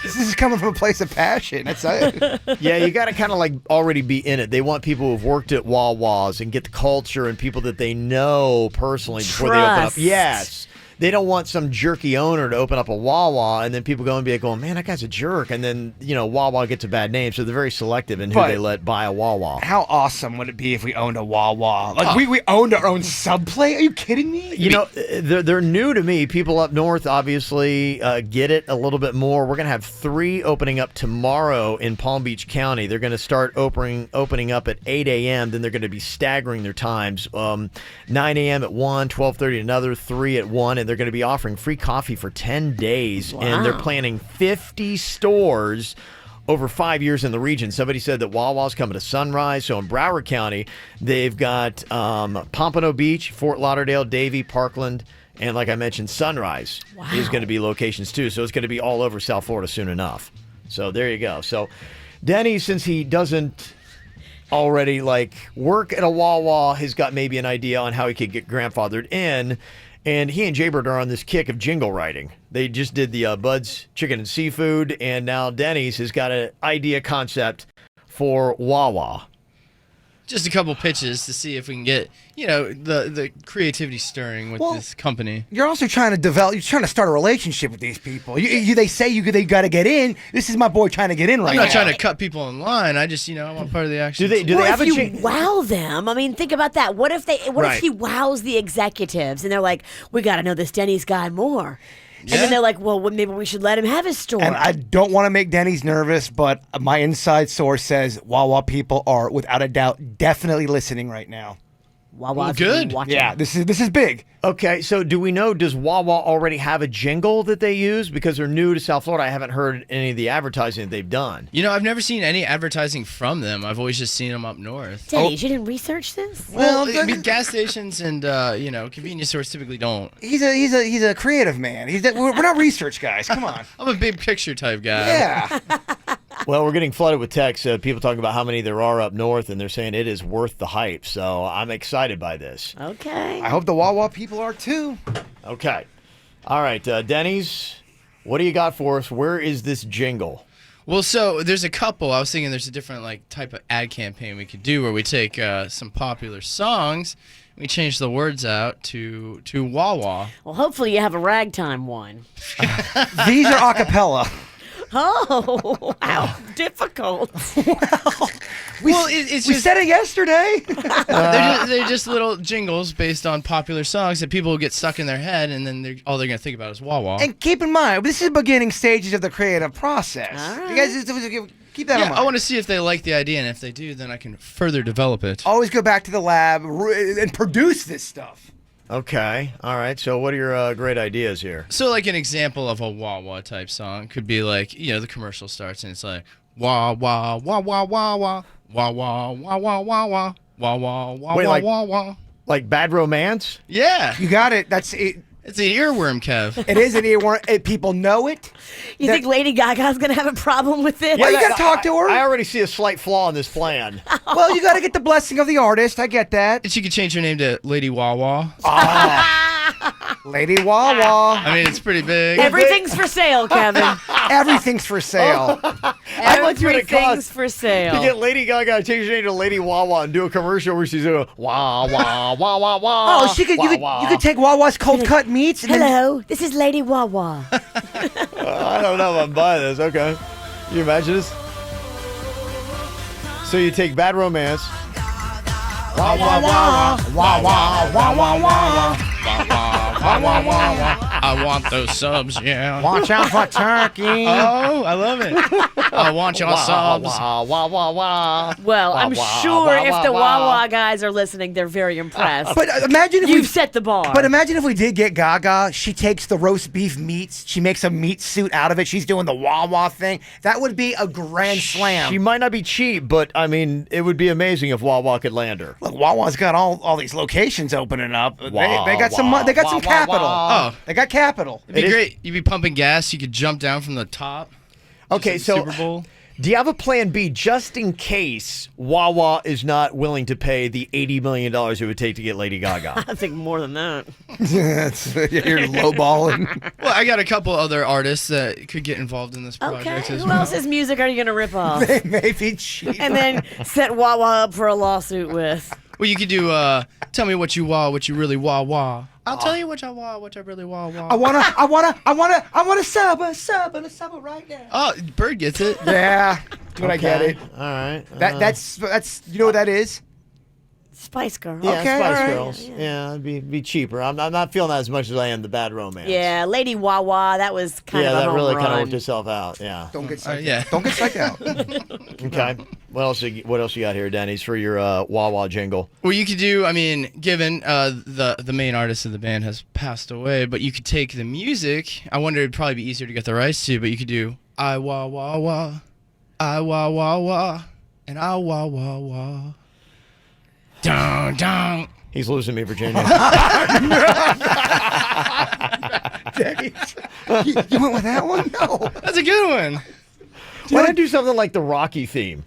This is coming from a place of passion. That's it. Yeah, you got to kind of like already be in it. They want people who've worked at Wawas and get the culture and people that they know personally before they open up. Yes. They don't want some jerky owner to open up a Wawa and then people go and be like, oh, man, that guy's a jerk. And then, Wawa gets a bad name. So they're very selective in who they let buy a Wawa. How awesome would it be if we owned a Wawa? Like, we owned our own subplay? Are you kidding me? They're new to me. People up north obviously get it a little bit more. We're going to have 3 opening up tomorrow in Palm Beach County. They're going to start opening up at 8 a.m. Then they're going to be staggering their times. 9 a.m. at 1, 12:30 at another, 3 at 1, and they're going to be offering free coffee for 10 days. Wow. And they're planning 50 stores over 5 years in the region. Somebody said that Wawa's coming to Sunrise. So in Broward County, they've got Pompano Beach, Fort Lauderdale, Davie, Parkland, and like I mentioned, Sunrise is going to be locations too. So it's going to be all over South Florida soon enough. So there you go. So Denny, since he doesn't already work at a Wawa, has got maybe an idea on how he could get grandfathered in. And he and Jaybird are on this kick of jingle writing. They just did the Bud's Chicken and Seafood, and now Denny's has got an idea concept for Wawa. Just a couple pitches to see if we can get, the creativity stirring with this company. You're also trying to start a relationship with these people. They say they got to get in. This is my boy trying to get in right now. I'm not trying to cut people in line. I just, I want part of the action. Do they have you wow them? I mean, think about that. What if if he wows the executives and they're like, we got to know this Denny's guy more. Yeah. And then they're like, well, maybe we should let him have his store. And I don't want to make Denny's nervous, but my inside source says Wawa people are, without a doubt, definitely listening right now. Wawa's good. Watching. Yeah, this is big. Okay, so do we know, does Wawa already have a jingle that they use? Because they're new to South Florida. I haven't heard any of the advertising that they've done. I've never seen any advertising from them. I've always just seen them up north. Denny, you didn't research this? Well, gas stations and convenience stores typically don't. He's a creative man. We're not research guys. Come on. I'm a big picture type guy. Yeah. Well, we're getting flooded with texts. People talking about how many there are up north, and they're saying it is worth the hype. So I'm excited by this. Okay. I hope the Wawa people are too. Okay. All right, Denny's. What do you got for us? Where is this jingle? Well, so there's a couple. I was thinking there's a different type of ad campaign we could do where we take some popular songs, we change the words out to Wawa. Well, hopefully you have a ragtime one. These are a cappella. Oh, how difficult. We we said it yesterday. They're just little jingles based on popular songs that people get stuck in their head, and then all they're going to think about is Wawa. And keep in mind, this is the beginning stages of the creative process. All right. You guys keep that in mind. I want to see if they like the idea, and if they do, then I can further develop it. Always go back to the lab and produce this stuff. Okay. All right. So what are your great ideas here? So like an example of a Wawa type song could be like, the commercial starts and it's like, wah, wah, wah, wah, wah, wah, wah, wah, wah, wah, wah, wah, wah, wah, wah, Wait, wah, wah. Like Bad Romance? Yeah. You got it. That's it. It's an earworm, Kev. It is an earworm. People know it. You think Lady Gaga's going to have a problem with this? Well, you got to talk to her. I already see a slight flaw in this plan. Well, you got to get the blessing of the artist. I get that. And she could change her name to Lady Wawa. Lady Wawa. I mean, it's pretty big. Everything's for sale, Kevin. Everything's for sale. Everything's for sale. To get Lady Gaga to change her name to Lady Wawa and do a commercial where she's doing wah, wah, wah, wah, wah. Oh, you could take Wawa's cold cut meats. And Hello, this is Lady Wawa. I don't know if I'm buying this. Okay. Can you imagine this? So you take Bad Romance. Wah, wah, wah, wah, wah, wah, wah, wah. I want those subs, yeah. Watch out for turkey. Oh, I love it. I want your subs. Wah, wah, wah, wah. Well, Wah, I'm wah, sure wah, if wah, the wah. Wawa guys are listening, they're very impressed. But imagine if You've set the bar. But imagine if we did get Gaga. She takes the roast beef meats. She makes a meat suit out of it. She's doing the Wawa thing. That would be a grand slam. She might not be cheap, but I mean, it would be amazing if Wawa could land her. Look, Wawa's got all these locations opening up. They got some money. They got some capital. Oh, they got capital. It'd be great. You'd be pumping gas. You could jump down from the top. Okay, Just like so Super Bowl. do you have a plan B just in case Wawa is not willing to pay the $80 million it would take to get Lady Gaga? I think more than that. You're lowballing. Well, I got a couple other artists that could get involved in this project Okay, as who well. else's music are you going to rip off? Maybe cheap. And then set Wawa up for a lawsuit with. Well, you could do tell me what you really wah. I'll tell you what I really wah. I wanna sub right now. Oh, Bird gets it. Yeah, but I get it. All right. That's you know what that is? Spice Girls. Yeah, Okay, Spice all right. Girls. Yeah, it'd be cheaper. I'm not feeling that as much as I am the Bad Romance. Yeah, Lady Wawa, that was kind of a that home really run. kind of worked itself out. Yeah. Don't get psyched yeah. out. Don't get psyched out. Okay. What else you got here, Denny's, for your Wawa jingle? Well, you could do. I mean, given the main artist of the band has passed away, but you could take the music. I wonder it'd probably be easier to get the rights to, but you could do I wah wah wah, I wah wah wah, and I wah wah wah. Dun dun. He's losing me, Virginia. Denny's. You went with that one? No. That's a good one. Why not do something like the Rocky theme?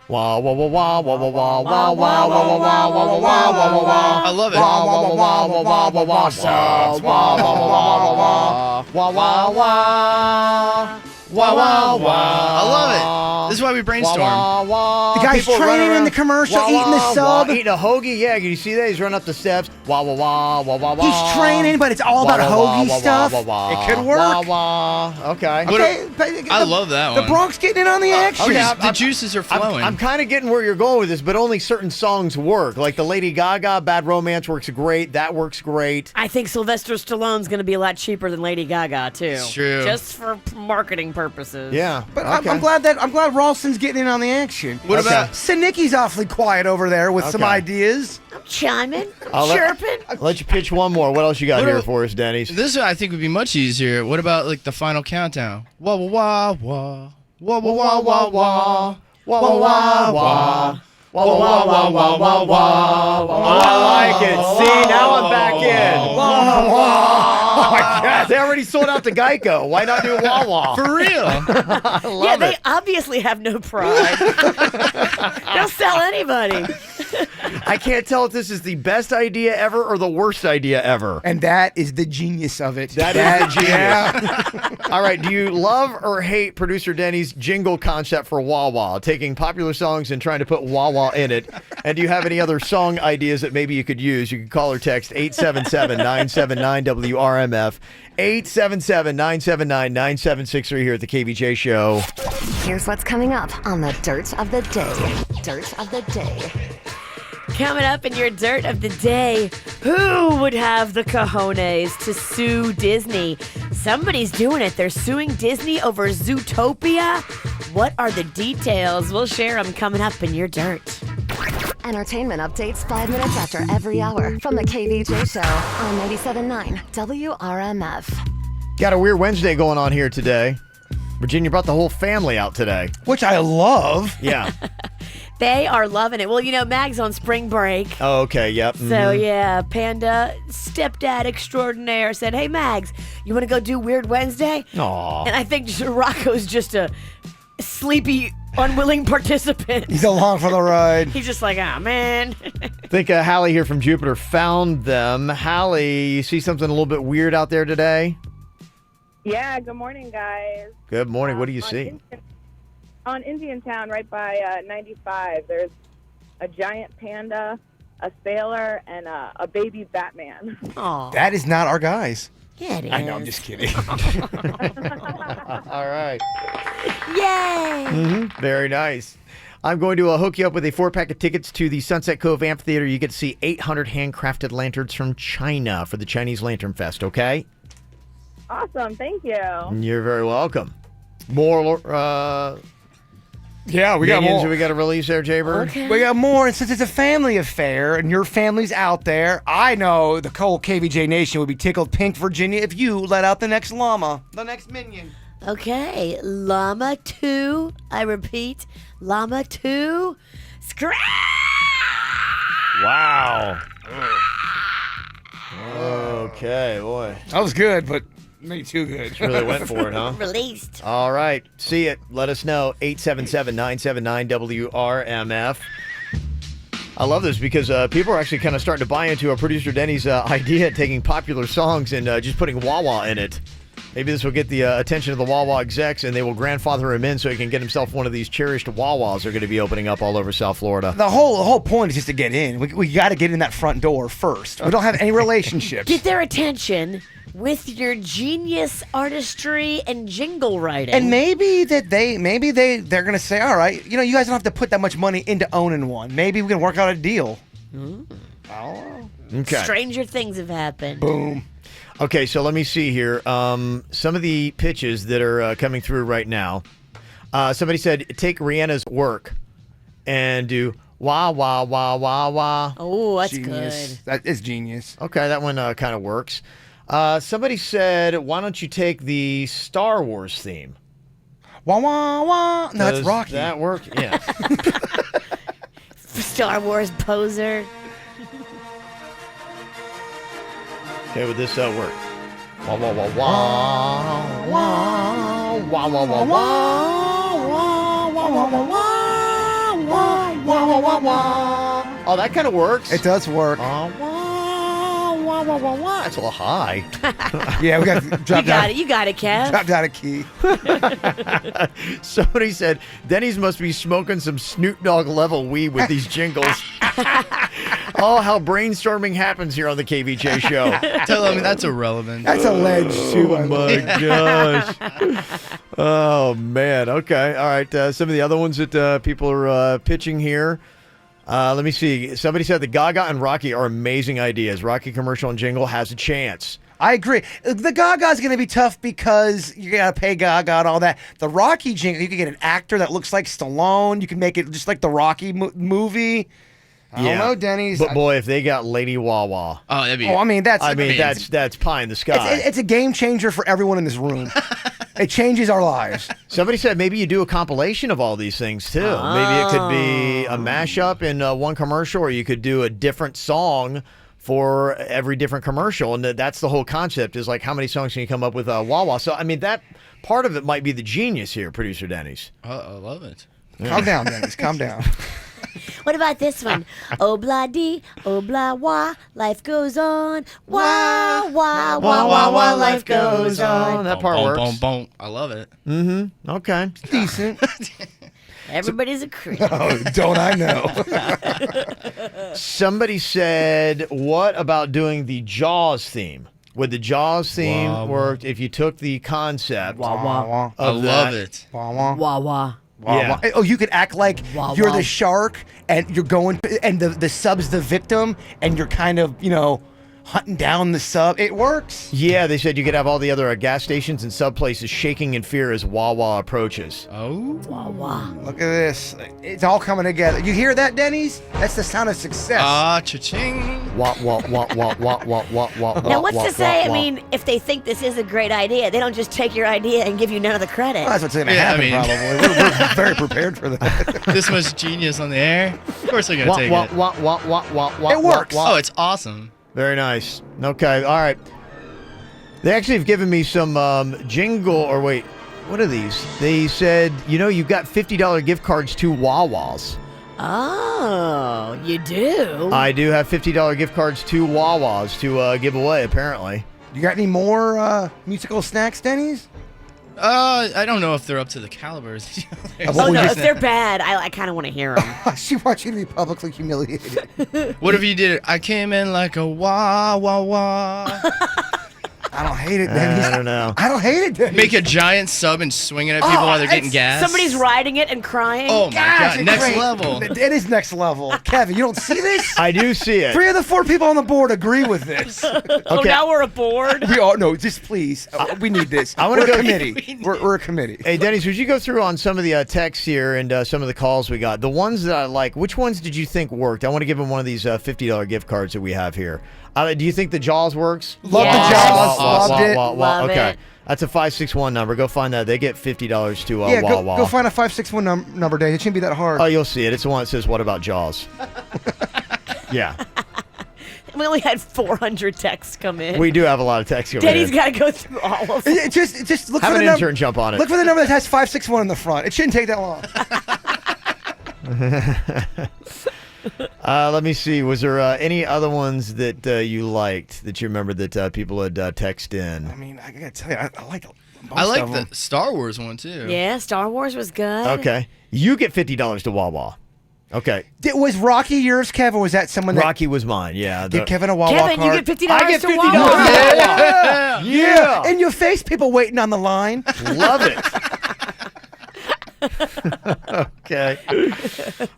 Wah wah wah wah wah wah wah wah wah wah wah wah wah wah wah wah. I love it. Wah wah wah wah wah wah wah subs. Wah wah wah wah wah wah wah wah. Wah wah wah. I love it. This is why we brainstorm. Wah, wah, The guy's people training running in around. the commercial, Wah, eating the wah, sub. wah, eating a hoagie. Yeah, can you see that? He's running up the steps. Wah wah wah wah wah wah. He's training, but it's all about hoagie stuff. It could work. Wah wah. Okay. Okay, I love that The one. Bronx getting in on the action. Okay, The juices are flowing. I'm kind of getting where you're going with this, but only certain songs work. Like the Lady Gaga Bad Romance works great. That works great. I think Sylvester Stallone's going to be a lot cheaper than Lady Gaga, too. It's true. Just for marketing purposes. Yeah. But okay. I'm glad Ralston's getting in on the action. What about- Sinicki's awfully quiet over there with some Okay. ideas. I'm chiming. I'll chirping. I'll let you pitch one more. What else you got What here about- for us, Denny's? This one I think would be much easier. What about like the final countdown? Wah wah wah wah. Wah wah wah wah wah. Wah wah wah wah. Wah wah wah wah wah wah wah. I like it. See, now I'm back in. Wah wah wah. Oh my God! They already sold out to Geico. Why not do Wah wah? For real. I love Yeah, they it. obviously have no pride. They'll sell anybody. I can't tell if this is the best idea ever or the worst idea ever. And that is the genius of it. That is the genius. All right, do you love or hate producer Denny's jingle concept for Wawa, taking popular songs and trying to put Wawa in it? And do you have any other song ideas that maybe you could use? You can call or text 877-979-WRMF, 877-979-9763 here at the KVJ Show. Here's what's coming up on the Dirt of the Day. Dirt of the Day. Coming up in your Dirt of the Day, who would have the cojones to sue Disney? Somebody's doing it. They're suing Disney over Zootopia. What are the details? We'll share them coming up in your Dirt. Entertainment updates 5 minutes after every hour from the KVJ Show on 97.9 WRMF. Got a weird Wednesday going on here today. Virginia brought the whole family out today. Which I love. Yeah. They are loving it. Well, you know, Mag's on spring break. Oh, okay, yep. So, yeah, Panda, stepdad extraordinaire, said, hey, Mags, you want to go do Weird Wednesday? Aw. And I think Rocco's just a sleepy, unwilling participant. He's along for the ride. He's just like, ah, man. I think Hallie here from Jupiter found them. Hallie, you see something a little bit weird out there today? Yeah, good morning, guys. Good morning. What do you see? On Indiantown, right by 95, there's a giant panda, a sailor, and a baby Batman. Aww. That is not our guys. Yeah, it is. I know, I'm just kidding. All right. Yay! Very nice. I'm going to hook you up with a 4-pack of tickets to the Sunset Cove Amphitheater. You get to see 800 handcrafted lanterns from China for the Chinese Lantern Fest, okay? Awesome, thank you. You're very welcome. More, Yeah, we got minions more. we got to release there, Jaybird? Okay. We got more, and since it's a family affair and your family's out there, I know the whole KVJ Nation would be tickled pink, Virginia, if you let out the next llama, the next minion. Okay, Llama 2. I repeat, Llama 2. Scratch! Wow. Okay, boy. That was good, but maybe too good. Really went for it, huh? Released. All right. See it. Let us know. 877-979-WRMF. I love this because people are actually kind of starting to buy into our producer Denny's idea of taking popular songs and just putting Wawa in it. Maybe this will get the attention of the Wawa execs, and they will grandfather him in so he can get himself one of these cherished Wawas they're going to be opening up all over South Florida. The whole point is just to get in. We got to get in that front door first. We don't have any relationships. Get their attention with your genius artistry and jingle writing. And maybe they're gonna say, all right, you know, you guys don't have to put that much money into owning one. Maybe we can work out a deal. Okay. Stranger things have happened. Boom. Okay, so let me see here. Some of the pitches that are coming through right now. Somebody said, take Rihanna's Work and do wah, wah, wah, wah, wah. Oh, that's Genius. good. That is genius. Okay, that one kind of works. Somebody said, why don't you take the Star Wars theme? Wah, wah, wah. No, that's Does Rocky. that work? Yeah. Star Wars poser. Okay, would this work? Wah, wah, wah, wah, wah, wah, wah, wah, wah. Oh, that kind of works. It does work. That's a little high. Yeah, we got to drop down. You got it, Kev. Drop down a key. Somebody said, Denny's must be smoking some Snoop Dogg level weed with these jingles. Oh, how brainstorming happens here on the KVJ show. Tell me that's irrelevant. That's alleged, too. Oh, my gosh. Oh, man. Okay. All right. Some of the other ones that people are pitching here. Let me see. Somebody said the Gaga and Rocky are amazing ideas. Rocky commercial and jingle has a chance. I agree. The Gaga's going to be tough because you got to pay Gaga and all that. The Rocky jingle, you can get an actor that looks like Stallone. You can make it just like the Rocky movie. I don't know, Denny's. But boy, if they got Lady Wawa. Oh, that'd be. Oh, I mean, that's pie in the sky. It's a game changer for everyone in this room. It changes our lives. Somebody said maybe you do a compilation of all these things too. Maybe it could be a mashup in one commercial, or you could do a different song for every different commercial. And that's the whole concept, is like, how many songs can you come up with Wawa? So, I mean, that part of it might be the genius here, producer Denny's. I love it. Calm down, Denny's. Calm down. What about this one? Oh blah dee, oh blah wah, life goes on. Wah wah wah wah wah, life goes on. That part works. Boom, boom. I love it. Mm-hmm. Okay. Decent. Everybody's a creep. Oh, don't I know? Somebody said, what about doing the Jaws theme? Would the Jaws theme work if you took the concept? Wah wah. I love it. Wah wah. Wah wah. Yeah. Oh, you could act like Wah, you're wah. the shark and you're going, and the sub's the victim, and you're kind of, hunting down the sub. It works. Yeah, they said you could have all the other gas stations and sub places shaking in fear as Wawa approaches. Oh. Wawa. Look at this. It's all coming together. You hear that, Denny's? That's the sound of success. Cha-ching. Wah, wah, wah, wah, wah, wah, wah, wah, Now, what's wah, to say? wah, I wah. mean, if they think this is a great idea, they don't just take your idea and give you none of the credit. Well, that's what's going to Yeah, I happen, mean- probably. We're very prepared for that. This much genius on the air. Of course they're going to Wah, take wah, it. wah, wah, wah, wah, wah, It works. wah, wah. Oh, it's awesome. Very nice. Okay, all right. They actually have given me some jingle, or wait, what are these? They said, you've got $50 gift cards to Wawa's. Oh, you do? I do have $50 gift cards to Wawa's to give away, apparently. You got any more musical snacks, Denny's? I don't know if they're up to the calibers. Oh, no, if they're bad, I kind of want to hear them. She wants you to be publicly humiliated. What if you did it? I came in like a wah, wah, wah. I don't hate it, Denny's. I don't know. I don't hate it, Denny's. Make a giant sub and swing it at people while they're getting gas. Somebody's riding it and crying. Oh, my God. it's Next great. level. It is next level. Kevin, you don't see this? I do see it. 3 of the 4 people on the board agree with this. Oh, now we're aboard. We all no, just please. We need this. I wanna We're go- a committee. We're a committee. Hey, Denny's, would you go through on some of the texts here and some of the calls we got? The ones that I like, which ones did you think worked? I want to give them one of these $50 gift cards that we have here. Do you think the Jaws works? Love Yes. the Jaws. Wah, Loved it. wah, wah. Love Okay. it. That's a 561 number. Go find that. They get $50 to Yeah, Wawa. go find a 561 number, Dave. It shouldn't be that hard. Oh, you'll see it. It's the one that says, "What about Jaws?" Yeah. We only had 400 texts come in. We do have a lot of texts coming Denny's in. got to go through all of them. Just look Have for an the intern jump on it. Look for the number that has 561 in the front. It shouldn't take that long. Let me see. Was there any other ones that you liked that you remember that people had texted in? I mean, I gotta tell you, I like. I like of the them. Star Wars one, too. Yeah, Star Wars was good. Okay. You get $50 to Wawa. Okay. Was Rocky yours, Kevin? Was that someone that Rocky was mine. Yeah. Give Kevin a Wawa Kevin, card? you get $50 I get to $50. Wawa. Yeah. Yeah. In your face, people waiting on the line. Love it. Okay.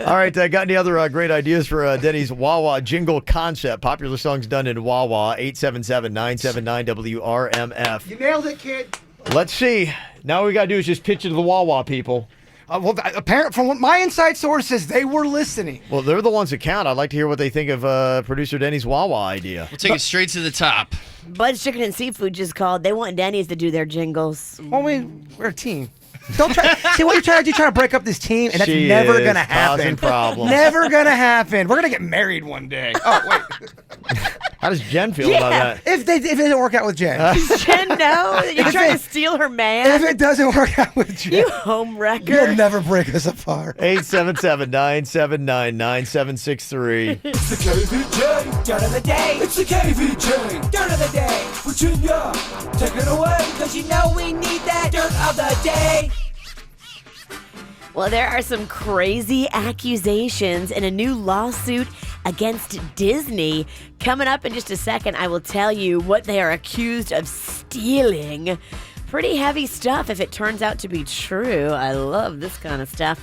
All right. Got any other great ideas for Denny's Wawa jingle concept? Popular songs done in Wawa. 877-979-WRMF. You nailed it, kid. Let's see. Now all we got to do is just pitch it to the Wawa people. Well, apparently, from what my inside sources, they were listening. Well, they're the ones that count. I'd like to hear what they think of producer Denny's Wawa idea. We'll take it straight to the top. Bud's Chicken and Seafood just called. They want Denny's to do their jingles. Well, we're a team. Don't try. See what you're trying to do? Trying to break up this team, and that's She never is gonna happen. causing problems. Never gonna happen. We're gonna get married one day. Oh wait. How does Jen feel about that? If it doesn't work out with Jen. Does Jen know that you're trying to steal her man? If it doesn't work out with Jen, You home wrecker. you'll never break us apart. 877-979-9763. It's the KVJ dirt of the day. It's the KVJ dirt of the day. Virginia, take it away, cause you know we need that dirt of the day. Well, there are some crazy accusations in a new lawsuit against Disney. Coming up in just a second, I will tell you what they are accused of stealing. Pretty heavy stuff if it turns out to be true. I love this kind of stuff.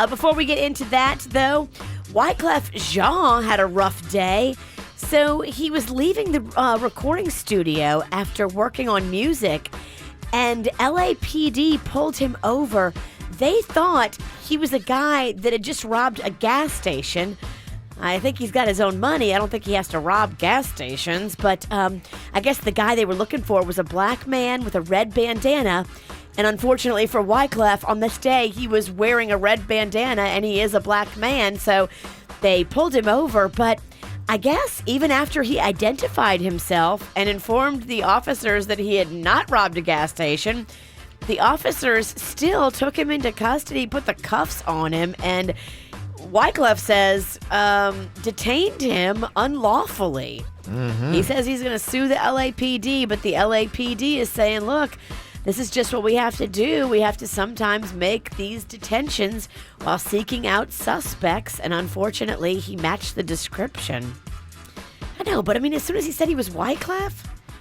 Before we get into that, though, Wyclef Jean had a rough day. So he was leaving the recording studio after working on music, and LAPD pulled him over. They thought he was a guy that had just robbed a gas station. I think he's got his own money. I don't think he has to rob gas stations. But I guess the guy they were looking for was a black man with a red bandana. And unfortunately for Wyclef, on this day, he was wearing a red bandana, and he is a black man. So they pulled him over. But I guess even after he identified himself and informed the officers that he had not robbed a gas station, the officers still took him into custody, put the cuffs on him, and Wyclef says detained him unlawfully. He says he's going to sue the LAPD, but the LAPD is saying, look, this is just what we have to do. We have to sometimes make these detentions while seeking out suspects, and unfortunately, he matched the description. I know, but I mean, as soon as he said he was Wyclef,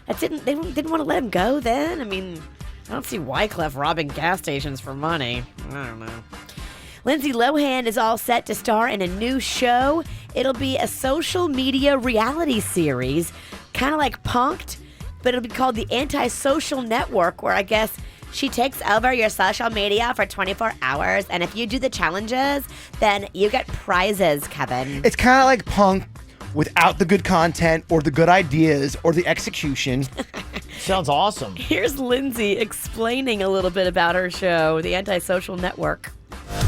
they didn't want to let him go then? I mean, I don't see Wyclef robbing gas stations for money. I don't know. Lindsay Lohan is all set to star in a new show. It'll be a social media reality series, kind of like Punk'd, but it'll be called The Antisocial Network, where I guess she takes over your social media for 24 hours, and if you do the challenges, then you get prizes, Kevin. It's kind of like Punk without the good content or the good ideas or the execution. Sounds awesome. Here's Lindsay explaining a little bit about her show, The Antisocial Network.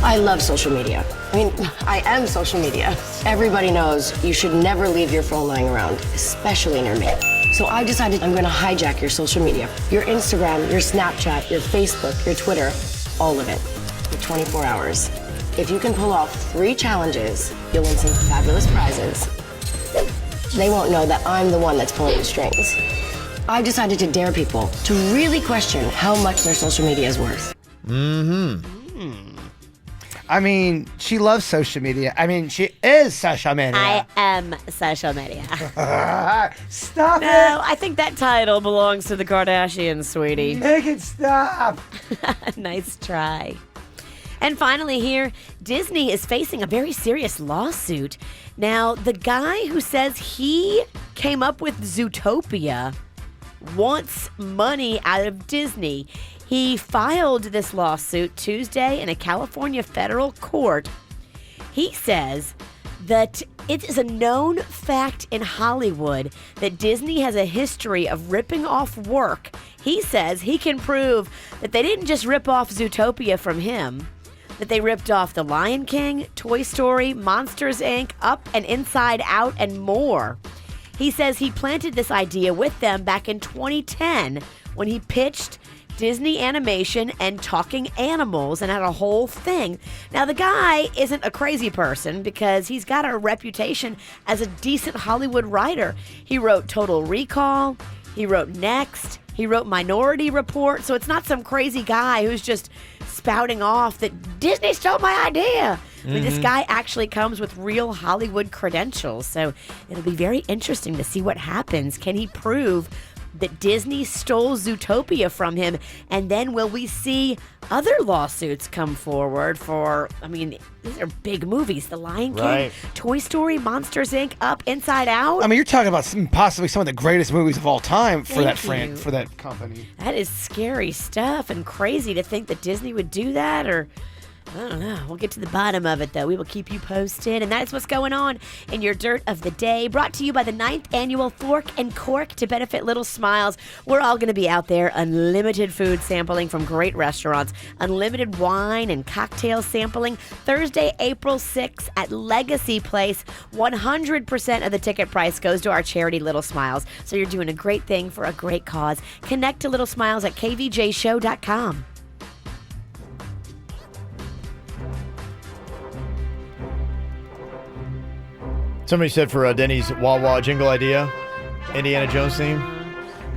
I love social media. I mean, I am social media. Everybody knows you should never leave your phone lying around, especially near me. So I decided I'm going to hijack your social media. Your Instagram, your Snapchat, your Facebook, your Twitter, all of it, for 24 hours. If you can pull off 3 challenges, you'll win some fabulous prizes. They won't know that I'm the one that's pulling the strings. I've decided to dare people to really question how much their social media is worth. I mean, she loves social media. I mean, she is social media. I am social media. Stop No, I think that title belongs to the Kardashians, sweetie. Make it stop. Nice try. And finally here, Disney is facing a very serious lawsuit. Now, the guy who says he came up with Zootopia wants money out of Disney. He filed this lawsuit Tuesday in a California federal court. He says that it is a known fact in Hollywood that Disney has a history of ripping off work. He says he can prove that they didn't just rip off Zootopia from him, that they ripped off The Lion King, Toy Story, Monsters, Inc., Up and Inside Out, and more. He says he planted this idea with them back in 2010 when he pitched Disney Animation and Talking Animals and had a whole thing. Now, the guy isn't a crazy person because he's got a reputation as a decent Hollywood writer. He wrote Total Recall, he wrote Next, he wrote Minority Report, so it's not some crazy guy who's just spouting off that Disney stole my idea. I mean, this guy actually comes with real Hollywood credentials, so it'll be very interesting to see what happens. Can he prove that Disney stole Zootopia from him? And then will we see other lawsuits come forward for, I mean, these are big movies. The Lion King, Right. Toy Story, Monsters, Inc., Up, Inside Out. I mean, you're talking about possibly some of the greatest movies of all time for Thank you. for that company. That is scary stuff and crazy to think that Disney would do that, or I don't know. We'll get to the bottom of it, though. We will keep you posted. And that's what's going on in your Dirt of the Day. Brought to you by the 9th Annual Fork and Cork to benefit Little Smiles. We're all going to be out there. Unlimited food sampling from great restaurants. Unlimited wine and cocktail sampling. Thursday, April 6th at Legacy Place. 100% of the ticket price goes to our charity Little Smiles. So you're doing a great thing for a great cause. Connect to Little Smiles at kvjshow.com. Somebody said for Denny's Wawa jingle idea, Indiana Jones theme.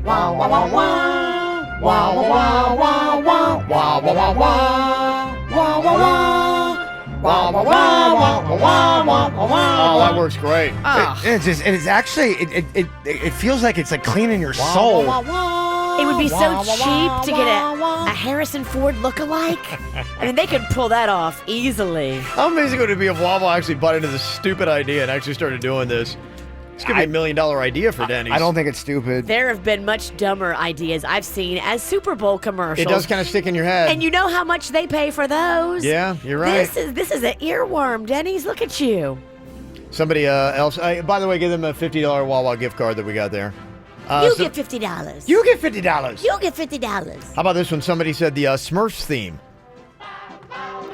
Wah wah wah wah. Wah wah wah wah wah. Wah wah wah wah. Wah wah wah. Wah wah wah wah wah wah. Oh, that works great. It's actually it feels like it's like cleaning your soul. It would be so cheap to get a Harrison Ford look-alike. I mean, they could pull that off easily. How amazing would it be if Wawa actually bought into this stupid idea and actually started doing this? This could be $1 million idea for Denny's. I don't think it's stupid. There have been much dumber ideas I've seen as Super Bowl commercials. It does kind of stick in your head. And you know how much they pay for those. Yeah, you're right. This is an earworm, Denny's. Look at you. Somebody else. By the way, give them a $50 Wawa gift card that we got there. You get $50. You get $50. You get $50. How about this one? Somebody said the Smurfs theme.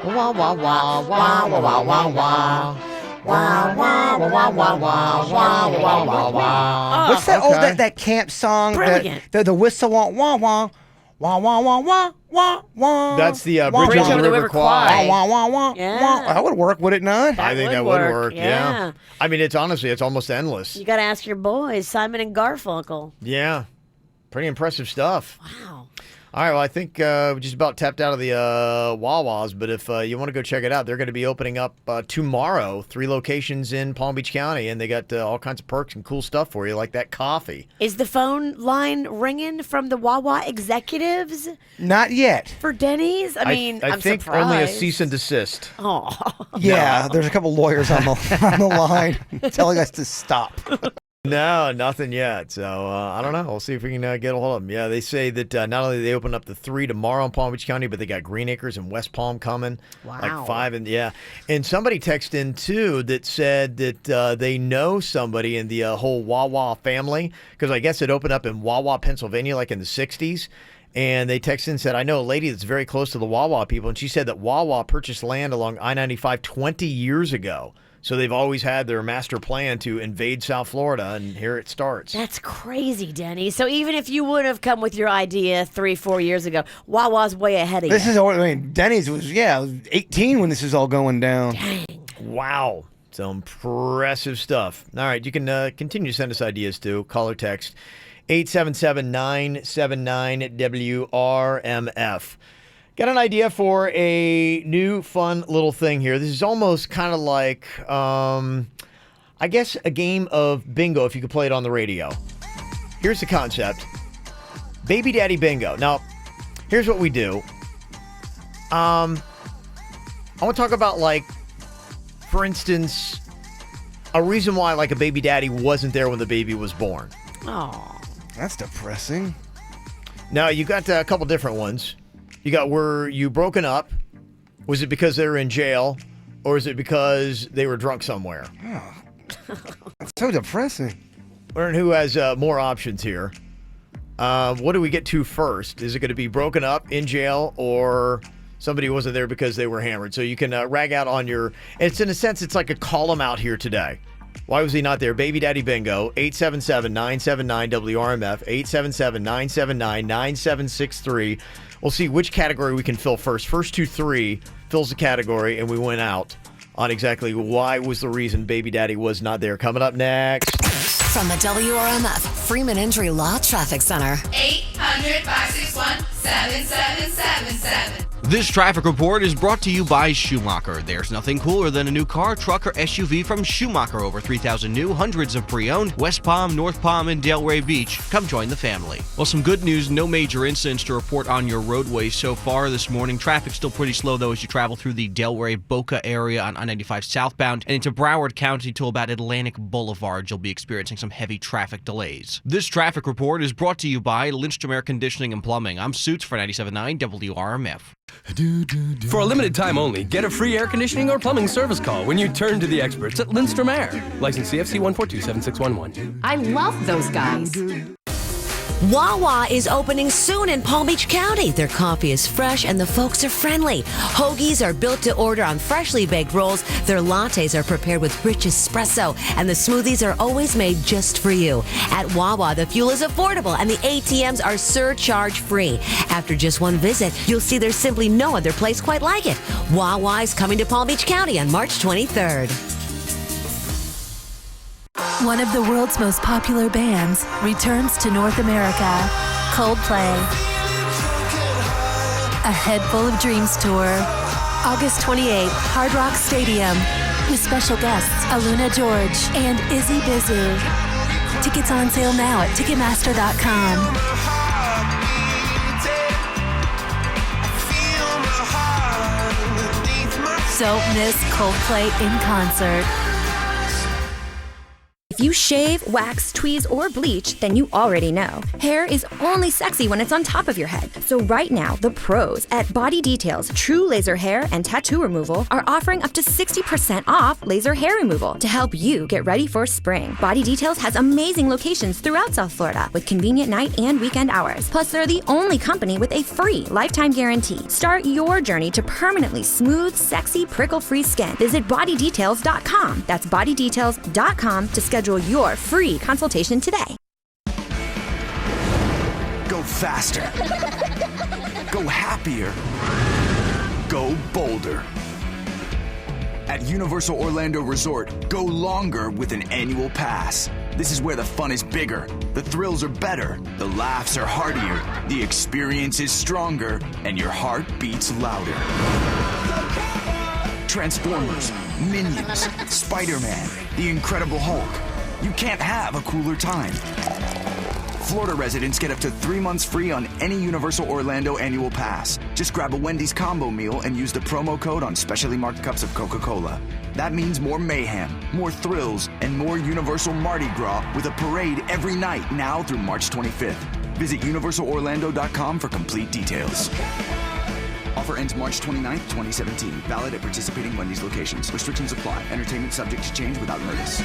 Wah, wah, wah, wah, wah, wah, wah, wah. Wah, wah, wah, wah, wah, wah, wah, wah, wah. What's that? Okay. Oh, that camp song. Brilliant. The whistle wah wah wah Wah, wah, wah, wah, wah, wah. That's the wah, Bridge wah, over the River Kwai. Wah, wah, wah, Yeah. wah. That would work, would it not? I think that would work. Yeah. Yeah. I mean, it's honestly, it's almost endless. You got to ask your boys, Simon and Garfunkel. Yeah. Pretty impressive stuff. Wow. All right, well, I think we just about tapped out of the Wawas, but if you want to go check it out, they're going to be opening up tomorrow, 3 locations in Palm Beach County, and they got all kinds of perks and cool stuff for you, like that coffee. Is the phone line ringing from the Wawa executives Not yet. for Denny's? I mean, I I'm think surprised. only a cease and desist. Oh. Yeah, there's a couple lawyers on the line telling us to stop. No, nothing yet. So I don't know. We'll see if we can get a hold of them. Yeah, they say that not only they open up the 3 tomorrow in Palm Beach County, but they got Green Acres and West Palm coming. Wow. Like 5 and yeah. And somebody texted in too that said that they know somebody in the whole Wawa family, because I guess it opened up in Wawa, Pennsylvania, like in the 60s. And they texted in and said, I know a lady that's very close to the Wawa people, and she said that Wawa purchased land along I-95 20 years ago. So they've always had their master plan to invade South Florida, and here it starts. That's crazy, Denny. So even if you would have come with your idea 3-4 years ago, Wawa's way ahead of you. This is, I mean, Denny's was 18 when this is all going down. Dang. Wow. Some impressive stuff. All right, you can continue to send us ideas too. Call or text 877-979-WRMF. Got an idea for a new fun little thing here. This is almost kind of like, I guess, a game of bingo if you could play it on the radio. Here's the concept. Baby Daddy Bingo. Now, here's what we do. I want to talk about, like, for instance, a reason why, like, a baby daddy wasn't there when the baby was born. Oh. That's depressing. Now, you got a couple different ones. You got, were you broken up? Was it because they were in jail? Or is it because they were drunk somewhere? Oh, that's so depressing. Learn who has more options here. What do we get to first? Is it going to be broken up, in jail, or somebody wasn't there because they were hammered? So you can rag out on your... It's in a sense, it's like a call them out here today. Why was he not there? Baby Daddy Bingo, 877-979-WRMF, 877-979-9763. We'll see which category we can fill first. First 2-3 fills the category, and we went out on exactly why was the reason Baby Daddy was not there. Coming up next. From the WRMF Freeman Injury Law Traffic Center. 800-561-7777. This traffic report is brought to you by Schumacher. There's nothing cooler than a new car, truck, or SUV from Schumacher. Over 3,000 new, hundreds of pre-owned. West Palm, North Palm, and Delray Beach. Come join the family. Well, some good news. No major incidents to report on your roadways so far this morning. Traffic's still pretty slow, though, as you travel through the Delray Boca area on I-95 southbound and into Broward County till about Atlantic Boulevard. You'll be experiencing some heavy traffic delays. This traffic report is brought to you by Lindstrom Air Conditioning and Plumbing. I'm Suits for 97.9 WRMF. For a limited time only, get a free air conditioning or plumbing service call when you turn to the experts at Lindstrom Air. License CFC 1427611. I love those guys. Wawa is opening soon in Palm Beach County. Their coffee is fresh and the folks are friendly. Hoagies are built to order on freshly baked rolls. Their lattes are prepared with rich espresso, and the smoothies are always made just for you. At Wawa, the fuel is affordable and the ATMs are surcharge free. After just one visit, you'll see there's simply no other place quite like it. Wawa is coming to Palm Beach County on March 23rd. One of the world's most popular bands returns to North America. Coldplay. A Head Full of Dreams tour. August 28th, Hard Rock Stadium. With special guests Aluna George and Izzy Bizu. Tickets on sale now at Ticketmaster.com. Don't miss Coldplay in concert. If you shave, wax, tweeze, or bleach, then you already know. Hair is only sexy when it's on top of your head. So right now, the pros at Body Details True Laser Hair and Tattoo Removal are offering up to 60% off laser hair removal to help you get ready for spring. Body Details has amazing locations throughout South Florida with convenient night and weekend hours. Plus, they're the only company with a free lifetime guarantee. Start your journey to permanently smooth, sexy, prickle-free skin. Visit bodydetails.com. That's bodydetails.com to schedule your free consultation today. Go faster. Go happier. Go bolder. At Universal Orlando Resort, go longer with an annual pass. This is where the fun is bigger, the thrills are better, the laughs are heartier, the experience is stronger, and your heart beats louder. Transformers, Minions, Spider-Man, The Incredible Hulk. You can't have a cooler time. Florida residents get up to 3 months free on any Universal Orlando annual pass. Just grab a Wendy's combo meal and use the promo code on specially marked cups of Coca-Cola. That means more mayhem, more thrills, and more Universal Mardi Gras with a parade every night now through March 25th. Visit universalorlando.com for complete details. Offer ends March 29th, 2017. Valid at participating Wendy's locations. Restrictions apply. Entertainment subject to change without notice.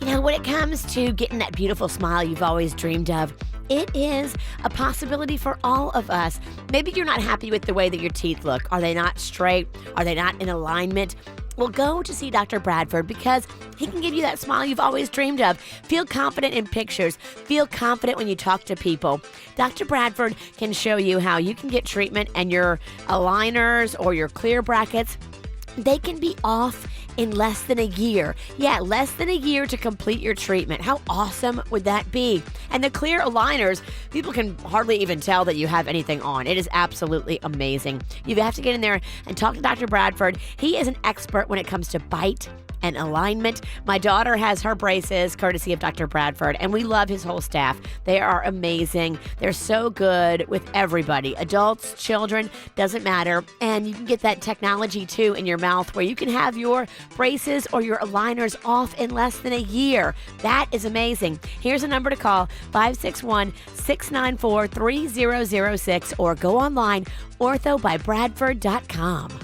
You know, when it comes to getting that beautiful smile you've always dreamed of, it is a possibility for all of us. Maybe you're not happy with the way that your teeth look. Are they not straight? Are they not in alignment? Well, go to see Dr. Bradford because he can give you that smile you've always dreamed of. Feel confident in pictures. Feel confident when you talk to people. Dr. Bradford can show you how you can get treatment and your aligners or your clear brackets, they can be off in less than a year. Yeah, less than a year to complete your treatment. How awesome would that be? And the clear aligners, people can hardly even tell that you have anything on. It is absolutely amazing. You have to get in there and talk to Dr. Bradford. He is an expert when it comes to bite and alignment. My daughter has her braces courtesy of Dr. Bradford, and we love his whole staff. They are amazing. They're so good with everybody, adults, children, doesn't matter. And you can get that technology too in your mouth where you can have your braces or your aligners off in less than a year. That is amazing. Here's a number to call, 561-694-3006, or go online, orthobybradford.com.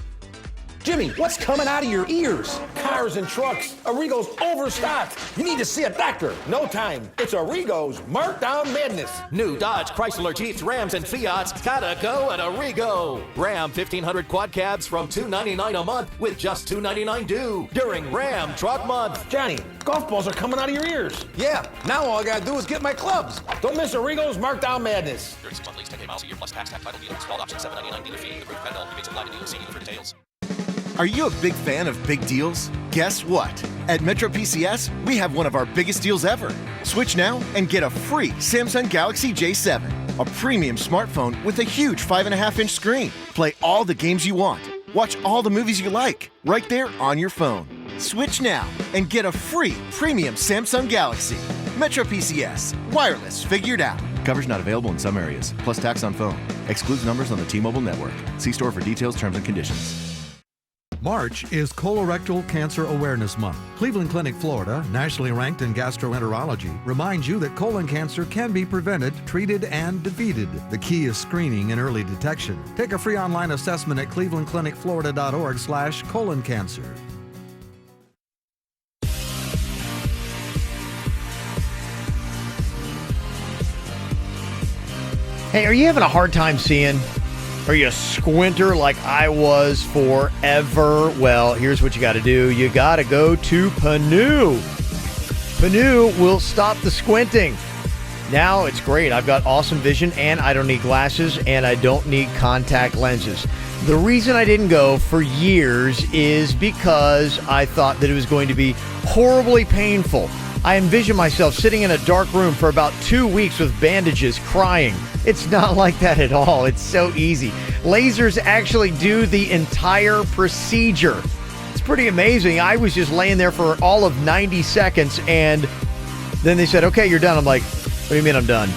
Jimmy, what's coming out of your ears? Cars and trucks. Arrigo's overstocked. You need to see a doctor. No time. It's Arrigo's Markdown Madness. New Dodge, Chrysler, Jeeps, Rams, and Fiats gotta go at Arrigo. Ram 1500 quad cabs from $299 a month with just $299 due during Ram Truck Month. Johnny, golf balls are coming out of your ears. Yeah, now all I gotta do is get my clubs. Don't miss Arrigo's Markdown Madness. 36 month lease, 10K miles a year plus tax, title dealer, installed option, $799 dealer fee. The roof pedal, rebates apply to dealer. See dealer for details. Are you a big fan of big deals? Guess what? At Metro PCS, we have one of our biggest deals ever. Switch now and get a free Samsung Galaxy J7, a premium smartphone with a huge 5.5-inch screen. Play all the games you want. Watch all the movies you like, right there on your phone. Switch now and get a free premium Samsung Galaxy. Metro PCS, wireless figured out. Coverage not available in some areas, plus tax on phone. Excludes numbers on the T-Mobile network. See store for details, terms, and conditions. March is Colorectal Cancer Awareness Month. Cleveland Clinic, Florida, nationally ranked in gastroenterology, reminds you that colon cancer can be prevented, treated, and defeated. The key is screening and early detection. Take a free online assessment at clevelandclinicflorida.org/colon cancer. Hey, are you having a hard time seeing? Are you a squinter like I was forever? Well, here's what you got to do. You got to go to Panu. Panu will stop the squinting. Now it's great. I've got awesome vision and I don't need glasses and I don't need contact lenses. The reason I didn't go for years is because I thought that it was going to be horribly painful. I envisioned myself sitting in a dark room for about 2 weeks with bandages, crying. It's not like that at all. It's so easy. Lasers actually do the entire procedure. It's pretty amazing. I was just laying there for all of 90 seconds, and then they said, okay, you're done. I'm like, what do you mean I'm done?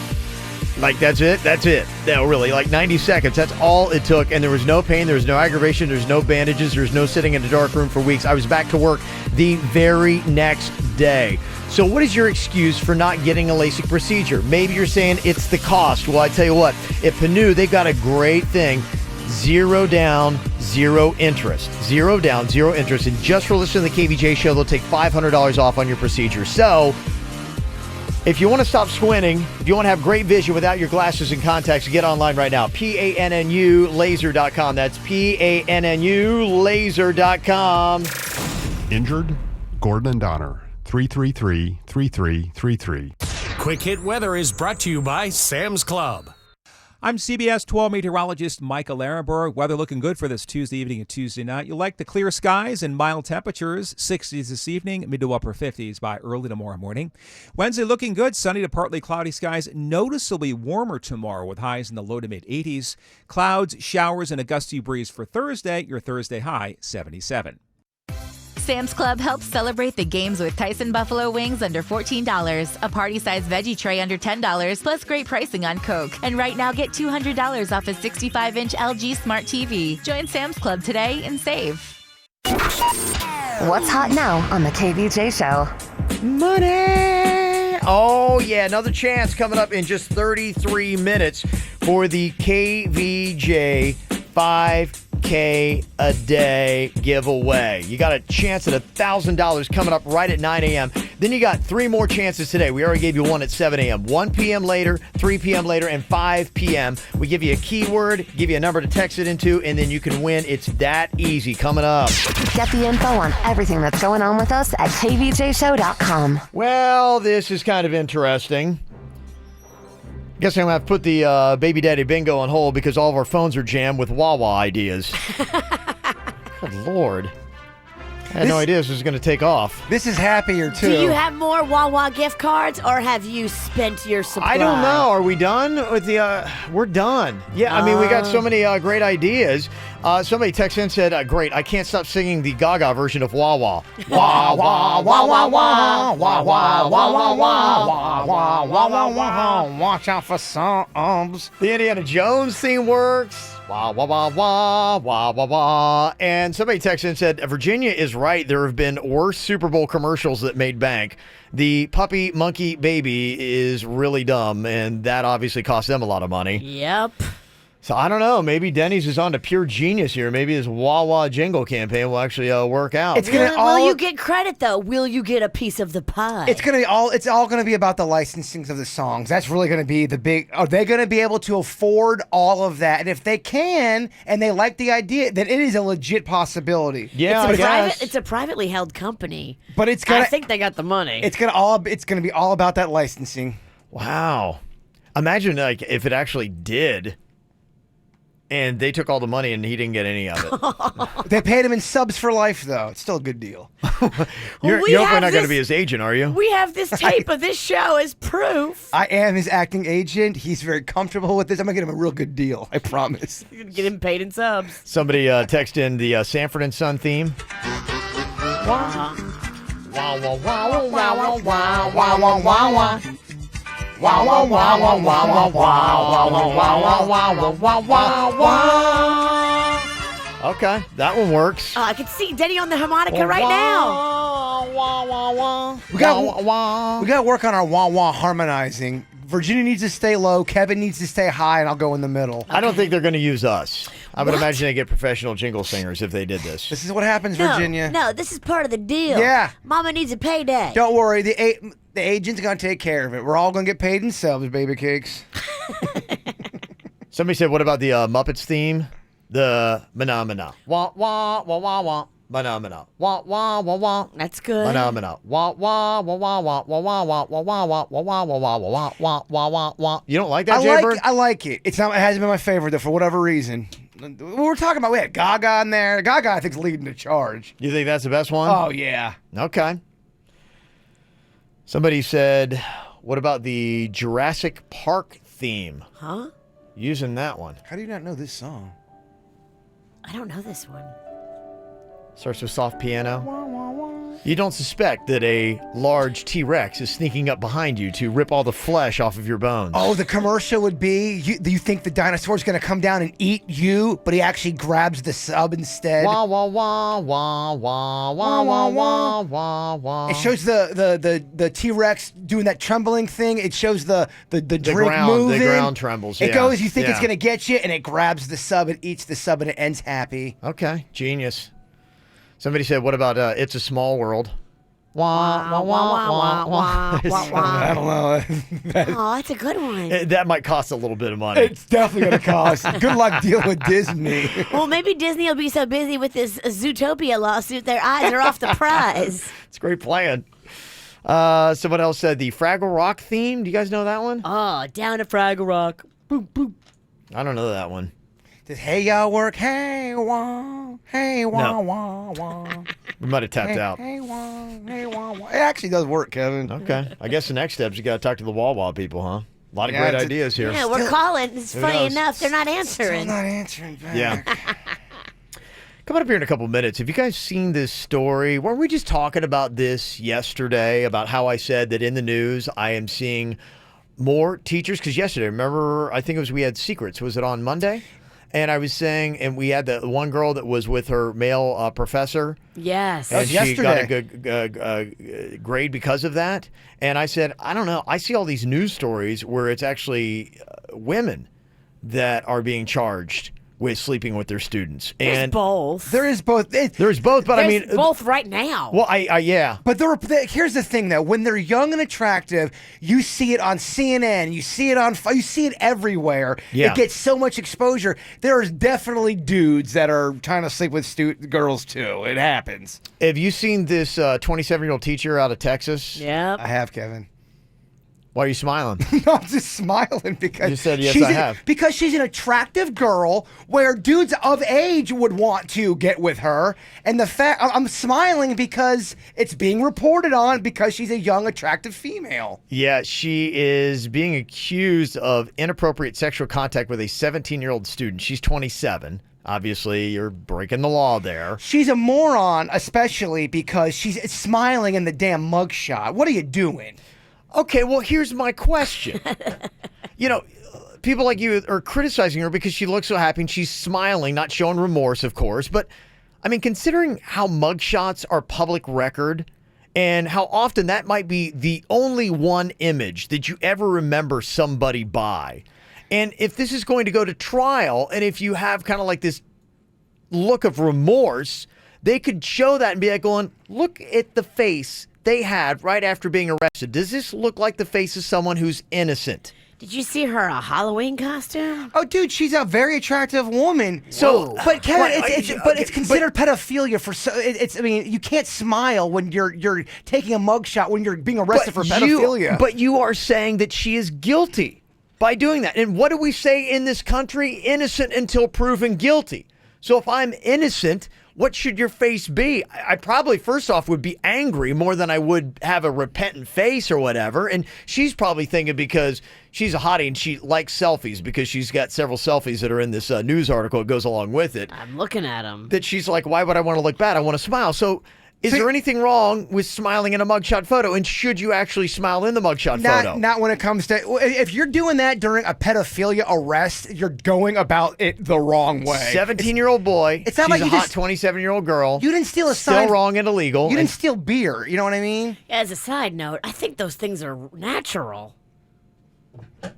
Like, that's it? That's it. No, really, like 90 seconds. That's all it took, and there was no pain, there was no aggravation, there's no bandages, there's no sitting in a dark room for weeks. I was back to work the very next day. So what is your excuse for not getting a LASIK procedure? Maybe you're saying it's the cost. Well, I tell you what, at Panu, they've got a great thing. 0 down, 0 interest. 0 down, 0 interest. And just for listening to the KVJ show, they'll take $500 off on your procedure. So if you want to stop squinting, if you want to have great vision without your glasses and contacts, get online right now. PANNU laser.com. That's PANNU laser.com. Injured? Gordon and Donner. 333-3333. Quick Hit Weather is brought to you by Sam's Club. I'm CBS 12 meteorologist Michael Ehrenberg. Weather looking good for this Tuesday evening and Tuesday night. You'll like the clear skies and mild temperatures, 60s this evening, mid to upper 50s by early tomorrow morning. Wednesday looking good, sunny to partly cloudy skies, noticeably warmer tomorrow with highs in the low to mid 80s. Clouds, showers, and a gusty breeze for Thursday, your Thursday high 77. Sam's Club helps celebrate the games with Tyson Buffalo Wings under $14, a party-sized veggie tray under $10, plus great pricing on Coke. And right now, get $200 off a 65-inch LG Smart TV. Join Sam's Club today and save. What's hot now on the KVJ Show? Money! Oh, yeah, another chance coming up in just 33 minutes for the KVJ 5K a day giveaway. You got a chance at $1,000 coming up right at 9 a.m. Then you got 3 more chances today. We already gave you one at 7 a.m., 1 p.m. later, 3 p.m. later, and 5 p.m. We give you a keyword, give you a number to text it into, and then you can win. It's that easy coming up. Get the info on everything that's going on with us at kvjshow.com. Well, this is kind of interesting. Guess I'm going to have to put the Baby Daddy Bingo on hold because all of our phones are jammed with Wawa ideas. Good Lord. I had no idea this was going to take off. This is happier, too. Do you have more Wawa gift cards, or have you spent your supply? I don't know. Are we done with the... we're done. Yeah, I mean, we got so many great ideas. Somebody texted in and said, great, I can't stop singing the Gaga version of Wawa. Wah, wah, wah, wah, wah, wah, wah, wah, wah, wah, wah, wah, wah, wah. Watch out for Psalms. The Indiana Jones theme works. Wah, wah, wah, wah, wah, wah, wah. And somebody texted in and said, Virginia is right. There have been worse Super Bowl commercials that made bank. The puppy monkey baby is really dumb, and that obviously cost them a lot of money. Yep. So I don't know. Maybe Denny's is on to pure genius here. Maybe his Wawa jingle campaign will actually work out. Will you get credit though? Will you get a piece of the pie? It's all gonna be about the licensings of the songs. That's really gonna be the big. Are they gonna be able to afford all of that? And if they can, and they like the idea, then it is a legit possibility. Yeah, it's a privately held company. But it's gonna. I think they got the money. It's gonna be all about that licensing. Wow. Imagine like if it actually did. And they took all the money and he didn't get any of it. They paid him in subs for life, though. It's still a good deal. You're hopefully not going to be his agent, are you? We have this tape of this show as proof. I am his acting agent. He's very comfortable with this. I'm going to get him a real good deal. I promise. You're going to get him paid in subs. Somebody texted in the Sanford and Son theme. Wow, wow, wow, wow, wow, wow, wow, wow, wow, wow. Wow, wow, wow, wow, wow, wow, wow, wow, wow, wow, wow, wow, wow. Okay, that one works. I can see Denny on the harmonica right now. We got to work on our wah-wah harmonizing. Virginia needs to stay low, Kevin needs to stay high, and I'll go in the middle. I don't think they're going to use us. I would imagine they get professional jingle singers if they did this. This is what happens, Virginia. No, this is part of the deal. Yeah. Mama needs a payday. Don't worry, the agent's going to take care of it. We're all going to get paid in subs, baby cakes. Somebody said, what about the Muppets theme? The Phenomena. Wah, wah, wah, wah, wah. Phenomena. Wah, wah, wah, wah. That's good. Phenomena. Wah, wah, wah, wah, wah, wah, wah, wah, wah, wah, wah, wah, wah, wah, wah, wah, wah, wah, wah, wah. You don't like that, Jaybird? I like it. It hasn't been my favorite, though, for whatever reason. We were talking about, we had Gaga in there. Gaga, I think, is leading the charge. You think that's the best one? Oh, yeah. Okay. Somebody said, what about the Jurassic Park theme? Huh? Using that one. How do you not know this song? I don't know this one. Starts with soft piano. You don't suspect that a large T-Rex is sneaking up behind you to rip all the flesh off of your bones. Oh, the commercial would be, do you think the dinosaur's going to come down and eat you, but he actually grabs the sub instead? Wah, wah, wah, wah, wah, wah, wah, wah, wah, wah. It shows the T-Rex doing that trembling thing. It shows the drink ground, moving. The ground trembles, It goes, you think it's going to get you, and it grabs the sub and eats the sub, and it ends happy. Okay, genius. Somebody said, what about It's a Small World? Wah, wah, wah, wah, wah, wah. I don't know. Oh, that's a good one. That might cost a little bit of money. It's definitely going to cost. Good luck dealing with Disney. Well, maybe Disney will be so busy with this Zootopia lawsuit, their eyes are off the prize. It's a great plan. Someone else said the Fraggle Rock theme. Do you guys know that one? Oh, down at Fraggle Rock. Boop, boop. I don't know that one. Does hey y'all work? Hey wah, hey wah wah wah. We might have tapped out. Hey wah, hey wah wah. It actually does work, Kevin. Okay. I guess the next step is you got to talk to the Wawa people, huh? A lot of Yeah, great it's a- ideas here. Yeah, we're calling. It's Who funny knows? enough. They're not answering. Still not answering back. Yeah. Coming up here in a couple minutes, have you guys seen this story? Weren't we just talking about this yesterday, about how I said that in the news I am seeing more teachers? Because yesterday, remember, I think it was we had secrets. Was it on Monday? And I was saying, and we had the one girl that was with her male professor. Yes. And was she yesterday. got a good grade because of that. And I said, I don't know. I see all these news stories where it's actually women that are being charged with sleeping with their students. There's And both. There is both. there's both, but I mean, There's both right now. well, yeah. But here's the thing, though. When they're young and attractive, you see it on CNN. You see it you see it everywhere. Yeah. It gets so much exposure. There's definitely dudes that are trying to sleep with girls too. It happens. Have you seen this 27-year-old teacher out of Texas? Yep. I have, Kevin. Why are you smiling? No, I'm just smiling because You said, yes, she's I have. Because she's an attractive girl where dudes of age would want to get with her. And the fact I'm smiling because it's being reported on because she's a young, attractive female. Yeah, she is being accused of inappropriate sexual contact with a 17-year-old student. She's 27. Obviously, you're breaking the law there. She's a moron, especially because she's smiling in the damn mugshot. What are you doing? Okay, well, here's my question. You know, people like you are criticizing her because she looks so happy and she's smiling, not showing remorse, of course. But, I mean, considering how mugshots are public record and how often that might be the only one image that you ever remember somebody by. And if this is going to go to trial and if you have kind of like this look of remorse, they could show that and be like going, look at the face they had right after being arrested. Does this look like the face of someone who's innocent? Did you see her Halloween costume? Oh, dude, she's a very attractive woman. So, but Kevin, but it's considered pedophilia for so. I mean, you can't smile when you're taking a mugshot when you're being arrested for pedophilia. But you are saying that she is guilty by doing that. And what do we say in this country? Innocent until proven guilty. So if I'm innocent, what should your face be? I probably, first off, would be angry more than I would have a repentant face or whatever. And she's probably thinking because she's a hottie and she likes selfies because she's got several selfies that are in this news article that goes along with it. I'm looking at them. That she's like, why would I want to look bad? I want to smile. So is there anything wrong with smiling in a mugshot photo? And should you actually smile in the mugshot photo? Not when it comes to... If you're doing that during a pedophilia arrest, you're going about it the wrong way. 17-year-old boy. It's not she's like a you hot just... 27-year-old girl. You didn't steal a Still sign... wrong and illegal. You didn't steal beer. You know what I mean? As a side note, I think those things are natural.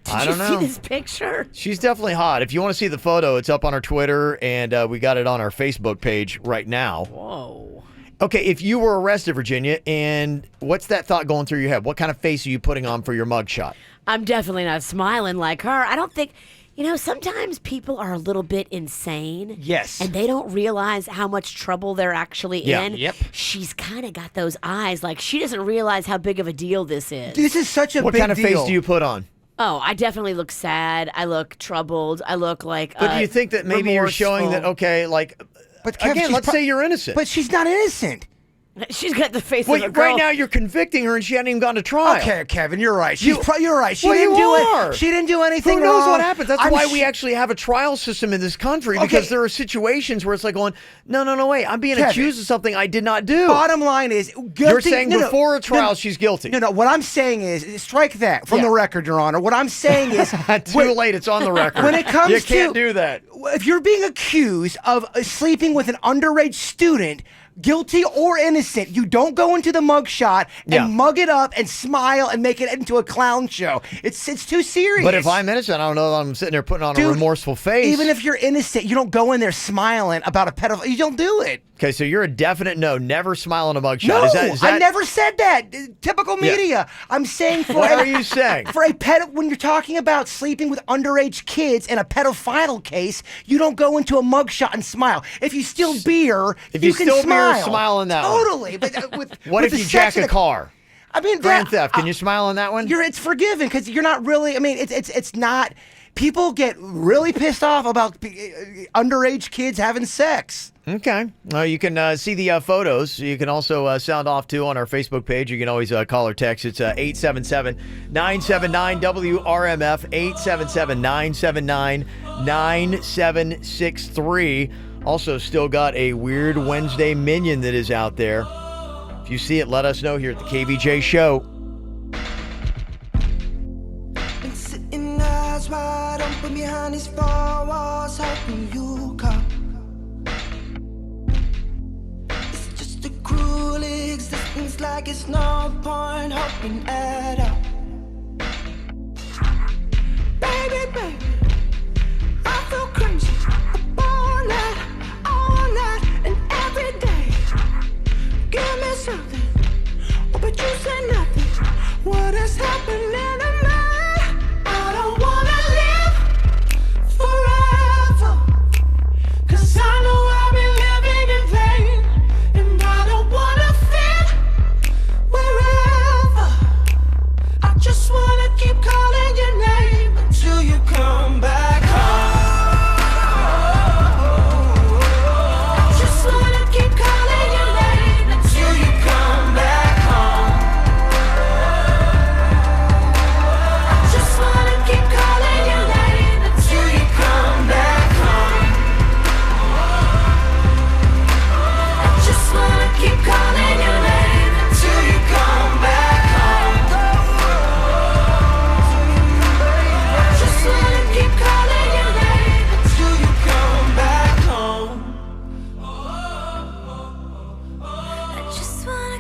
I don't know. Did you see this picture? She's definitely hot. If you want to see the photo, it's up on our Twitter, and we got it on our Facebook page right now. Whoa. Okay, if you were arrested, Virginia, and what's that thought going through your head? What kind of face are you putting on for your mugshot? I'm definitely not smiling like her. I don't think... You know, sometimes people are a little bit insane. Yes. And they don't realize how much trouble they're actually Yeah. in. Yep. She's kind of got those eyes. Like, she doesn't realize how big of a deal this is. This is such a What big kind of deal. face do you put on? Oh, I definitely look sad. I look troubled. I look like But do you think that maybe you're showing that, remorseful. okay, like, But Kev, again, she's let's say you're innocent. But she's not innocent. She's got the face Well, of a girl. right now you're convicting her and she hadn't even gone to trial. Okay, Kevin, you're right. You're right. She Well, didn't you do are. it. She didn't do anything Who knows wrong. what happens? That's I'm why sh- we actually have a trial system in this country, Okay. because there are situations where it's like going, no, wait, I'm being Kevin, accused of something I did not do. Bottom line is, guilty. You're saying no, before a trial no, she's guilty. No. What I'm saying is, strike that from the record, Your Honor. What I'm saying is, Too late. It's on the record. when it comes you to can't do that. if you're being accused of sleeping with an underage student, guilty or innocent, you don't go into the mugshot and Yeah. mug it up and smile and make it into a clown show. It's too serious. But if I'm innocent, I don't know that I'm sitting there putting on a remorseful face. Even if you're innocent, you don't go in there smiling about a pedophile. You don't do it. Okay, so you're a definite no. Never smile in a mugshot. No, Is that I never said that. Typical Yeah. media. I'm saying for What are you saying? For a when you're talking about sleeping with underage kids in a pedophile case, you don't go into a mugshot and smile. If you steal beer, If you can steal beer, smile. smile in that one. Totally. But with What with if the you jack sex in a the- car? I mean, grand theft. Can you smile on that one? It's forgiven because you're not really. I mean, it's not. People get really pissed off about underage kids having sex. Okay. You can see the photos. You can also sound off, too, on our Facebook page. You can always call or text. It's 877-979-WRMF, 877-979-9763. Also, still got a Weird Wednesday minion that is out there. If you see it, let us know here at the KVJ Show. Been sitting eyes wide open behind these four walls, hoping you come. It's just a cruel existence, like it's no point hoping at all. Baby, baby, I feel crazy. All night, and every day. Give me something, but you say nothing. What is happening to me? I don't wanna live forever, 'cause I know I've been living in vain, and I don't wanna fit wherever. I just wanna keep calling your name until you come back home.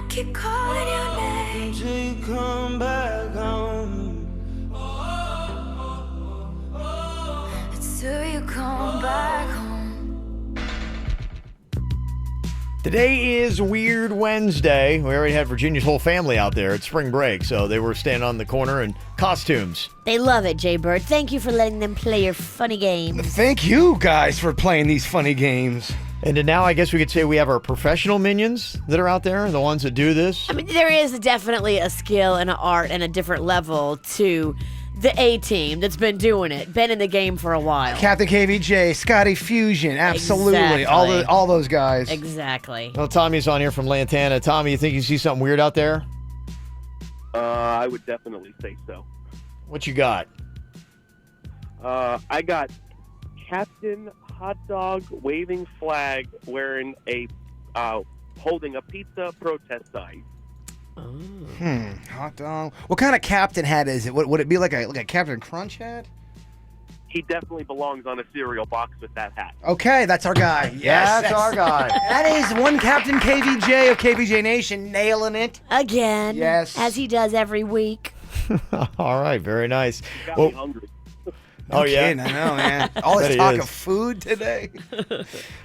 Keep calling your name until you come back home. Until you come back home. Today is Weird Wednesday. We already had Virginia's whole family out there at spring break, so they were standing on the corner in costumes. They love it, Jay Bird. Thank you for letting them play your funny games. Thank you guys for playing these funny games. And then now I guess we could say we have our professional minions that are out there, the ones that do this. I mean, there is definitely a skill and an art and a different level to the A-team that's been doing it, been in the game for a while. Captain KVJ, Scotty Fusion, absolutely. Exactly. All those guys. Exactly. Well, Tommy's on here from Lantana. Tommy, you think you see something weird out there? I would definitely say so. What you got? I got Captain Hot Dog waving flag wearing a holding a pizza protest sign. Hot dog. What kind of captain hat is it? Would it be like a Captain Crunch hat? He definitely belongs on a cereal box with that hat. Okay, that's our guy. Yes, that's our guy. That is one Captain KVJ of KVJ Nation nailing it. Again. Yes. As he does every week. All right, very nice. Got me hungry. Oh, yeah? Kidding, I know, man. All this talk of food today.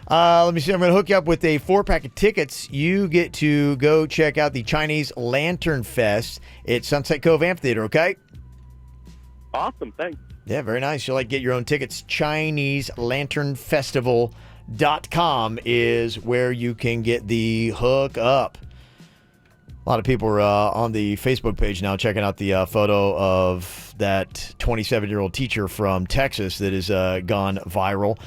Let me see. I'm going to hook you up with a 4-pack of tickets. You get to go check out the Chinese Lantern Fest at Sunset Cove Amphitheater, okay? Awesome, thanks. Yeah, very nice. You'll get your own tickets. ChineseLanternFestival.com is where you can get the hook up. A lot of people are on the Facebook page now checking out the photo of that 27-year-old teacher from Texas that has gone viral.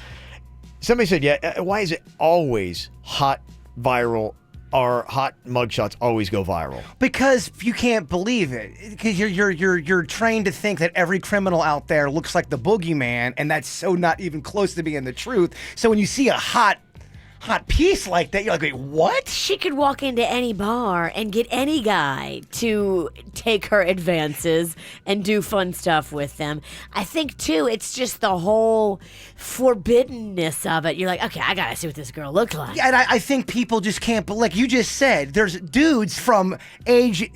Somebody said, yeah, why is it always hot viral or hot mugshots always go viral? Because you can't believe it. Because you're trained to think that every criminal out there looks like the boogeyman, and that's so not even close to being the truth. So when you see a hot piece like that, you're like, wait, what? She could walk into any bar and get any guy to take her advances and do fun stuff with them. I think, too, it's just the whole forbiddenness of it. You're like, okay, I gotta see what this girl looks like. Yeah, and I think people just can't, like you just said, there's dudes from age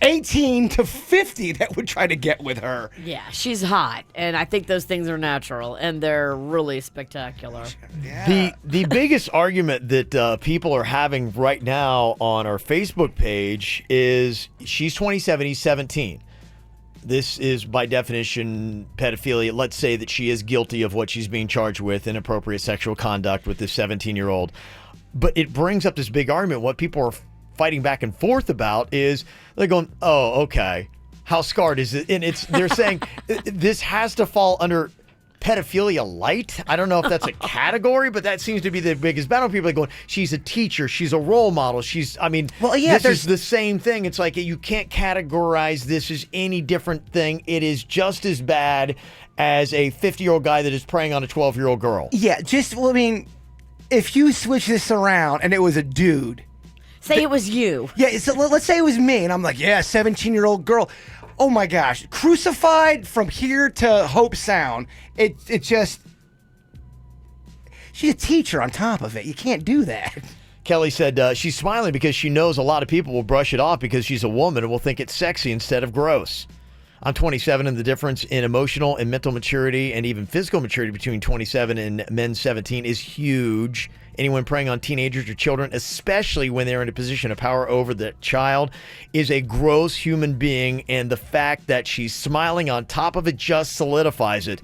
18 to 50 that would try to get with her. Yeah, she's hot, and I think those things are natural, and they're really spectacular. Yeah. The biggest argument that people are having right now on our Facebook page is she's 27, he's 17. This is, by definition, pedophilia. Let's say that she is guilty of what she's being charged with, inappropriate sexual conduct with this 17-year-old. But it brings up this big argument. What people are fighting back and forth about is they're going, oh, okay, how scarred is it? And they're saying this has to fall under pedophilia light. I don't know if that's a category, but that seems to be the biggest battle. People are going, she's a teacher, she's a role model, this is the same thing. It's like you can't categorize this as any different thing. It is just as bad as a 50-year-old guy that is preying on a 12-year-old girl. Yeah, if you switch this around and it was a dude. Say it was you. Yeah, so let's say it was me, and I'm like, yeah, 17-year-old girl. Oh my gosh, crucified from here to Hope Sound. It just, she's a teacher on top of it. You can't do that. Kelly said she's smiling because she knows a lot of people will brush it off because she's a woman and will think it's sexy instead of gross. I'm 27, and the difference in emotional and mental maturity and even physical maturity between 27 and men 17 is huge. Anyone preying on teenagers or children, especially when they're in a position of power over the child, is a gross human being, and the fact that she's smiling on top of it just solidifies it.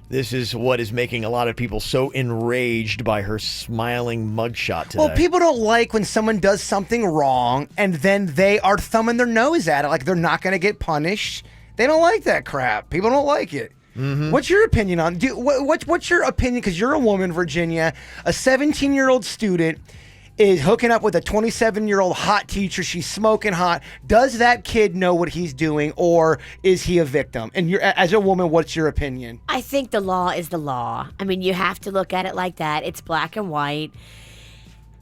This is what is making a lot of people so enraged by her smiling mugshot today. Well, people don't like when someone does something wrong and then they are thumbing their nose at it like they're not going to get punished. They don't like that crap. People don't like it. Mm-hmm. What's your opinion on? What's your opinion? Because you're a woman, Virginia. A 17-year-old student is hooking up with a 27-year-old hot teacher. She's smoking hot. Does that kid know what he's doing, or is he a victim? And as a woman, what's your opinion? I think the law is the law. I mean, you have to look at it like that. It's black and white.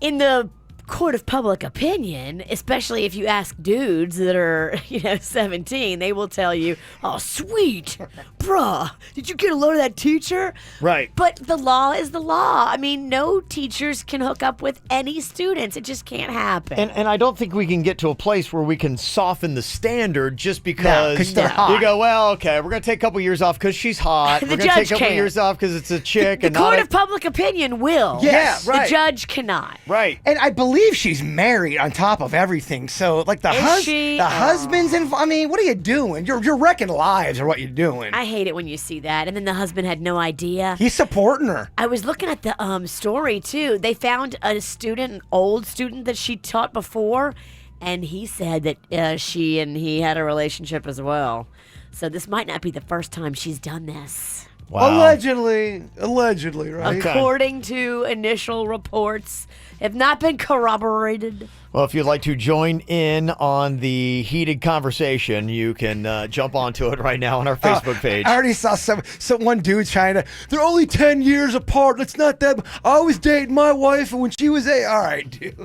In the court of public opinion, especially if you ask dudes that are, 17, they will tell you, oh, sweet, bruh, did you get a load of that teacher? Right. But the law is the law. I mean, no teachers can hook up with any students. It just can't happen. And I don't think we can get to a place where we can soften the standard just because they're hot. You go, well, okay, we're going to take a couple years off because she's hot. The We're going to take a couple years off because it's a chick. The court of public opinion will. Yes. The Right. judge cannot. Right. And I believe she's married on top of everything. So, like the husband's involved. I mean, what are you doing? You're wrecking lives, or what you're doing. I hate it when you see that. And then the husband had no idea. He's supporting her. I was looking at the story too. They found an old student that she taught before, and he said that she and he had a relationship as well. So this might not be the first time she's done this. Wow. Allegedly, right? Okay. According to initial reports, have not been corroborated. Well, if you'd like to join in on the heated conversation, you can jump onto it right now on our Facebook page. I already saw some one dude trying to, they're only 10 years apart. It's not that. I was dating my wife, and when she was all right, dude.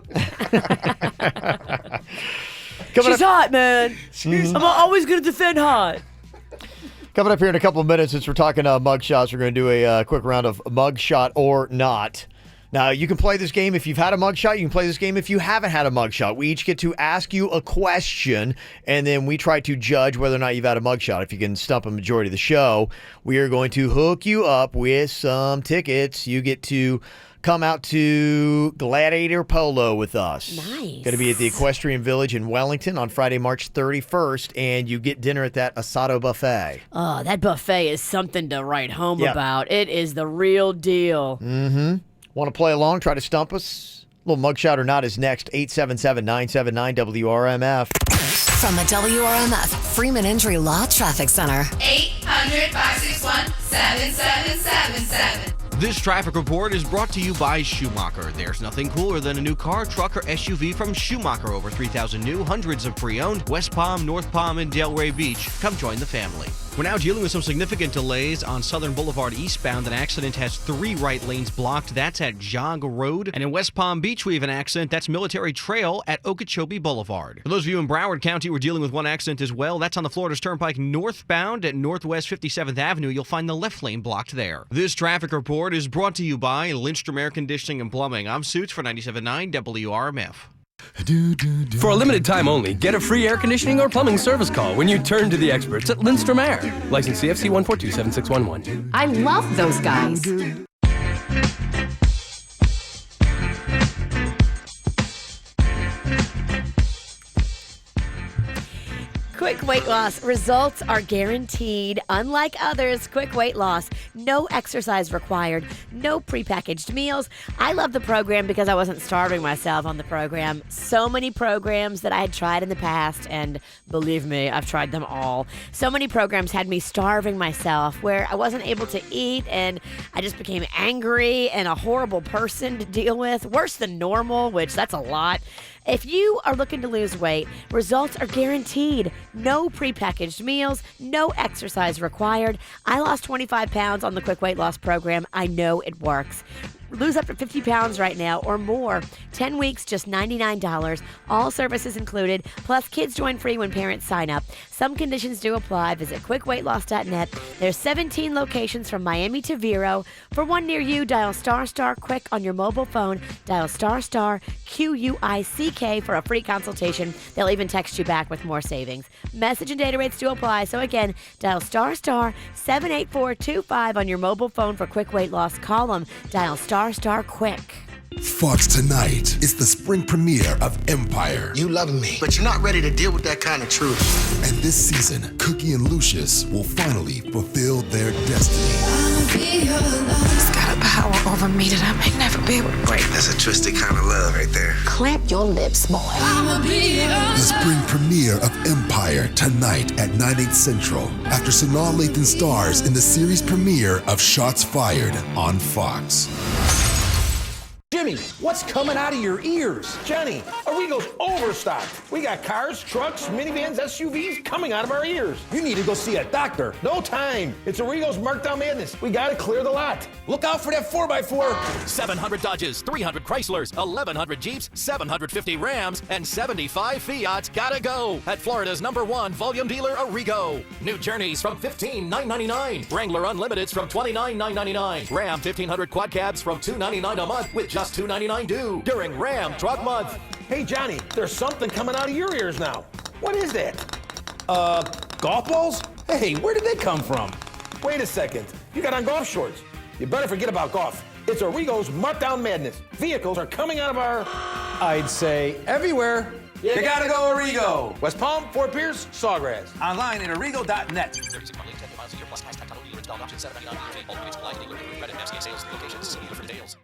She's hot, man. I'm always going to defend hot. Coming up here in a couple of minutes, since we're talking mugshots, we're going to do a quick round of mugshot or not. Now, you can play this game if you've had a mugshot. You can play this game if you haven't had a mugshot. We each get to ask you a question, and then we try to judge whether or not you've had a mugshot. If you can stump a majority of the show, we are going to hook you up with some tickets. You get to come out to Gladiator Polo with us. Nice. Going to be at the Equestrian Village in Wellington on Friday, March 31st, and you get dinner at that Asado Buffet. Oh, that buffet is something to write home about. It is the real deal. Mm-hmm. Want to play along? Try to stump us? A little mugshot or not is next. 877-979-WRMF. From the WRMF Freeman Injury Law Traffic Center. 800-561-7777. This traffic report is brought to you by Schumacher. There's nothing cooler than a new car, truck, or SUV from Schumacher. Over 3,000 new, hundreds of pre-owned. West Palm, North Palm, and Delray Beach. Come join the family. We're now dealing with some significant delays on Southern Boulevard eastbound. An accident has 3 right lanes blocked. That's at Jog Road. And in West Palm Beach, we have an accident. That's Military Trail at Okeechobee Boulevard. For those of you in Broward County, we're dealing with one accident as well. That's on the Florida's Turnpike northbound at Northwest 57th Avenue. You'll find the left lane blocked there. This traffic report is brought to you by Lindstrom Air Conditioning and Plumbing. I'm Suits for 97.9 WRMF. For a limited time only, get a free air conditioning or plumbing service call when you turn to the experts at Lindstrom Air. License CFC 1427611. I love those guys. Quick weight loss results are guaranteed. Unlike others, quick weight loss no exercise required, no prepackaged meals. I love the program because I wasn't starving myself on the program. So many programs that I had tried in the past, and believe me, I've tried them all. So many programs had me starving myself where I wasn't able to eat, and I just became angry and a horrible person to deal with, worse than normal, which that's a lot. If you are looking to lose weight, results are guaranteed. No prepackaged meals, no exercise required. I lost 25 pounds on the Quick Weight Loss program. I know it works. Lose up to 50 pounds right now or more. 10 weeks, just $99. All services included. Plus, kids join free when parents sign up. Some conditions do apply. Visit quickweightloss.net. There's 17 locations from Miami to Vero. For one near you, dial **QUICK on your mobile phone. Dial **QUICK for a free consultation. They'll even text you back with more savings. Message and data rates do apply. So again, dial *78425 on your mobile phone for Quick Weight Loss. Call them. Dial **QUICK. Fox tonight is the spring premiere of Empire. You love me, but you're not ready to deal with that kind of truth. And this season, Cookie and Lucius will finally fulfill their destiny. He's got a power over me that I may never be able to break. That's a twisted kind of love right there. Clamp your lips, boy. The spring premiere of Empire tonight at 9/8 Central. After Sanaa Lathan stars in the series premiere of Shots Fired on Fox. Jimmy, what's coming out of your ears? Jenny, Arrigo's overstocked. We got cars, trucks, minivans, SUVs coming out of our ears. You need to go see a doctor. No time. It's Arrigo's markdown madness. We got to clear the lot. Look out for that 4x4. 700 Dodges, 300 Chryslers, 1,100 Jeeps, 750 Rams, and 75 Fiats gotta go at Florida's #1 volume dealer, Arrigo. New Journeys from $15,999. Wrangler Unlimiteds from $29,999. Ram 1500 Quad Cabs from $299 a month with just $299 due during Ram Truck Month. Hey, Johnny, there's something coming out of your ears now. What is that? Golf balls? Hey, where did they come from? Wait a second. You got on golf shorts. You better forget about golf. It's Arrigo's markdown madness. Vehicles are coming out of our... I'd say everywhere. You gotta go Arrigo. West Palm, Fort Pierce, Sawgrass. Online at arrigo.net. 36 monthly, 10 miles a year plus nice technology, installed option, $799 all units apply, dealer, credit, FCA sales, locations, see dealer for details.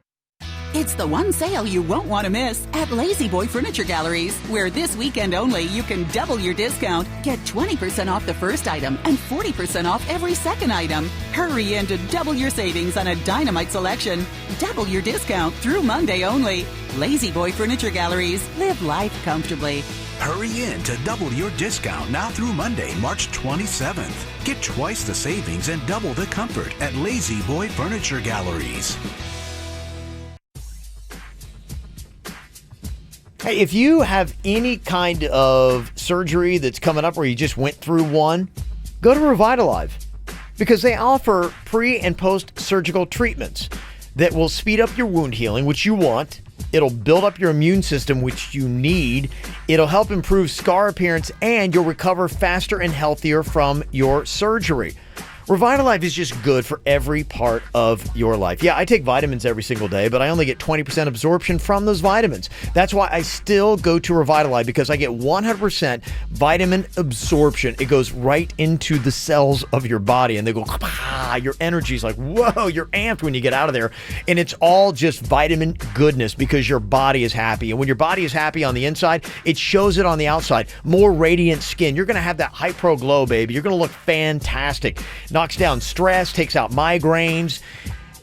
It's the one sale you won't want to miss at Lazy Boy Furniture Galleries, where this weekend only you can double your discount. Get 20% off the first item and 40% off every second item. Hurry in to double your savings on a dynamite selection. Double your discount through Monday only. Lazy Boy Furniture Galleries. Live life comfortably. Hurry in to double your discount now through Monday, March 27th. Get twice the savings and double the comfort at Lazy Boy Furniture Galleries. Hey, if you have any kind of surgery that's coming up where you just went through one, go to Revitalive because they offer pre- and post-surgical treatments that will speed up your wound healing, which you want. It'll build up your immune system, which you need. It'll help improve scar appearance, and you'll recover faster and healthier from your surgery. Revitalive is just good for every part of your life. Yeah, I take vitamins every single day, but I only get 20% absorption from those vitamins. That's why I still go to Revitalive, because I get 100% vitamin absorption. It goes right into the cells of your body, and they go, your energy's like, whoa, you're amped when you get out of there. And it's all just vitamin goodness because your body is happy. And when your body is happy on the inside, it shows it on the outside. More radiant skin. You're going to have that Hype Pro glow, baby. You're going to look fantastic. Knocks down stress, takes out migraines,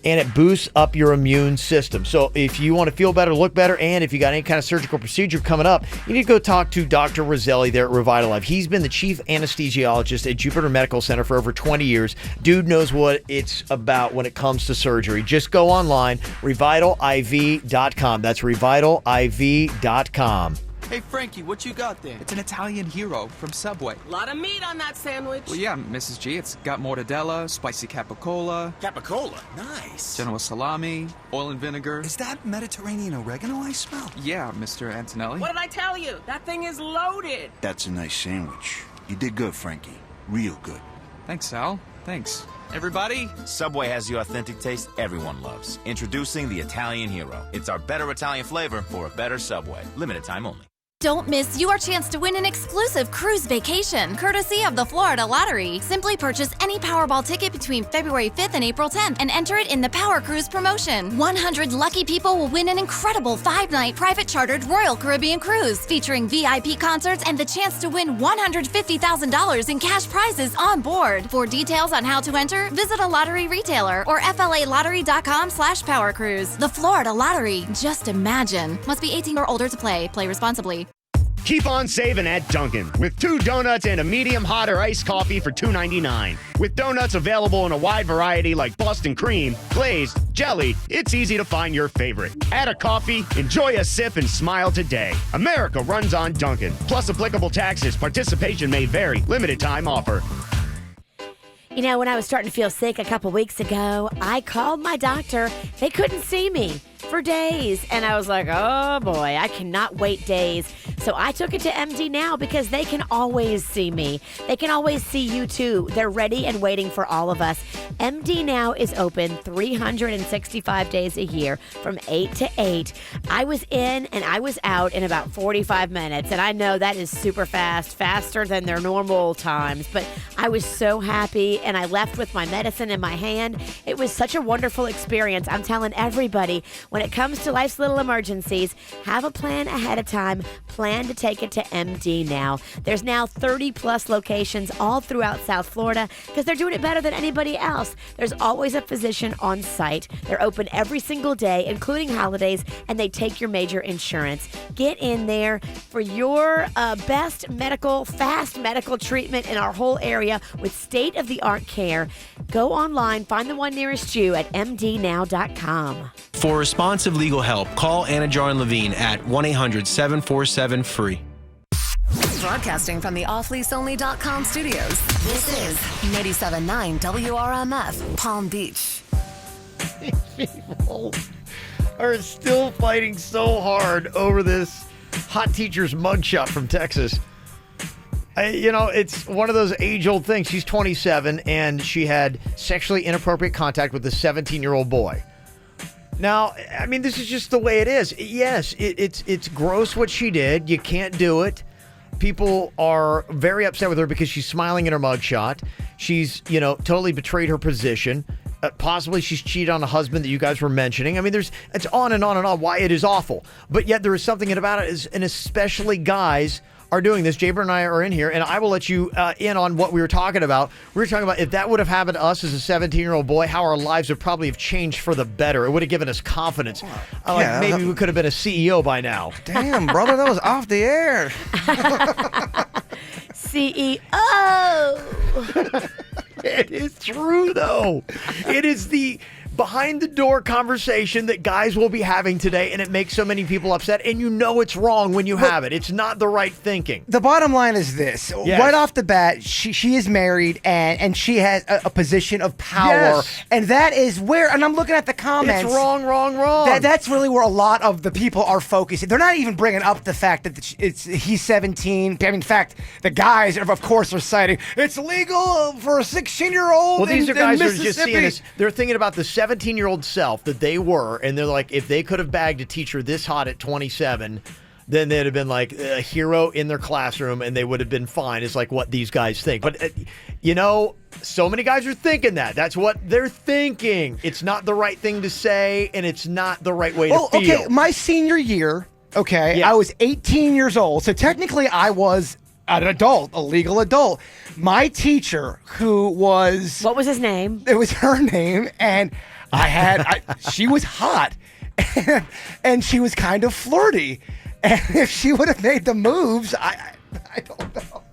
and it boosts up your immune system. So if you want to feel better, look better, and if you got any kind of surgical procedure coming up, you need to go talk to Dr. Roselli there at Revitalive. He's been the chief anesthesiologist at Jupiter Medical Center for over 20 years. Dude knows what it's about when it comes to surgery. Just go online, revitaliv.com. That's revitaliv.com. Hey, Frankie, what you got there? It's an Italian hero from Subway. A lot of meat on that sandwich. Well, yeah, Mrs. G. It's got mortadella, spicy capicola. Capicola? Nice. General salami, oil and vinegar. Is that Mediterranean oregano I smell? Yeah, Mr. Antonelli. What did I tell you? That thing is loaded. That's a nice sandwich. You did good, Frankie. Real good. Thanks, Sal. Thanks. Everybody? Subway has the authentic taste everyone loves. Introducing the Italian Hero. It's our better Italian flavor for a better Subway. Limited time only. Don't miss your chance to win an exclusive cruise vacation, courtesy of the Florida Lottery. Simply purchase any Powerball ticket between February 5th and April 10th and enter it in the Power Cruise promotion. 100 lucky people will win an incredible 5-night private chartered Royal Caribbean cruise featuring VIP concerts and the chance to win $150,000 in cash prizes on board. For details on how to enter, visit a lottery retailer or flalottery.com/powercruise. The Florida Lottery. Just imagine. Must be 18 or older to play. Play responsibly. Keep on saving at Dunkin' with 2 donuts and a medium hot or iced coffee for $2.99. With donuts available in a wide variety like Boston cream, glazed, jelly, it's easy to find your favorite. Add a coffee, enjoy a sip, and smile today. America runs on Dunkin'. Plus applicable taxes. Participation may vary. Limited time offer. You know, when I was starting to feel sick a couple weeks ago, I called my doctor. They couldn't see me for days. And I was like, oh boy, I cannot wait days. So I took it to MD Now because they can always see me. They can always see you too. They're ready and waiting for all of us. MD Now is open 365 days a year from 8 to 8. I was in and I was out in about 45 minutes. And I know that is super fast, faster than their normal times. But I was so happy and I left with my medicine in my hand. It was such a wonderful experience. I'm telling everybody, when it comes to life's little emergencies, have a plan ahead of time. Plan to take it to MD Now. There's now 30 plus locations all throughout South Florida because they're doing it better than anybody else. There's always a physician on site. They're open every single day, including holidays, and they take your major insurance. Get in there for your best fast medical treatment in our whole area with state-of-the-art care. Go online, find the one nearest you at mdnow.com. For responsive legal help, call Anna Jar and Levine at 1-800-747-FREE. Broadcasting from the offleaseonly.com studios, this is 97.9 WRMF, Palm Beach. People are still fighting so hard over this hot teacher's mugshot from Texas. It's one of those age-old things. She's 27, and she had sexually inappropriate contact with a 17-year-old boy. Now, I mean, this is just the way it is. Yes, it's gross what she did. You can't do it. People are very upset with her because she's smiling in her mugshot. She's, totally betrayed her position. Possibly she's cheated on a husband that you guys were mentioning. I mean, it's on and on and on why it is awful. But yet there is something about it, and especially guys are doing this. Jaber and I are in here, and I will let you in on what we were talking about. We were talking about if that would have happened to us as a 17-year-old boy, how our lives would probably have changed for the better. It would have given us confidence. Maybe we could have been a CEO by now. Damn, brother, that was off the air. CEO. It is true, though. It is the behind-the-door conversation that guys will be having today, and it makes so many people upset, and it's wrong when you have it. It's not the right thinking. The bottom line is this. Yes. Right off the bat, she is married, and she has a position of power. Yes. And that is where, and I'm looking at the comments. It's wrong. That's really where a lot of the people are focusing. They're not even bringing up the fact that he's 17. I mean, in fact, the guys, of course, are citing, it's legal for a 16-year-old. Well, these in guys are Mississippi. just seeing this. They're thinking about the 17-year-old self that they were, and they're like, if they could have bagged a teacher this hot at 27, then they'd have been like a hero in their classroom, and they would have been fine. It's like what these guys think. But, so many guys are thinking that. That's what they're thinking. It's not the right thing to say, and it's not the right way to feel. Okay, my senior year, I was 18 years old, so technically I was an adult, a legal adult. My teacher, who was... What was his name? It was her name, and she was hot, and she was kind of flirty. And if she would have made the moves, I don't know.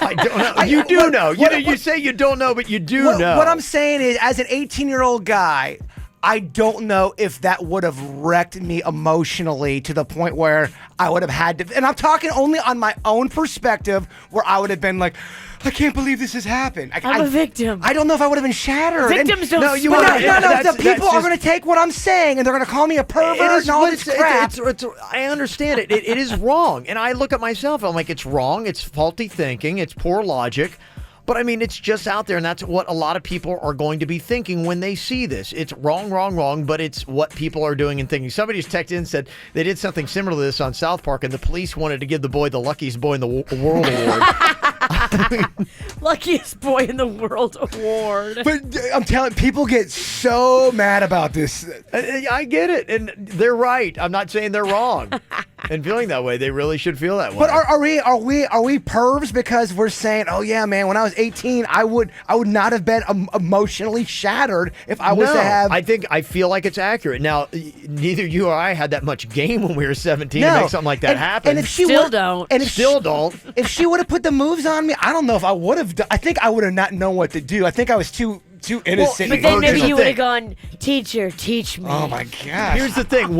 I don't know. You do know. You say you don't know, but you do know. What I'm saying is, as an 18-year-old guy, I don't know if that would have wrecked me emotionally to the point where I would have had to, and I'm talking only on my own perspective, where I would have been like, I can't believe this has happened. I'm a victim. I don't know if I would have been shattered. Victims don't No, the people are going to take what I'm saying, and they're going to call me a pervert and all this crap. I understand it. It is wrong. And I look at myself, I'm like, it's wrong. It's faulty thinking. It's poor logic. But I mean, it's just out there, and that's what a lot of people are going to be thinking when they see this. It's wrong, but it's what people are doing and thinking. Somebody just texted in and said they did something similar to this on South Park, and the police wanted to give the boy the luckiest boy in the world award. Luckiest boy in the world award. But I'm telling people get so mad about this. I get it, and they're right. I'm not saying they're wrong. And feeling that way, they really should feel that way. But are we pervs because we're saying, oh yeah, man, when I was 18, I would not have been emotionally shattered if I was to have. I feel like it's accurate. Now, neither you or I had that much game when we were 17 to make something like that happen. And if she don't. If she would have put the moves on me, I don't know if I would have. I think I would have not known what to do. I think I was too innocent. But then maybe you would have gone, teacher, teach me. Oh my gosh. Here's the thing: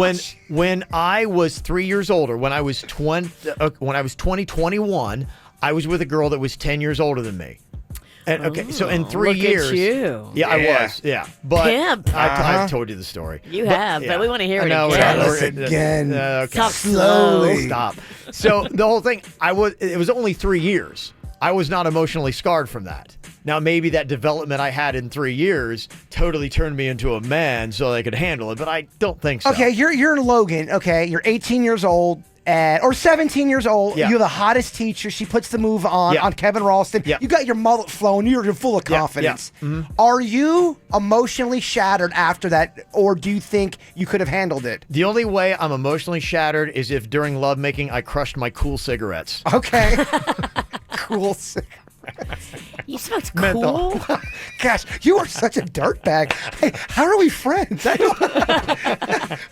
when I was 3 years older, when I was 21, I was with a girl that was 10 years older than me. And so in 3 years, at you. Yeah, I was. Yeah, but Pimp. I've told you the story. You have, but we want to hear it again. Tell us again. Okay. Talk slowly. Stop. So the whole thing, it was only 3 years. I was not emotionally scarred from that. Now, maybe that development I had in 3 years totally turned me into a man so I could handle it, but I don't think so. Okay, you're Logan. Okay, you're 18 years old. Or 17 years old, Yeah. you're the hottest teacher. She puts the move on Kevin Ralston. Yeah. You got your mullet flowing. You're full of confidence. Yeah. Mm-hmm. Are you emotionally shattered after that, or do you think you could have handled it? The only way I'm emotionally shattered is if during lovemaking I crushed my cool cigarettes. Okay. Cool cigarettes. You smoked cool? Gosh, you are such a dirtbag. Hey, how are we friends?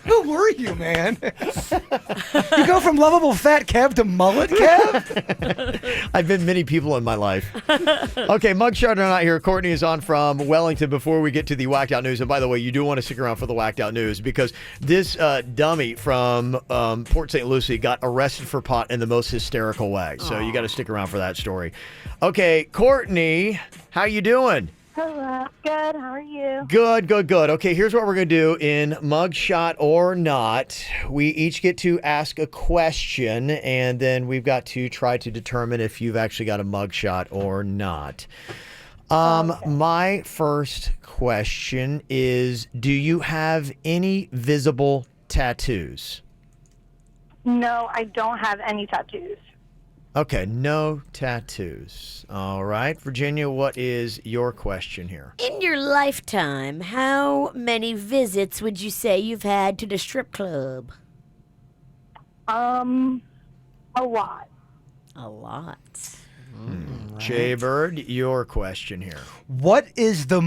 Who were you, man? You go from lovable fat Kev to mullet Kev? I've been many people in my life. Okay, Mugshot are not here. Courtney is on from Wellington before we get to the whacked out news. And by the way, you do want to stick around for the whacked out news because this dummy from Port St. Lucie got arrested for pot in the most hysterical way. So you got to stick around for that story. Okay, Courtney, how you doing? Hello. Good. How are you? Good. Okay, here's what we're going to do in Mugshot or Not. We each get to ask a question, and then we've got to try to determine if you've actually got a mugshot or not. My first question is, do you have any visible tattoos? No, I don't have any tattoos. Okay, no tattoos. All right. Virginia, what is your question here? In your lifetime, how many visits would you say you've had to the strip club? A lot. A lot. Right. Jay-Bird, your question here. What's the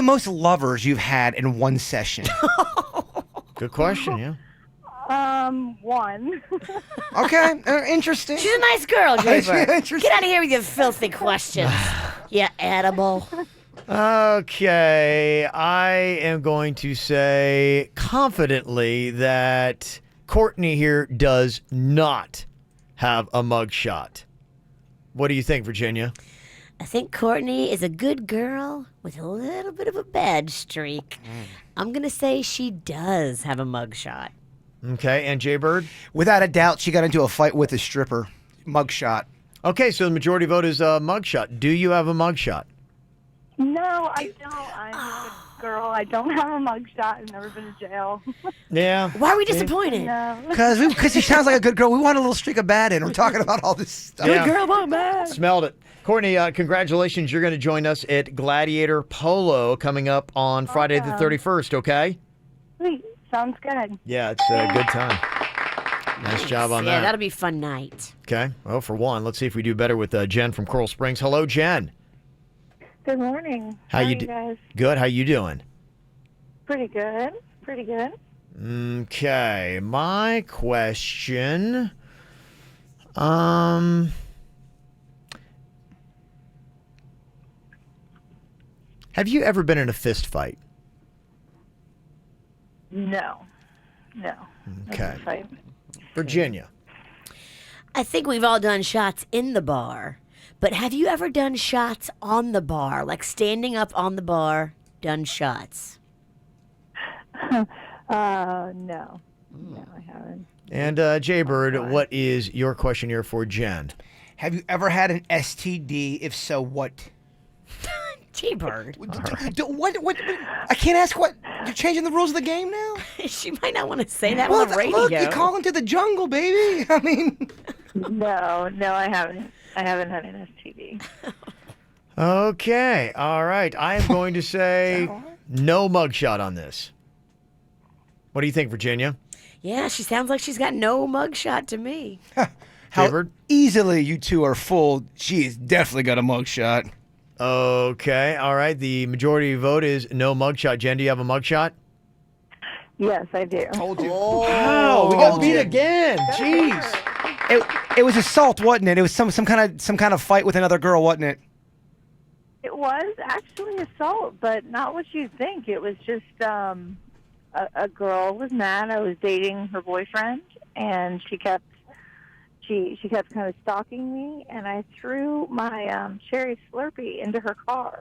most lovers you've had in one session? Good question, yeah. One. Okay, interesting. She's a nice girl, Jay-Bird. Interesting. Get out of here with your filthy questions. You animal. Okay, I am going to say confidently that Courtney here does not have a mugshot. What do you think, Virginia? I think Courtney is a good girl with a little bit of a bad streak. I'm going to say she does have a mugshot. Okay, and Jay-Bird? Without a doubt, she got into a fight with a stripper. Mugshot. Okay, so the majority vote is mugshot. Do you have a mugshot? No, I don't. I'm a good girl. I don't have a mugshot. I've never been to jail. Yeah. Why are we disappointed? No. Because she sounds like a good girl. We want a little streak of bad in. We're talking about all this stuff. Yeah. Good girl, mom, bad. Smelled it. Courtney, congratulations. You're going to join us at Gladiator Polo coming up on Friday the 31st, okay? Sweet. Sounds good. Yeah, it's a good time. Nice job on that. Yeah, that'll be a fun night. Okay. Well, for one, let's see if we do better with Jen from Coral Springs. Hello, Jen. Good morning. How you guys? Good. How you doing? Pretty good. Pretty good. Okay. My question. Have you ever been in a fist fight? No. Okay. Virginia. I think we've all done shots in the bar, but have you ever done shots on the bar, like standing up on the bar, done shots? No. No, I haven't. And Jay-Bird, what is your question here for Jen? Have you ever had an STD? If so, what? Jaybird. What? I can't ask what. You're changing the rules of the game now? She might not want to say that Well, on the radio. look, you're calling to the jungle, baby. I mean. No, I haven't. I haven't had an STD. Okay. All right. I am going to say no mugshot on this. What do you think, Virginia? Yeah, she sounds like she's got no mugshot to me. How easily you two are fooled. She has definitely got a mugshot. Okay. All right. The majority vote is no mugshot. Jen, do you have a mugshot? Yes, I do. Told you. Wow, we got beat again. Jeez. It was assault, wasn't it? It was some kind of fight with another girl, wasn't it? It was actually assault, but not what you think. It was just a girl was mad. I was dating her boyfriend, and she kept kind of stalking me, and I threw my cherry Slurpee into her car.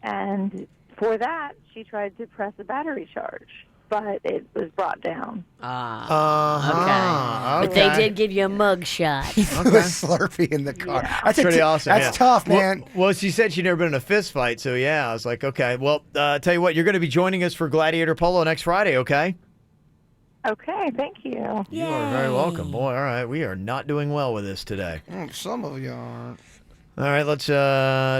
And for that, she tried to press a battery charge, but it was brought down. Okay. But they did give you a mug shot. He threw a Slurpee in the car. Yeah. That's pretty awesome. That's tough, man. Well, she said she'd never been in a fist fight, so yeah, I was like, okay. Well, tell you what, you're going to be joining us for Gladiator Polo next Friday, okay? Okay, thank you. You are very welcome, boy. All right, we are not doing well with this today. Some of you aren't. All right, let's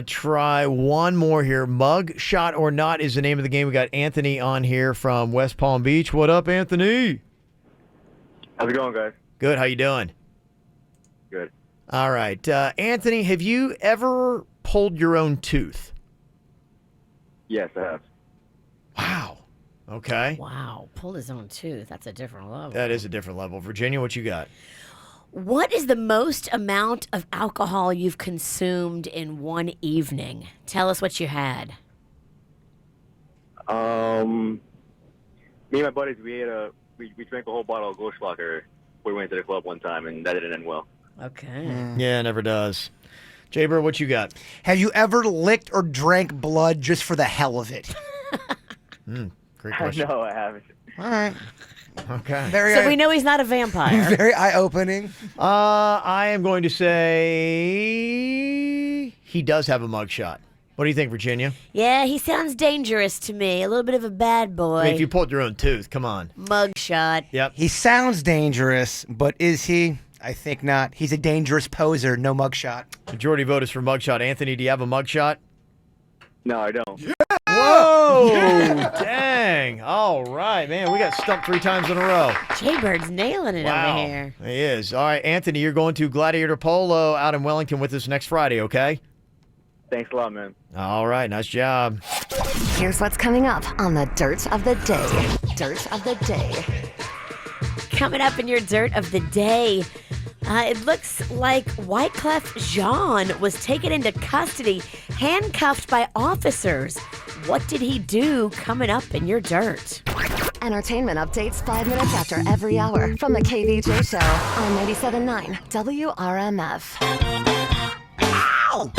try one more here. Mug shot or not is the name of the game. We got Anthony on here from West Palm Beach. What up, Anthony? How's it going, guys? Good. How you doing? Good. All right, Anthony, have you ever pulled your own tooth? Yes, I have. Wow. Okay. Wow, pulled his own tooth. That's a different level. That is a different level. Virginia, what you got? What is the most amount of alcohol you've consumed in one evening? Tell us what you had. Me and my buddies, we drank a whole bottle of Goldschlager before we went to the club one time, and that didn't end well. Okay. Yeah, it never does. Jaber, what you got? Have you ever licked or drank blood just for the hell of it? Great question. No, I haven't. All right. Okay. So we know he's not a vampire. Very eye-opening. I am going to say he does have a mugshot. What do you think, Virginia? Yeah, he sounds dangerous to me. A little bit of a bad boy. I mean, if you pulled your own tooth, come on. Mugshot. Yep. He sounds dangerous, but is he? I think not. He's a dangerous poser. No mugshot. Majority vote is for mugshot. Anthony, do you have a mugshot? No, I don't. Yeah. Whoa! Dang! All right, man, we got stumped 3 times in a row. Jaybird's nailing it over here. He is. All right, Anthony, you're going to Gladiator Polo out in Wellington with us next Friday, okay? Thanks a lot, man. All right, nice job. Here's what's coming up on the Dirt of the Day. Dirt of the Day. Coming up in your Dirt of the Day, it looks like Wyclef Jean was taken into custody, handcuffed by officers. What did he do? Coming up in your Dirt. Entertainment updates 5 minutes after every hour from the KVJ Show on 97.9 WRMF. Ow!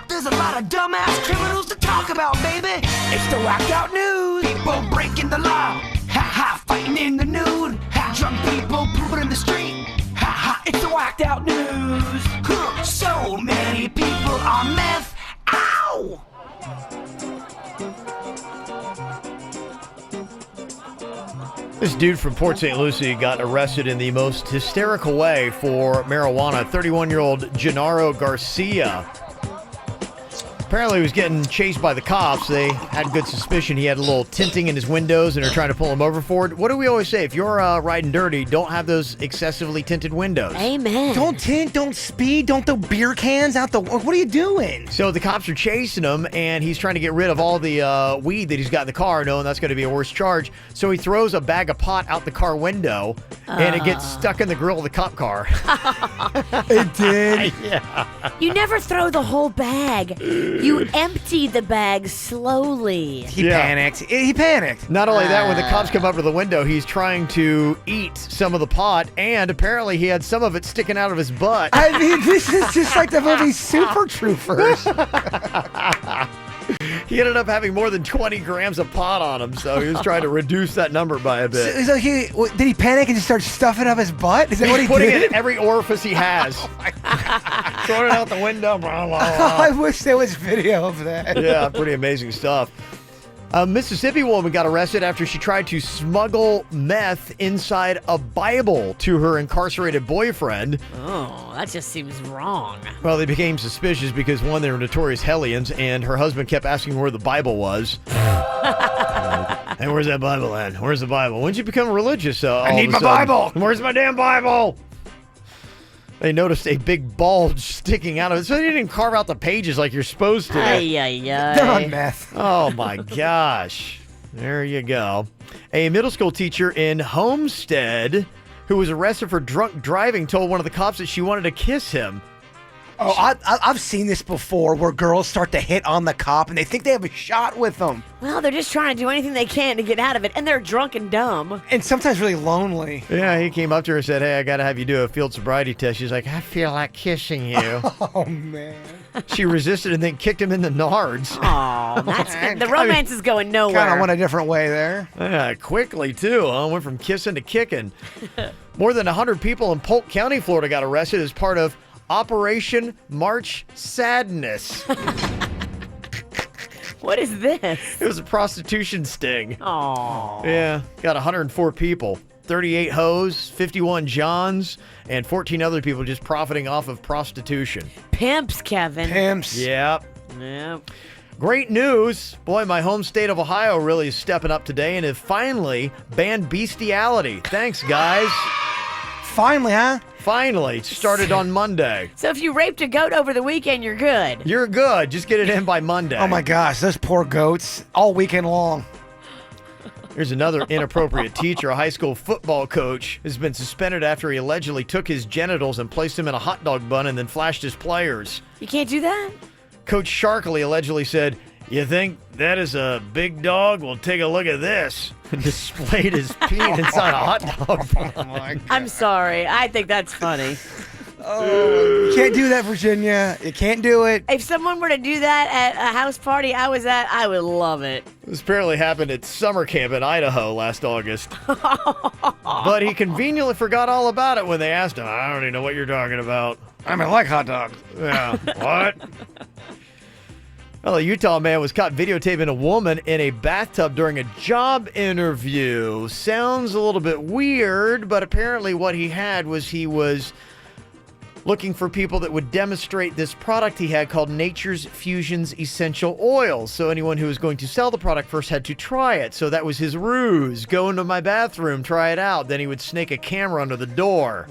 There's a lot of dumbass criminals to talk about, baby. It's the whacked out news. People breaking the law. Ha ha, fighting in the nude. Ha, drunk people pooping in the street. Ha ha, it's the whacked out news. So many people on meth. Ow! This dude from Port St. Lucie got arrested in the most hysterical way for marijuana. 31-year-old Gennaro Garcia. Apparently he was getting chased by the cops. They had good suspicion he had a little tinting in his windows and they're trying to pull him over for it. What do we always say? If you're riding dirty, don't have those excessively tinted windows. Amen. Don't tint, don't speed, don't throw beer cans out the... What are you doing? So the cops are chasing him, and he's trying to get rid of all the weed that he's got in the car, knowing that's going to be a worse charge. So he throws a bag of pot out the car window, and it gets stuck in the grill of the cop car. It did? Yeah. You never throw the whole bag. You empty the bag slowly. He panicked. He panicked. Not only that, when the cops come up to the window, he's trying to eat some of the pot, and apparently he had some of it sticking out of his butt. I mean, this is just like the movie Super Troopers. He ended up having more than 20 grams of pot on him, so he was trying to reduce that number by a bit. So did he panic and just start stuffing up his butt? Is that what he putting did? it in every orifice he has. Throwing it out the window. Blah, blah, blah. I wish there was video of that. Yeah, pretty amazing stuff. A Mississippi woman got arrested after she tried to smuggle meth inside a Bible to her incarcerated boyfriend. Oh, that just seems wrong. Well, they became suspicious because, one, they were notorious hellions, and her husband kept asking where the Bible was. Hey, where's that Bible at? Where's the Bible? When did you become religious? I need my Bible. Where's my damn Bible? They noticed a big bulge sticking out of it, so they didn't carve out the pages like you're supposed to. They're on meth. Oh, my gosh. There you go. A middle school teacher in Homestead who was arrested for drunk driving told one of the cops that she wanted to kiss him. Oh, I've seen this before where girls start to hit on the cop and they think they have a shot with them. Well, they're just trying to do anything they can to get out of it, and they're drunk and dumb. And sometimes really lonely. Yeah, he came up to her and said, hey, I got to have you do a field sobriety test. She's like, I feel like kissing you. Oh, man. She resisted and then kicked him in the nards. Oh, that's good. The romance is going nowhere. Kind of went a different way there. Yeah, quickly, too. Went from kissing to kicking. More than 100 people in Polk County, Florida got arrested as part of Operation March Sadness. What is this? It was a prostitution sting. Oh. Yeah, got 104 people. 38 hoes, 51 Johns, and 14 other people just profiting off of prostitution. Pimps, Kevin. Pimps. Yep. Yep. Great news. Boy, my home state of Ohio really is stepping up today and have finally banned bestiality. Thanks, guys. Finally, huh? Finally. It started on Monday. So if you raped a goat over the weekend, you're good. You're good. Just get it in by Monday. Oh, my gosh. Those poor goats all weekend long. Here's another inappropriate teacher. A high school football coach has been suspended after he allegedly took his genitals and placed them in a hot dog bun and then flashed his players. You can't do that? Coach Sharkley allegedly said, you think that is a big dog? Well, take a look at this. And displayed his peen inside a hot dog bun. Oh my God. I'm sorry. I think that's funny. Oh, you can't do that, Virginia. You can't do it. If someone were to do that at a house party I was at, I would love it. This apparently happened at summer camp in Idaho last August. But he conveniently forgot all about it when they asked him. I don't even know what you're talking about. I mean, I like hot dogs. Yeah. What? Well, a Utah man was caught videotaping a woman in a bathtub during a job interview. Sounds a little bit weird, but apparently what he was looking for people that would demonstrate this product he had called Nature's Fusions Essential Oils. So anyone who was going to sell the product first had to try it. So that was his ruse. Go into my bathroom, try it out. Then he would snake a camera under the door.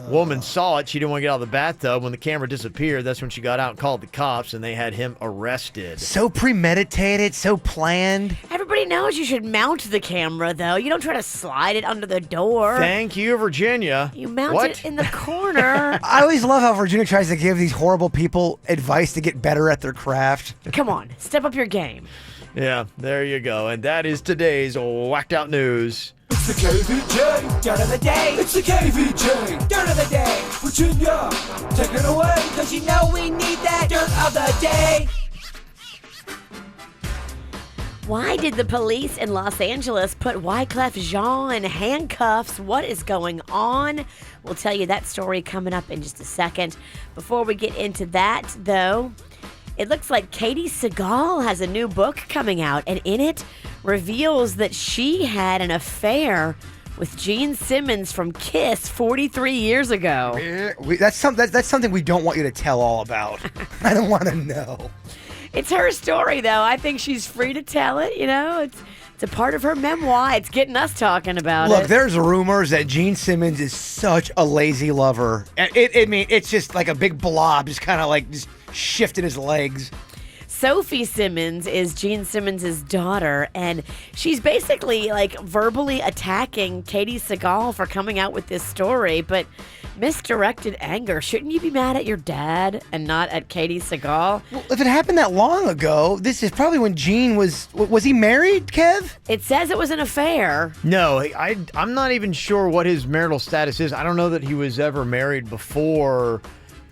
Woman saw it. She didn't want to get out of the bathtub. When the camera disappeared, that's when she got out and called the cops, and they had him arrested. So premeditated, so planned. Everybody knows you should mount the camera, though. You don't try to slide it under the door. Thank you, Virginia. You mount it in the corner. I always love how Virginia tries to give these horrible people advice to get better at their craft. Come on, step up your game. Yeah, there you go. And that is today's Whacked Out News. It's the KVJ dirt of the day. It's the KVJ dirt of the day. Virginia, take it away. Cause you know we need that dirt of the day. Why did the police in Los Angeles put Wyclef Jean in handcuffs? What is going on? We'll tell you that story coming up in just a second. Before we get into that, though, it looks like Katie Seagal has a new book coming out, and in it reveals that she had an affair with Gene Simmons from Kiss 43 years ago. That's something we don't want you to tell all about. I don't want to know. It's her story, though. I think she's free to tell it, you know? It's a part of her memoir. It's getting us talking about it. Look, there's rumors that Gene Simmons is such a lazy lover. It's just like a big blob, just kind of like just shifting his legs. Sophie Simmons is Gene Simmons' daughter, and she's basically like verbally attacking Katie Seagal for coming out with this story, but misdirected anger. Shouldn't you be mad at your dad and not at Katie Seagal? Well, if it happened that long ago, this is probably when Gene was he married, Kev? It says it was an affair. No, I'm not even sure what his marital status is. I don't know that he was ever married before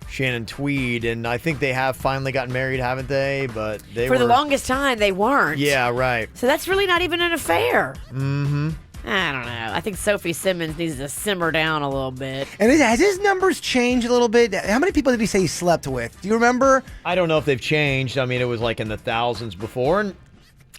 Shannon Tweed, and I think they have finally gotten married, haven't they? But they For were... the longest time, they weren't. Yeah, right. So that's really not even an affair. Mm-hmm. I don't know. I think Sophie Simmons needs to simmer down a little bit. And has his numbers changed a little bit? How many people did he say he slept with? Do you remember? I don't know if they've changed. I mean, it was like in the thousands before. And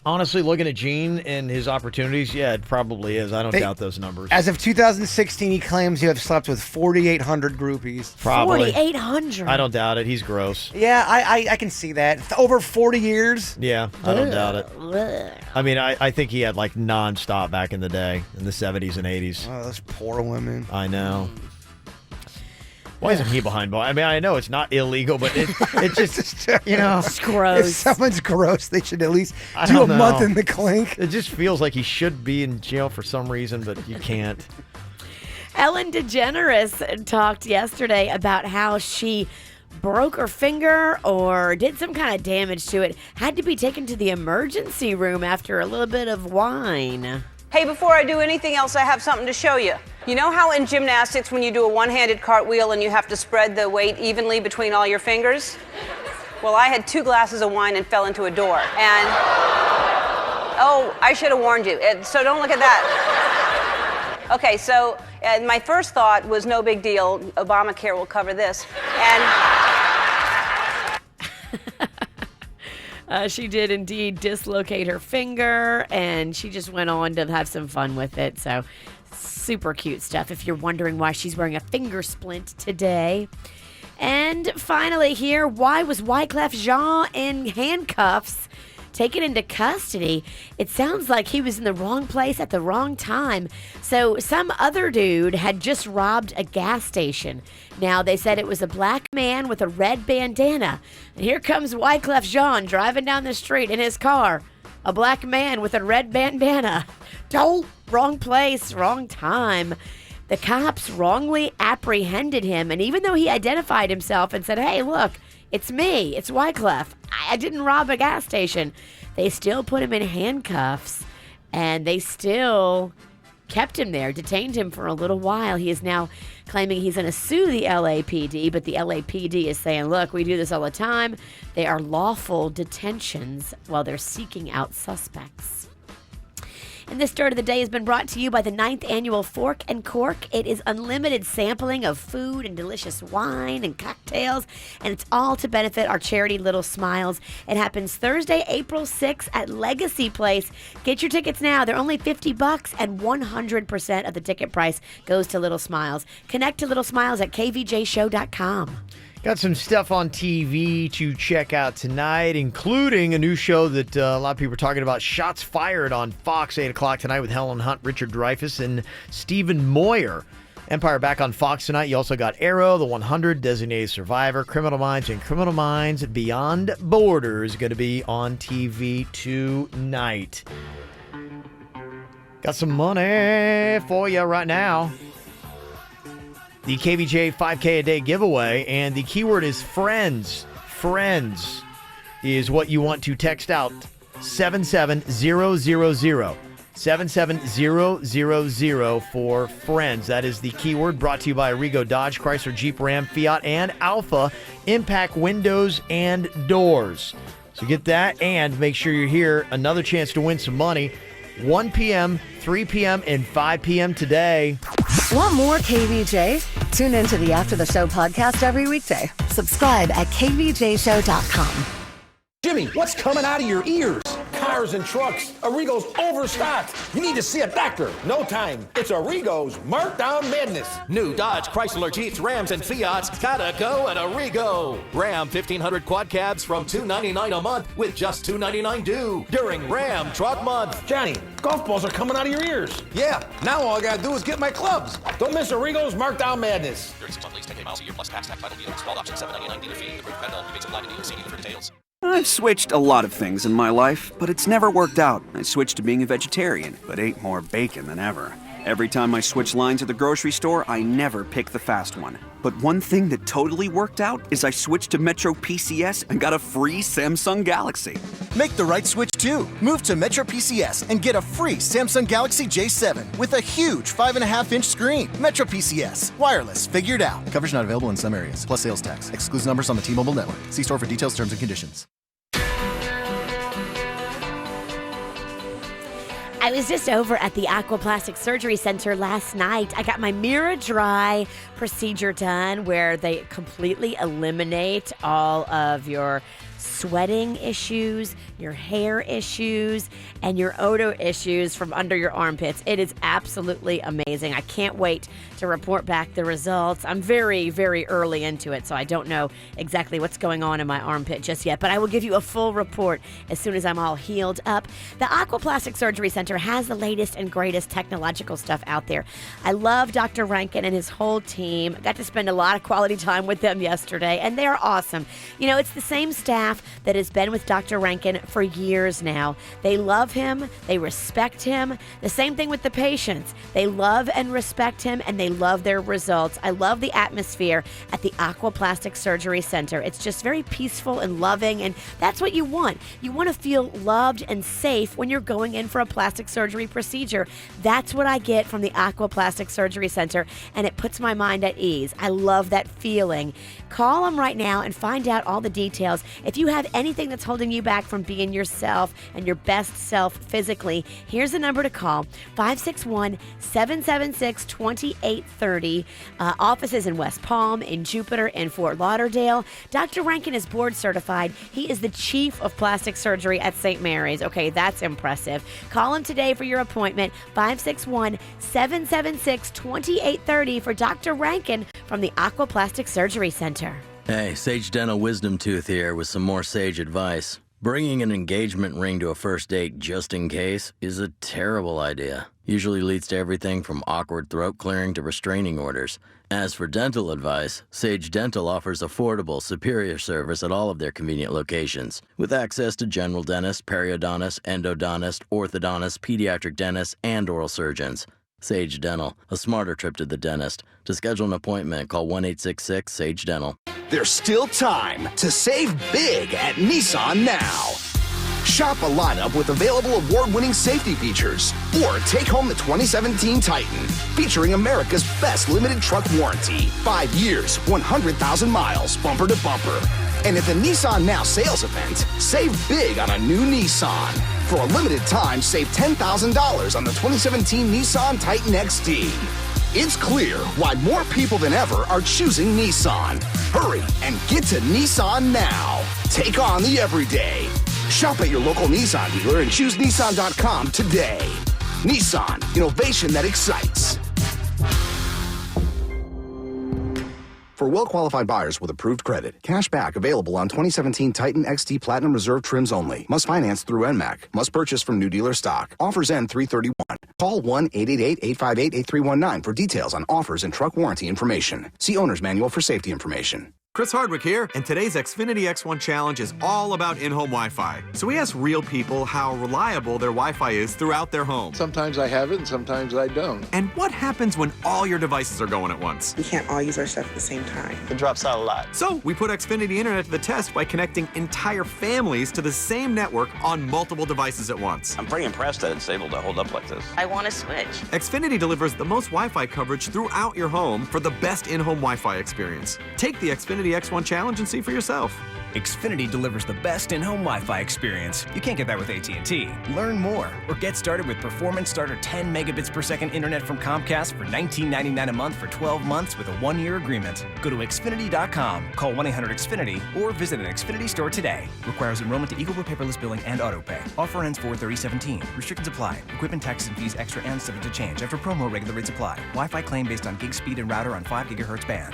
honestly, looking at Gene and his opportunities, yeah, it probably is. I don't doubt those numbers. As of 2016, he claims you have slept with 4,800 groupies. Probably. 4,800. I don't doubt it. He's gross. Yeah, I can see that. Over 40 years. Yeah, I don't doubt it. I mean, I think he had like nonstop back in the day, in the 70s and 80s. Oh, those poor women. I know. Why isn't he behind bars? I mean, I know it's not illegal, but it just, you know. It's gross. If someone's gross, they should at least do a month in the clink. It just feels like he should be in jail for some reason, but you can't. Ellen DeGeneres talked yesterday about how she broke her finger or did some kind of damage to it, had to be taken to the emergency room after a little bit of wine. Hey, before I do anything else, I have something to show you. You know how in gymnastics when you do a one-handed cartwheel and you have to spread the weight evenly between all your fingers? Well, I had 2 glasses of wine and fell into a door. And, oh, I should have warned you. So don't look at that. Okay, so my first thought was no big deal. Obamacare will cover this. And she did indeed dislocate her finger, and she just went on to have some fun with it. So super cute stuff if you're wondering why she's wearing a finger splint today. And finally here, why was Wyclef Jean in handcuffs, taken into custody? It sounds like he was in the wrong place at the wrong time. So some other dude had just robbed a gas station. Now, they said it was a black man with a red bandana. And here comes Wyclef Jean driving down the street in his car. A black man with a red bandana. Oh, wrong place, wrong time. The cops wrongly apprehended him. And even though he identified himself and said, hey, look, it's me, it's Wyclef. I didn't rob a gas station. They still put him in handcuffs, and they still kept him there, detained him for a little while. He is now claiming he's going to sue the LAPD, but the LAPD is saying, look, we do this all the time. They are lawful detentions while they're seeking out suspects. And this Dirt of the Day has been brought to you by the 9th Annual Fork and Cork. It is unlimited sampling of food and delicious wine and cocktails, and it's all to benefit our charity Little Smiles. It happens Thursday, April 6th at Legacy Place. Get your tickets now. They're only $50, and 100% of the ticket price goes to Little Smiles. Connect to Little Smiles at kvjshow.com. Got some stuff on TV to check out tonight, including a new show that a lot of people are talking about, Shots Fired on Fox, 8 o'clock tonight with Helen Hunt, Richard Dreyfuss, and Stephen Moyer. Empire back on Fox tonight. You also got Arrow, The 100, Designated Survivor, Criminal Minds, and Criminal Minds Beyond Borders going to be on TV tonight. Got some money for you right now. The KVJ 5K a day giveaway, and the keyword is friends. Friends is what you want to text out. 77000. 77000 for friends. That is the keyword, brought to you by Arrigo Dodge, Chrysler, Jeep, Ram, Fiat, and Alpha Impact Windows and Doors. So get that, and make sure you're here. Another chance to win some money. 1 p.m., 3 p.m., and 5 p.m. today. Want more KVJ? Tune into the After the Show podcast every weekday. Subscribe at kvjshow.com. Jimmy, what's coming out of your ears? Cars and trucks. Arrigo's overstocked. You need to see a doctor. No time. It's Arrigo's Markdown Madness. New Dodge, Chrysler, Jeeps, Rams, and Fiats gotta go at Arrigo. Ram 1500 quad cabs from $299 a month with just $299 due during Ram Truck Month. Johnny, golf balls are coming out of your ears. Yeah, now all I gotta do is get my clubs. Don't miss Arrigo's Markdown Madness. 36 month lease, 10K miles a year plus tax, title deal, installed option, $799 dealer fee. Approved credit, rebates applied to deal. See dealer for details. I've switched a lot of things in my life, but it's never worked out. I switched to being a vegetarian, but ate more bacon than ever. Every time I switch lines at the grocery store, I never pick the fast one. But one thing that totally worked out is I switched to Metro PCS and got a free Samsung Galaxy. Make the right switch too. Move to Metro PCS and get a free Samsung Galaxy J7 with a huge 5.5-inch screen. Metro PCS. Wireless. Figured out. Coverage not available in some areas. Plus sales tax. Excludes numbers on the T-Mobile network. See store for details, terms, and conditions. I was just over at the Aquaplastic Surgery Center last night. I got my Mirror Dry procedure done where they completely eliminate all of your sweating issues, your hair issues, and your odor issues from under your armpits. It is absolutely amazing. I can't wait to report back the results. I'm very, very early into it, so I don't know exactly what's going on in my armpit just yet, but I will give you a full report as soon as I'm all healed up. The Aquaplastic Surgery Center has the latest and greatest technological stuff out there. I love Dr. Rankin and his whole team. I got to spend a lot of quality time with them yesterday, and they're awesome. You know, it's the same staff that has been with Dr. Rankin for years now. They love him. They respect him. The same thing with the patients. They love and respect him, and they love their results. I love the atmosphere at the Aquaplastic Surgery Center. It's just very peaceful and loving, and that's what you want. You want to feel loved and safe when you're going in for a plastic surgery procedure. That's what I get from the Aquaplastic Surgery Center, and it puts my mind at ease. I love that feeling. Call them right now and find out all the details. If you have anything that's holding you back from being yourself and your best self physically, here's the number to call, 561-776-2830. Offices in West Palm, in Jupiter, in Fort Lauderdale. Dr. Rankin is board certified. He is the chief of plastic surgery at St. Mary's. Okay, that's impressive. Call him today for your appointment, 561-776-2830 for Dr. Rankin from the Aquaplastic Surgery Center. Hey, Sage Dental Wisdom Tooth here with some more sage advice. Bringing an engagement ring to a first date just in case is a terrible idea. Usually leads to everything from awkward throat clearing to restraining orders. As for dental advice, Sage Dental offers affordable, superior service at all of their convenient locations, with access to general dentists, periodontist, endodontist, orthodontist, pediatric dentists, and oral surgeons. Sage Dental, a smarter trip to the dentist. To schedule an appointment, call 1-866-SAGE-DENTAL. There's still time to save big at Nissan now. Shop a lineup with available award-winning safety features, or take home the 2017 Titan, featuring America's best limited truck warranty. 5 years, 100,000 miles, bumper to bumper. And at the Nissan Now sales event, save big on a new Nissan. For a limited time, save $10,000 on the 2017 Nissan Titan XD. It's clear why more people than ever are choosing Nissan. Hurry and get to Nissan now. Take on the everyday. Shop at your local Nissan dealer and choose Nissan.com today. Nissan, innovation that excites. For well-qualified buyers with approved credit, cash back available on 2017 Titan XD Platinum Reserve trims only. Must finance through NMAC. Must purchase from new dealer stock. Offers end 3/31. Call 1-888-858-8319 for details on offers and truck warranty information. See owner's manual for safety information. Chris Hardwick here, and today's Xfinity X1 Challenge is all about in-home Wi-Fi. So we asked real people how reliable their Wi-Fi is throughout their home. Sometimes I have it and sometimes I don't. And what happens when all your devices are going at once? We can't all use our stuff at the same time. It drops out a lot. So we put Xfinity Internet to the test by connecting entire families to the same network on multiple devices at once. I'm pretty impressed that it's able to hold up like this. I want to switch. Xfinity delivers the most Wi-Fi coverage throughout your home for the best in-home Wi-Fi experience. Take the Xfinity X1 Challenge and see for yourself. Xfinity delivers the best in-home Wi-Fi experience. You can't get that with AT&T. Learn more or get started with Performance Starter 10 megabits per second internet from Comcast for $19.99 a month for 12 months with a 1-year agreement. Go to Xfinity.com, call 1-800-XFINITY, or visit an Xfinity store today. Requires enrollment to Eagle with paperless billing and autopay. Offer ends 4/30/17. Restrictions apply. Equipment taxes and fees extra and subject to change. After promo, regular rates apply. Wi-Fi claim based on gig speed and router on 5 gigahertz band.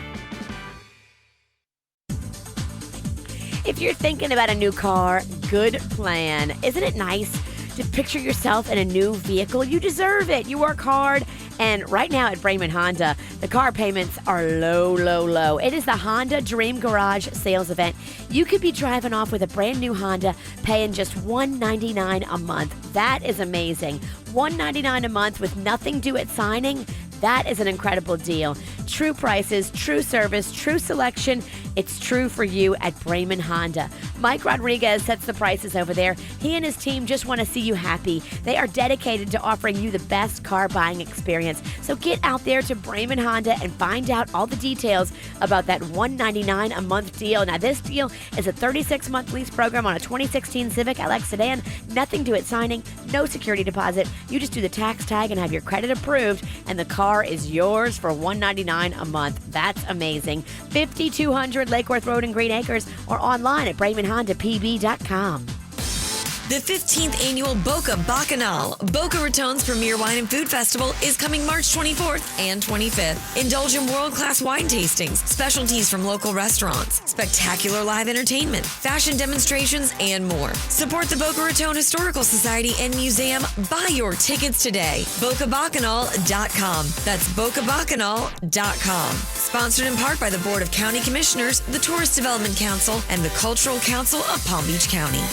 If you're thinking about a new car, good plan. Isn't it nice to picture yourself in a new vehicle? You deserve it. You work hard And right now at Braman Honda, the car payments are low, low, low. It is the Honda Dream Garage sales event. You could be driving off with a brand new Honda paying just $199 a month. That is amazing. $199 a month with nothing due at signing. That is an incredible deal. True prices, true service, true selection. It's true for you at Braman Honda. Mike Rodriguez sets the prices over there. He and his team just want to see you happy. They are dedicated to offering you the best car buying experience. So get out there to Braman Honda and find out all the details about that $199 a month deal. Now, this deal is a 36-month lease program on a 2016 Civic LX sedan. Nothing due at signing, no security deposit. You just do the tax tag and have your credit approved, and the car is yours for $199 a month. That's amazing. 5200 Lake Worth Road in Green Acres or online at BramanHondaPB.com. The 15th annual Boca Bacchanal, Boca Raton's premier wine and food festival, is coming March 24th and 25th. Indulge in world-class wine tastings, specialties from local restaurants, spectacular live entertainment, fashion demonstrations, and more. Support the Boca Raton Historical Society and Museum. Buy your tickets today. BocaBacchanal.com. That's BocaBacchanal.com. Sponsored in part by the Board of County Commissioners, the Tourist Development Council, and the Cultural Council of Palm Beach County.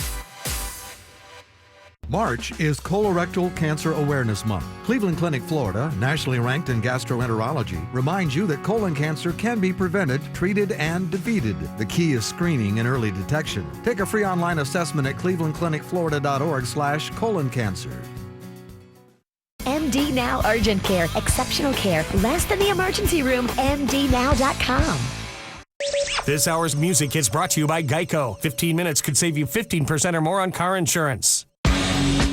March is Colorectal Cancer Awareness Month. Cleveland Clinic, Florida, nationally ranked in gastroenterology, reminds you that colon cancer can be prevented, treated, and defeated. The key is screening and early detection. Take a free online assessment at clevelandclinicflorida.org/colon cancer. MD Now Urgent Care. Exceptional care. Less than the emergency room. MDNow.com. This hour's music is brought to you by Geico. 15 minutes could save you 15% or more on car insurance.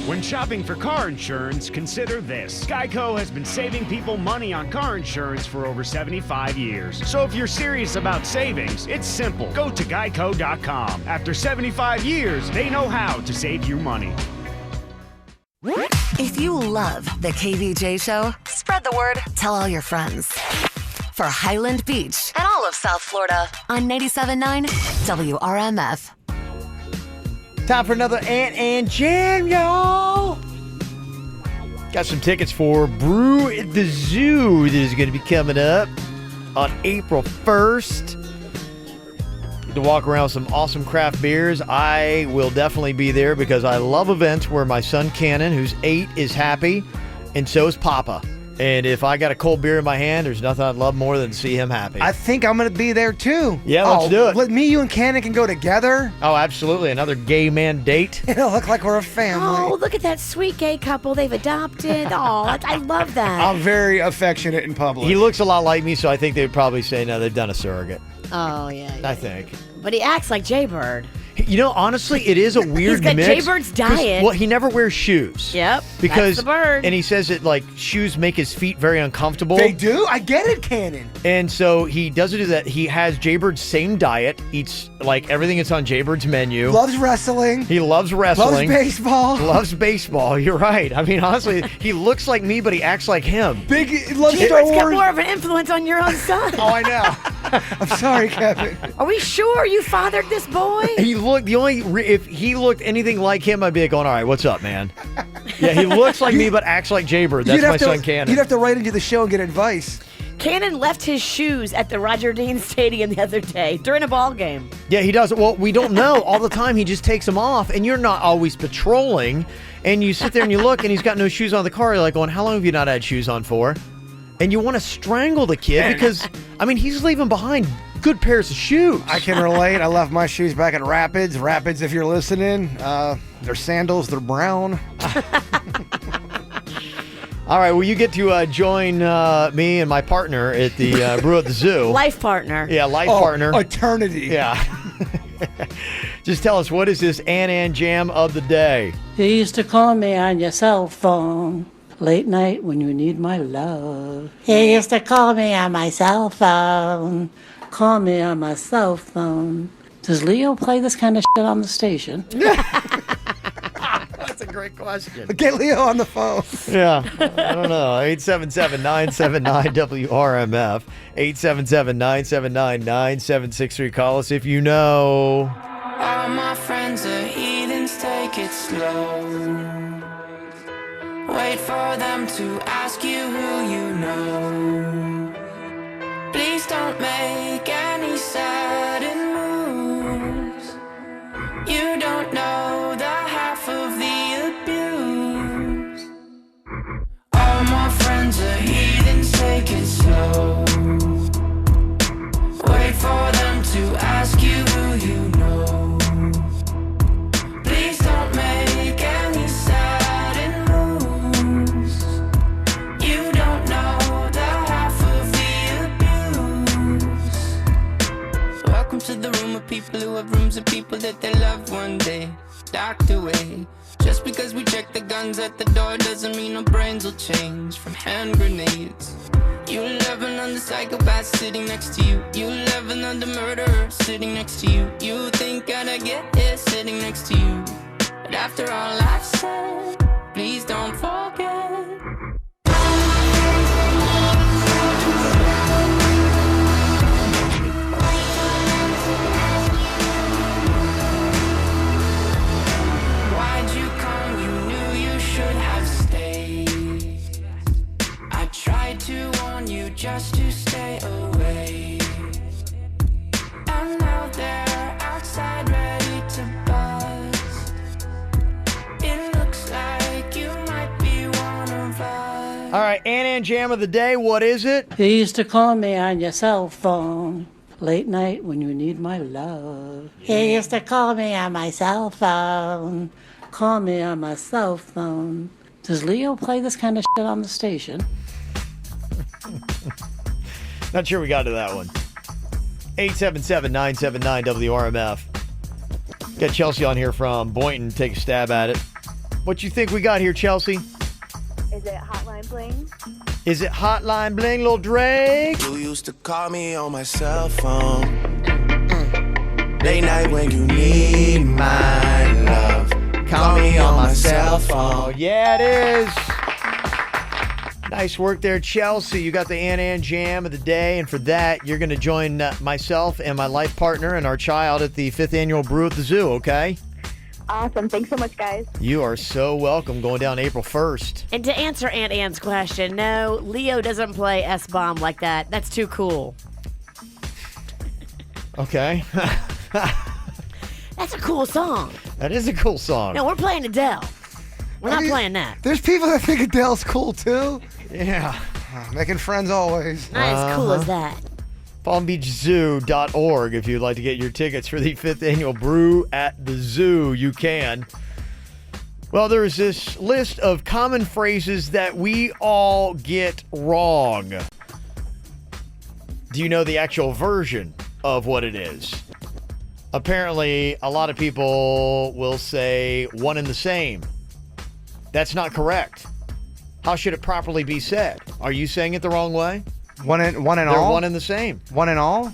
When shopping for car insurance, consider this. Geico has been saving people money on car insurance for over 75 years. So if you're serious about savings, it's simple. Go to geico.com. After 75 years, they know how to save you money. If you love the KVJ show, spread the word. Tell all your friends. For Highland Beach and all of South Florida on 97.9 WRMF. Time for another Ant and Jam, y'all. Got some tickets for Brew at the Zoo that is going to be coming up on April 1st. Get to walk around with some awesome craft beers. I will definitely be there because I love events where my son Cannon, who's 8, is happy, and so is Papa. And if I got a cold beer in my hand, there's nothing I'd love more than to see him happy. I think I'm going to be there too. Yeah, let's do it. Me, you, and Cannon can go together. Oh, absolutely. Another gay man date. It'll look like we're a family. Oh, look at that sweet gay couple they've adopted. Oh, I love that. I'm very affectionate in public. He looks a lot like me, so I think they would probably say, no, they've done a surrogate. Oh, yeah. I think. But he acts like Jaybird. You know, honestly, it is a weird mix. He's got Jaybird's diet. Well, he never wears shoes. Yep, because that's the bird. And he says that, like, shoes make his feet very uncomfortable. They do? I get it, Cannon. And so he doesn't do that. He has Jaybird's same diet, eats, like, everything that's on Jaybird's menu. Loves wrestling. He loves wrestling. Loves baseball. Loves baseball. You're right. I mean, honestly, he looks like me, but he acts like him. Loves Star Wars. Got more of an influence on your own son. Oh, I know. I'm sorry, Kevin. Are we sure you fathered this boy? If he looked anything like him, I'd be like going, all right, what's up, man? Yeah, he looks like me, but acts like Jaybird. That's my son, Cannon. You'd have to write into the show and get advice. Cannon left his shoes at the Roger Dean Stadium the other day during a ball game. Yeah, he does. Well, we don't know. All the time, he just takes them off, and you're not always patrolling. And you sit there and you look, and he's got no shoes on the car. You're like going, how long have you not had shoes on for? And you want to strangle the kid because, I mean, he's leaving behind good pairs of shoes. I can relate. I left my shoes back at Rapids. Rapids, if you're listening, they're sandals. They're brown. All right, well, you get to join me and my partner at the Brew at the Zoo. Life partner. Yeah, life partner. Eternity. Yeah. Just tell us, what is this Ant Jam of the day? You used to call me on your cell phone late night when you need my love. You used to call me on my cell phone. Call me on my cell phone. Does Leo play this kind of shit on the station? That's a great question. Get Leo on the phone. Yeah, I don't know. 877-979-WRMF. 877-979-9763. Call us if you know. All my friends are heathens, take it slow. Wait for them to ask you who you know. Please don't make any sudden moves. You don't know the half of the abuse. All my friends are heathens, take it slow. Wait for them to ask you who you know. Please don't make any sudden moves. You don't know the half of the abuse. Welcome to the room of people who have rooms of people that they love one day docked away. Just because we check the guns at the door doesn't mean our brains will change from hand grenades. You love another psychopath sitting next to you. You love another murderer sitting next to you. You think I'd get here sitting next to you. But after all I've said, please don't forget. Why'd you come? You knew you should have stayed. I tried to warn you just to stay away. And now they're outside ready to buzz. It looks like you might be one of us. All right, Ann Jam of the day, what is it? You used to call me on your cell phone late night when you need my love. You used to call me on my cell phone. Call me on my cell phone. Does Leo play this kind of shit on the station? Not sure we got to that one. 877-979-WRMF. Got Chelsea on here from Boynton. Take a stab at it. What you think we got here, Chelsea? Is it Hotline Bling? Is it Hotline Bling, Lil Drake? You used to call me on my cell phone. Late night when you need my love. Call me on my cell phone. Yeah, it is. Nice work there, Chelsea. You got the Ann Jam of the day, and for that, you're going to join myself and my life partner and our child at the 5th Annual Brew at the Zoo, okay? Awesome. Thanks so much, guys. You are so welcome. Going down April 1st. And to answer Aunt Ann's question, no, Leo doesn't play S-Bomb like that. That's too cool. Okay. That's a cool song. That is a cool song. No, we're playing Adele. We're not playing that. There's people that think Adele's cool, too. Yeah. Making friends always. Not as cool as that. PalmBeachZoo.org. If you'd like to get your tickets for the 5th Annual Brew at the Zoo, you can. Well, there is this list of common phrases that we all get wrong. Do you know the actual version of what it is? Apparently, a lot of people will say one and the same. That's not correct. How should it properly be said? Are you saying it the wrong way? One and all? They're one and the same. One and all?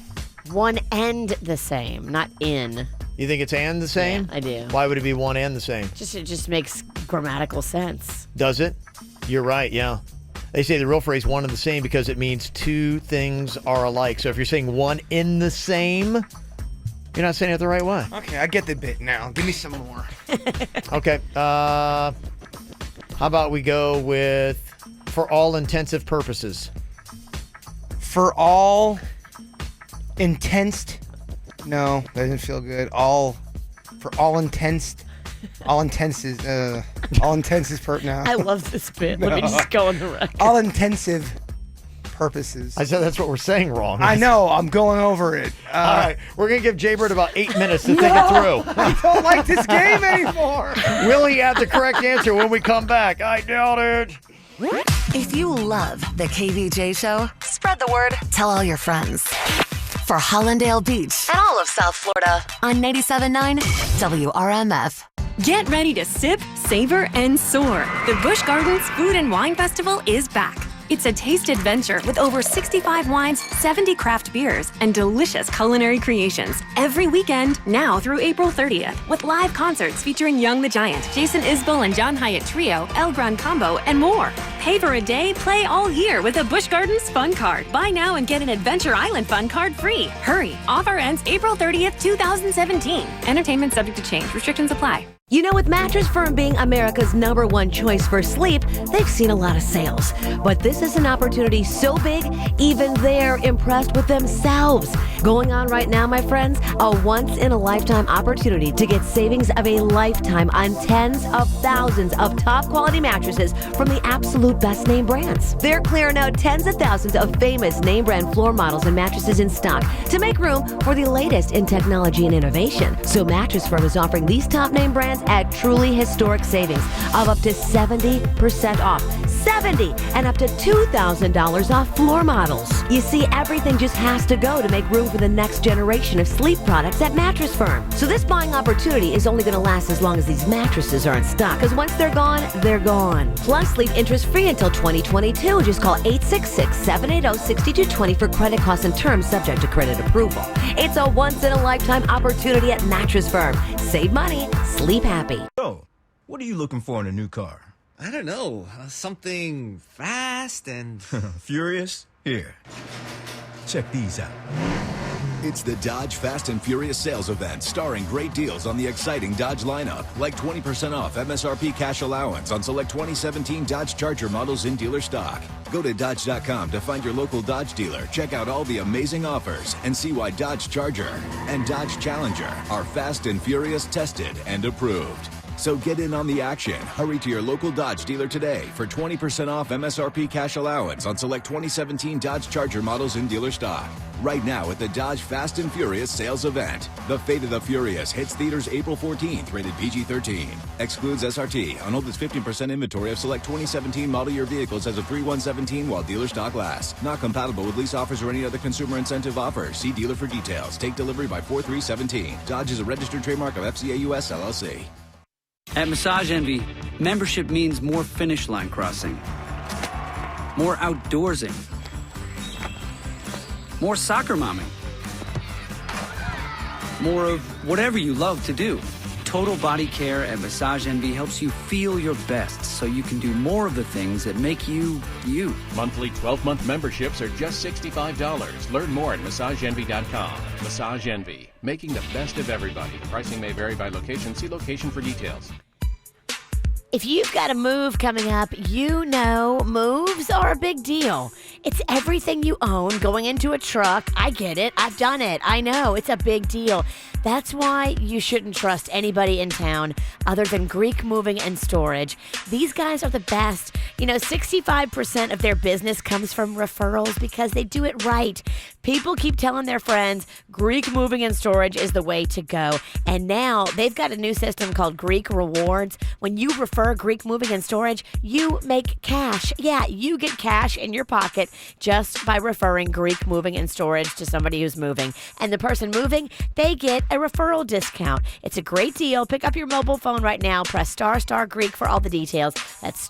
One and the same, not in. You think it's and the same? Yeah, I do. Why would it be one and the same? It just makes grammatical sense. Does it? You're right, yeah. They say the real phrase one and the same because it means two things are alike. So if you're saying one in the same, you're not saying it the right way. Okay, I get the bit now. Give me some more. Okay. How about we go with for all intensive purposes? For all intensed. No, that doesn't feel good. For all intense. All intensive. All intensive no. I love this bit. Let me just go on the record. All intensive purposes. I said that's what we're saying wrong. I know. I'm going over it. All right. We're going to give Jaybird about 8 minutes to think it through. I don't like this game anymore. Will he have the correct answer when we come back? I doubt it. If you love the KVJ show, spread the word. Tell all your friends. For Hollandale Beach and all of South Florida on 97.9 WRMF. Get ready to sip, savor, and soar. The Busch Gardens Food and Wine Festival is back. It's a taste adventure with over 65 wines, 70 craft beers, and delicious culinary creations every weekend now through April 30th with live concerts featuring Young the Giant, Jason Isbell and John Hyatt Trio, El Gran Combo, and more. Pay for a day, play all year with a Busch Gardens Fun Card. Buy now and get an Adventure Island Fun Card free. Hurry! Offer ends April 30th, 2017. Entertainment subject to change. Restrictions apply. You know, with Mattress Firm being America's #1 choice for sleep, they've seen a lot of sales. But this is an opportunity so big, even they're impressed with themselves. Going on right now, my friends, a once-in-a-lifetime opportunity to get savings of a lifetime on tens of thousands of top-quality mattresses from the absolute best name brands. They're clearing out tens of thousands of famous name-brand floor models and mattresses in stock to make room for the latest in technology and innovation. So Mattress Firm is offering these top-name brands at truly historic savings of up to 70% off. 70 and up to $2,000 off floor models. You see, everything just has to go to make room for the next generation of sleep products at Mattress Firm. So this buying opportunity is only going to last as long as these mattresses are in stock, because once they're gone, they're gone. Plus, leave interest-free until 2022. Just call 866-780-6220 for credit costs and terms subject to credit approval. It's a once-in-a-lifetime opportunity at Mattress Firm. Save money, sleep happy. So, what are you looking for in a new car? I don't know. Something fast and... Furious? Here. Check these out. It's the Dodge Fast and Furious sales event, starring great deals on the exciting Dodge lineup, like 20% off MSRP cash allowance on select 2017 Dodge Charger models in dealer stock. Go to Dodge.com to find your local Dodge dealer, check out all the amazing offers, and see why Dodge Charger and Dodge Challenger are Fast and Furious tested and approved. So get in on the action. Hurry to your local Dodge dealer today for 20% off MSRP cash allowance on select 2017 Dodge Charger models in dealer stock. Right now at the Dodge Fast and Furious sales event. The Fate of the Furious hits theaters April 14th, rated PG-13. Excludes SRT. On oldest 15% inventory of select 2017 model year vehicles as of 3/1/17 while dealer stock lasts. Not compatible with lease offers or any other consumer incentive offers. See dealer for details. Take delivery by 4/3/17. Dodge is a registered trademark of FCA US LLC. At Massage Envy, membership means more finish line crossing, more outdoorsing, more soccer momming, more of whatever you love to do. Total body care at Massage Envy helps you feel your best so you can do more of the things that make you, you. Monthly 12-month memberships are just $65. Learn more at massageenvy.com. Massage Envy, making the best of everybody. Pricing may vary by location. See location for details. If you've got a move coming up, you know moves are a big deal. It's everything you own going into a truck. I get it. I've done it. I know. It's a big deal. That's why you shouldn't trust anybody in town other than Greek Moving and Storage. These guys are the best. You know, 65% of their business comes from referrals because they do it right. People keep telling their friends Greek Moving and Storage is the way to go. And now they've got a new system called Greek Rewards. When you refer Greek Moving and Storage, you make cash. Yeah, you get cash in your pocket just by referring Greek Moving and Storage to somebody who's moving. And the person moving, they get a referral discount. It's a great deal. Pick up your mobile phone right now. Press ** Greek for all the details. That's **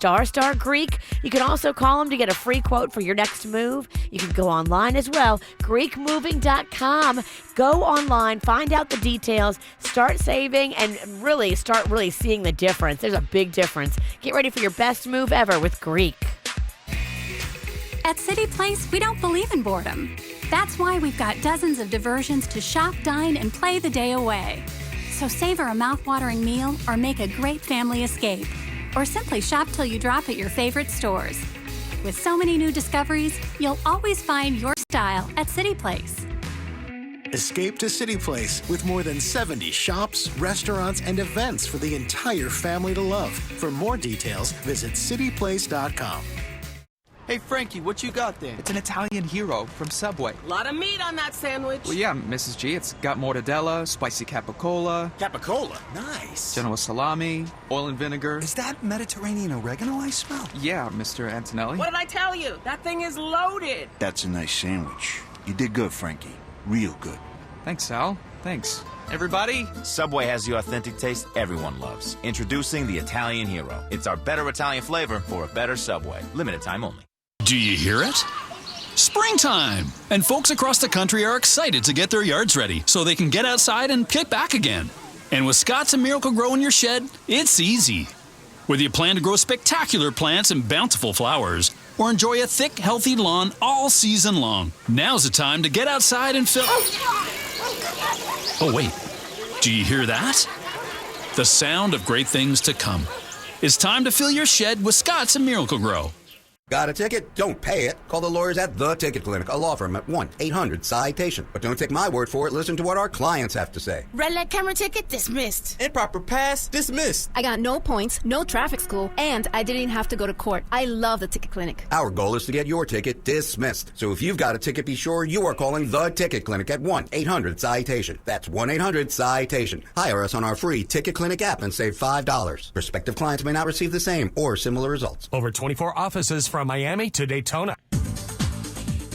Greek. You can also call them to get a free quote for your next move. You can go online as well. GreekMoving.com. Go online, find out the details, start saving, and start seeing the difference. There's a big difference. Get ready for your best move ever with Greek. At City Place, we don't believe in boredom. That's why we've got dozens of diversions to shop, dine, and play the day away. So savor a mouth-watering meal or make a great family escape. Or simply shop till you drop at your favorite stores. With so many new discoveries, you'll always find your style at City Place. Escape to City Place with more than 70 shops, restaurants, and events for the entire family to love. For more details, visit cityplace.com. Hey, Frankie, what you got there? It's an Italian hero from Subway. A lot of meat on that sandwich. Well, yeah, Mrs. G. It's got mortadella, spicy capicola. Capicola? Nice. Genoa salami, oil and vinegar. Is that Mediterranean oregano I smell? Yeah, Mr. Antonelli. What did I tell you? That thing is loaded. That's a nice sandwich. You did good, Frankie. Real good. Thanks, Sal. Thanks. Everybody? Subway has the authentic taste everyone loves. Introducing the Italian Hero. It's our better Italian flavor for a better Subway. Limited time only. Do you hear it? Springtime! And folks across the country are excited to get their yards ready so they can get outside and kick back again. And with Scott's and Miracle-Gro in your shed, it's easy. Whether you plan to grow spectacular plants and bountiful flowers, or enjoy a thick, healthy lawn all season long, now's the time to get outside and fill... Oh, wait. Do you hear that? The sound of great things to come. It's time to fill your shed with Scott's and Miracle-Gro. Got a ticket? Don't pay it. Call the lawyers at The Ticket Clinic, a law firm at 1-800-CITATION. But don't take my word for it. Listen to what our clients have to say. Red light camera ticket dismissed. Improper pass dismissed. I got no points, no traffic school, and I didn't have to go to court. I love The Ticket Clinic. Our goal is to get your ticket dismissed. So if you've got a ticket, be sure you are calling The Ticket Clinic at 1-800-CITATION. That's 1-800-CITATION. Hire us on our free Ticket Clinic app and save $5. Prospective clients may not receive the same or similar results. Over 24 offices from Miami to Daytona.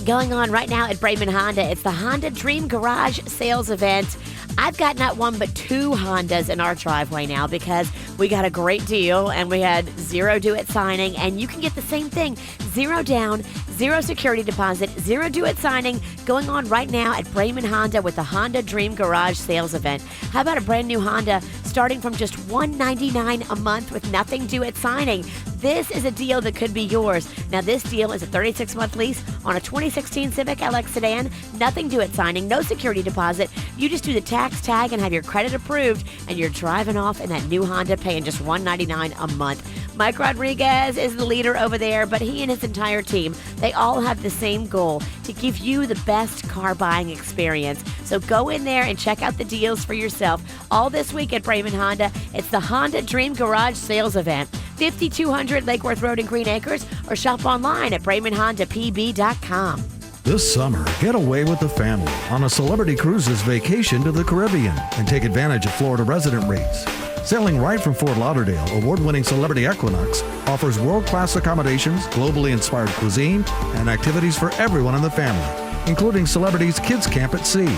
Going on right now at Braman Honda, it's the Honda Dream Garage sales event. I've got not one but two Hondas in our driveway now because we got a great deal and we had zero due at signing, and you can get the same thing. Zero down, zero security deposit, zero due at signing, going on right now at Braman Honda with the Honda Dream Garage sales event. How about a brand new Honda starting from just $199 a month with nothing due at signing? This is a deal that could be yours. Now, this deal is a 36-month lease on a 2016 Civic LX sedan, nothing due at signing, no security deposit. You just do the tax tag and have your credit approved, and you're driving off in that new Honda paying just $199 a month. Mike Rodriguez is the leader over there, but he and his entire team, they all have the same goal, to give you the best car buying experience. So go in there and check out the deals for yourself. All this week at Braman Honda, it's the Honda Dream Garage sales event. 5200 Lake Worth Road in Green Acres, or shop online at BramanHondaPB.com. This summer, get away with the family on a Celebrity Cruises vacation to the Caribbean and take advantage of Florida resident rates. Sailing right from Fort Lauderdale, award-winning Celebrity Equinox offers world-class accommodations, globally inspired cuisine, and activities for everyone in the family, including Celebrity's Kids Camp at Sea.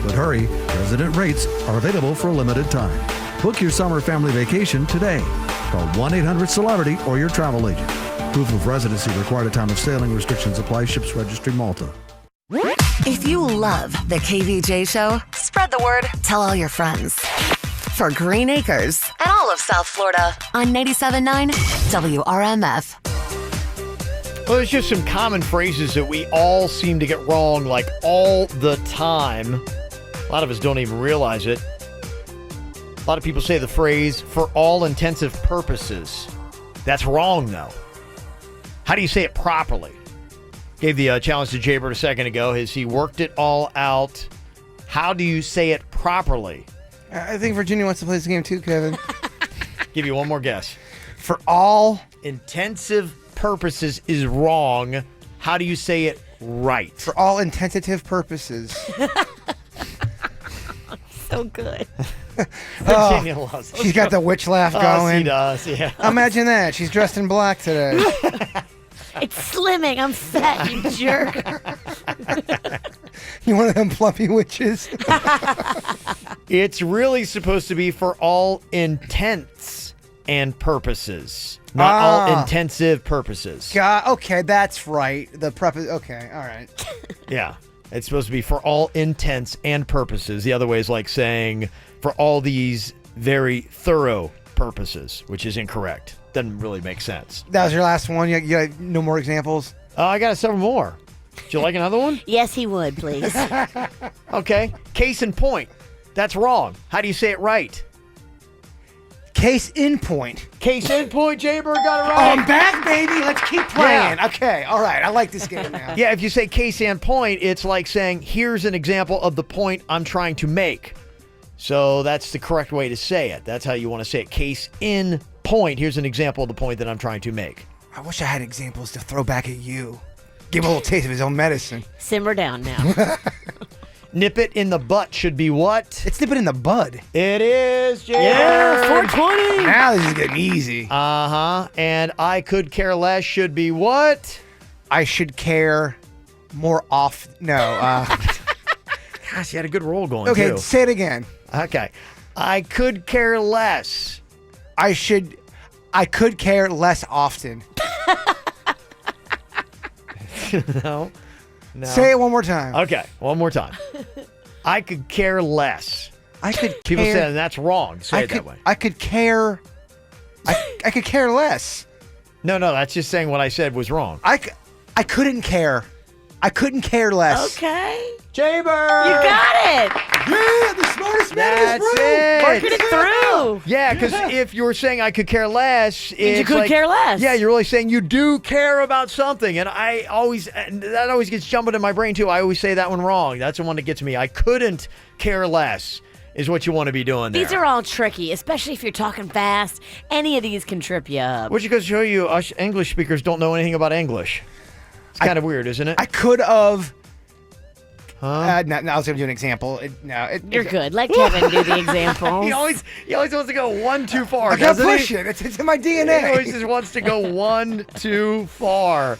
But hurry, resident rates are available for a limited time. Book your summer family vacation today. Call 1-800-CELEBRITY or your travel agent. Proof of residency required at time of sailing. Restrictions apply. Ships Registry, Malta. If you love the KVJ show, spread the word. Tell all your friends. For Green Acres and all of South Florida on 97.9 WRMF. Well, there's just some common phrases that we all seem to get wrong, like all the time. A lot of us don't even realize it. A lot of people say the phrase, for all intensive purposes. That's wrong, though. How do you say it properly? Gave the challenge to Jaybird a second ago. Has he worked it all out? How do you say it properly? I think Virginia wants to play this game too, Kevin. Give you one more guess. For all intensive purposes is wrong. How do you say it right? For all intensive purposes. So good. Virginia loves it. She's got the witch laugh going. She does, yeah. Imagine that. She's dressed in black today. It's slimming. I'm fat, you jerk. You one of them fluffy witches? It's really supposed to be for all intents and purposes, not all intensive purposes. Okay, that's right. Okay, all right. Yeah. It's supposed to be for all intents and purposes. The other way is like saying for all these very thorough purposes, which is incorrect. Doesn't really make sense. That was your last one? You got no more examples? I got several more. Would you like another one? Yes, he would, please. Okay. Case in point. That's wrong. How do you say it right? Case in point. Case in point, Jaybird got it right. Oh, I'm back, baby. Let's keep playing. Yeah. Okay, all right. I like this game now. Yeah, if you say case in point, it's like saying, here's an example of the point I'm trying to make. So that's the correct way to say it. That's how you want to say it. Case in point. Here's an example of the point that I'm trying to make. I wish I had examples to throw back at you. Give him a little taste of his own medicine. Simmer down now. Nip it in the butt should be what? It's nip it in the bud. It is, Jaybird. Yeah, 420. Now this is getting easy. Uh-huh. And I could care less should be what? I should care more off. No. Gosh, you had a good roll going, okay, too. Say it again. Okay. I could care less. I could care less often. No. Say it one more time. Okay, one more time. I could care less. I could People care. say that's wrong. Say it that way. I could care. could care less. No, that's just saying what I said was wrong. I couldn't care. I couldn't care less. Okay. Jaybird! You got it! Yeah, the smartest man in That's this room. it. Working it through. Yeah, because if you're saying I could care less, Means you could care less. Yeah, you're really saying you do care about something, and that always gets jumbled in my brain too. I always say that one wrong. That's the one that gets me. I couldn't care less is what you want to be doing there. These are all tricky, especially if you're talking fast. Any of these can trip you up. Which goes to show you us English speakers don't know anything about English. It's kind of weird, isn't it? I could have. Huh? No, I was going to do an example. You're good. Let Kevin do the examples. He always wants to go one too far. I got to doesn't push he? it. It's in my DNA. He always just wants to go one too far.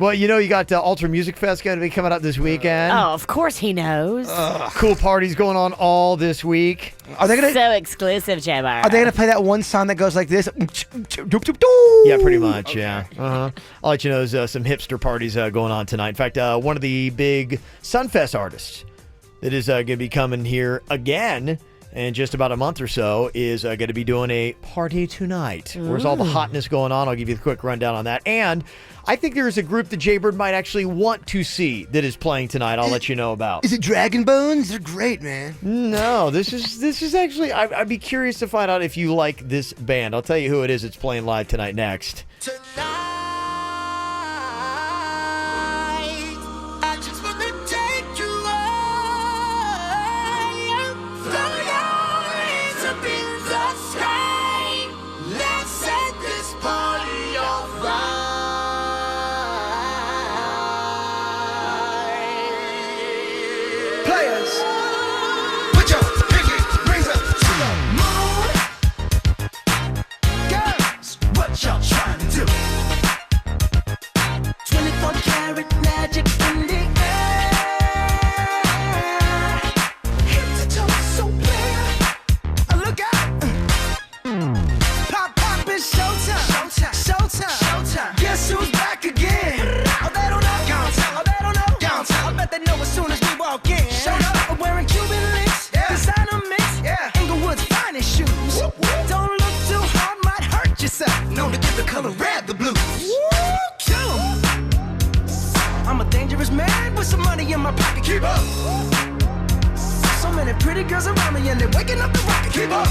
Well, you got Ultra Music Fest going to be coming up this weekend. Oh, of course he knows. Cool parties going on all this week. Are they gonna? So exclusive, Jabbar. Are they gonna play that one song that goes like this? Yeah, pretty much. Okay. Yeah. I'll let you know there's some hipster parties going on tonight. In fact, one of the big Sunfest artists that is going to be coming here again in just about a month or so is going to be doing a party tonight. Where's all the hotness going on? I'll give you the quick rundown on that. And I think there is a group that Jaybird might actually want to see that is playing tonight. I'll let you know about. Is it Dragon Bones? They're great, man. No, this is actually. I'd be curious to find out if you like this band. I'll tell you who it is. It's playing live tonight. Next. Y'all trying to do 24 karat magic in the air. Head to toe so clear. Look out. Pop, it's showtime. Showtime. Guess who's back again? Oh, they don't know. Oh, they don't know. I bet they know as soon as we walk in. Showed up wearing Cuban links. Designer mix. Inglewood's finest shoes. Don't look too hard, might hurt yourself. Known to give the color red the blues. I'm a dangerous man with some money in my pocket. Keep up. So many pretty girls around me and they're waking up the rocket. Keep up.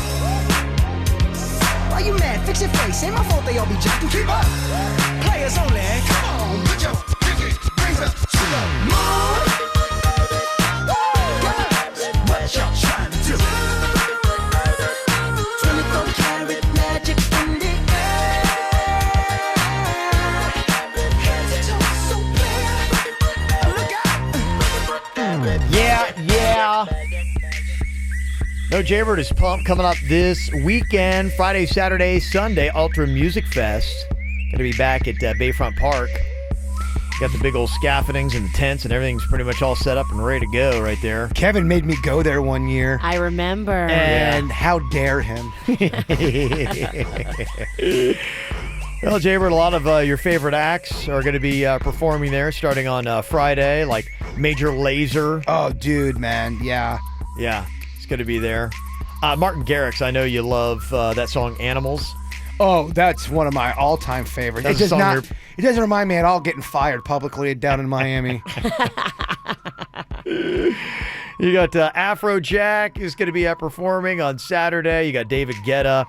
Why you mad? Fix your face. Ain't my fault they all be jacking. Keep up. Players only. Come on, put your pinky rings up to the moon. Girls, what y'all trying to do? 24 karat magic in the Yeah. No, Jaybird is pumped. Coming up this weekend, Friday, Saturday, Sunday, Ultra Music Fest. Going to be back at Bayfront Park. Got the big old scaffoldings and the tents and everything's pretty much all set up and ready to go right there. Kevin made me go there one year. I remember. And how dare him? Well, Jaybird, a lot of your favorite acts are going to be performing there starting on Friday, like Major Lazer. Oh, dude, man. Yeah. Yeah, it's going to be there. Martin Garrix, I know you love that song Animals. Oh, that's one of my all-time favorites. It doesn't remind me at all getting fired publicly down in Miami. You got Afrojack is going to be performing on Saturday. You got David Guetta.